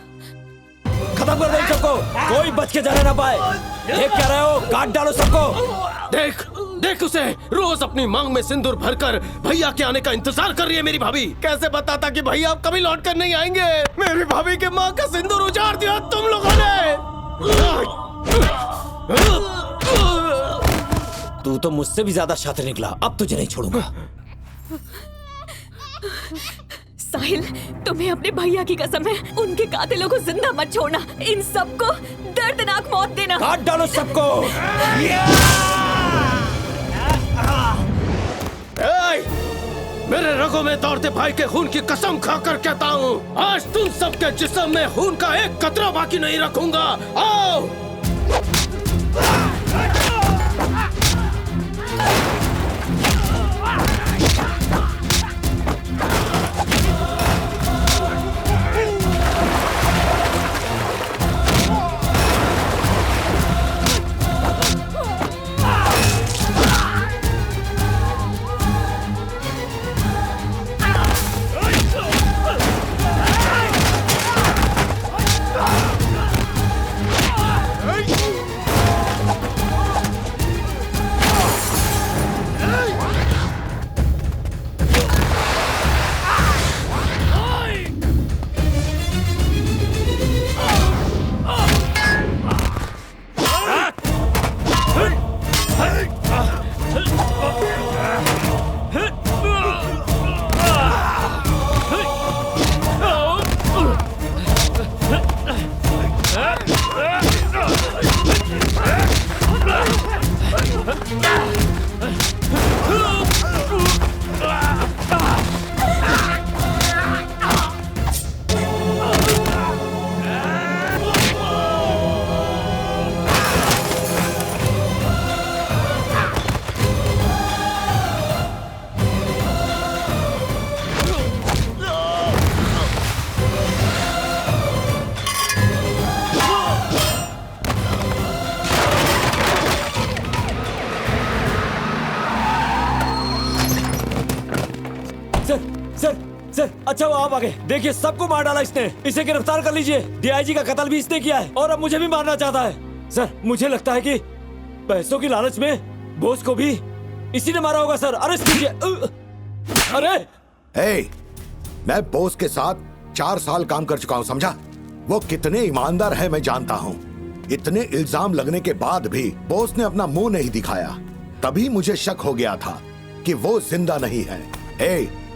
खत्म कर दो इन सबको, कोई बच के जाने ना पाए। देख क्या रहे हो, काट डालो सबको। देख देख उसे, रोज अपनी मांग में सिंदूर भरकर भैया के आने का इंतजार कर रही है मेरी भाभी। कैसे बताता कि भैया आप कभी लौट कर नहीं आएंगे। मेरी भाभी के माँ का सिंदूर उजाड़ दिया तुम लोगों ने। तू तो मुझसे भी ज्यादा शातिर निकला, अब तुझे नहीं छोड़ूंगा। साहिल, तुम्हें अपने भैया की कसम है, उनके कातिलों को जिंदा मत छोड़ना। इन सबको दर्दनाक मौत देना। काट डालो सबको। मेरे रगों में दौड़ते भाई के खून की कसम खाकर कहता हूँ, आज तुम सबके जिस्म में खून का एक कतरा बाकी नहीं रखूंगा। आओ। अच्छा वो आप आ गए। देखिए सबको मार डाला इसने। इसे गिरफ्तार कर लीजिए। डीआईजी का कत्ल भी इसने किया है और अब मुझे भी मारना चाहता है। सर मुझे लगता है कि पैसों की लालच में बोस को भी इसी ने मारा होगा। सर अरेस्ट कीजिए। अरे मैं बोस के साथ 4 साल काम कर चुका हूँ, समझा? वो कितने ईमानदार है मैं जानता हूँ। इतने इल्जाम लगने के बाद भी बोस ने अपना मुंह नहीं दिखाया। तभी मुझे शक हो गया था कि वो जिंदा नहीं है।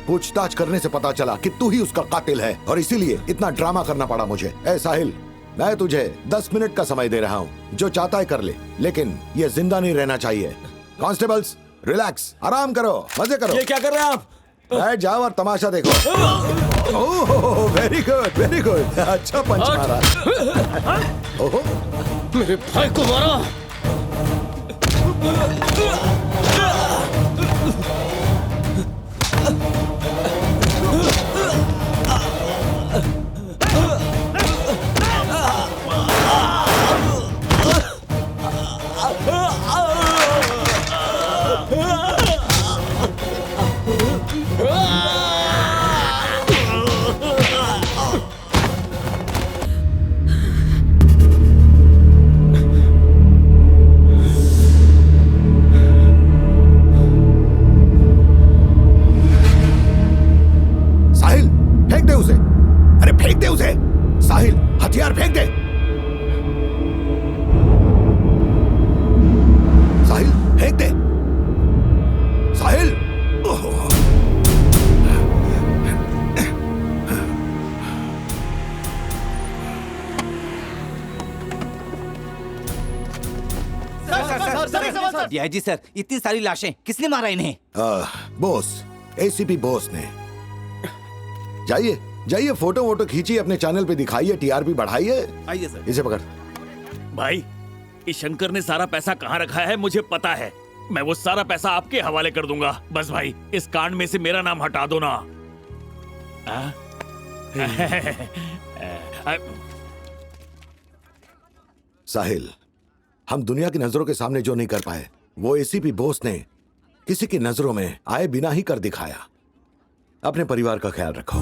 पूछताछ करने से पता चला कि तू ही उसका कातिल है और इसीलिए इतना ड्रामा करना पड़ा मुझे। साहिल, मैं तुझे 10 मिनट का समय दे रहा हूँ, जो चाहता है कर ले, लेकिन ये जिंदा नहीं रहना चाहिए। कांस्टेबल्स, रिलैक्स, आराम करो, मजे करो। ये क्या कर रहे हैं आप? बैठ जाओ और तमाशा देखो। Oh very good, very good. अच्छा पंच मारा। ओहो, मेरे भाई को मारा। डीआईजी सर, इतनी सारी लाशें किसने मारा इन्हें? बोस, एसीपी बोस ने। जाइए जाइए, फोटो वोटो खींचिए, अपने चैनल पे दिखाइए, टीआरपी बढ़ाइए। आइए सर। इसे पकड़। भाई, इस शंकर ने सारा पैसा कहाँ रखा है मुझे पता है। मैं वो सारा पैसा आपके हवाले कर दूंगा। बस भाई इस कांड में से मेरा नाम हटा दो ना। साहिल, हम दुनिया की नजरों के सामने जो नहीं कर पाए वो एसीपी बोस ने किसी की नजरों में आए बिना ही कर दिखाया। अपने परिवार का ख्याल रखो।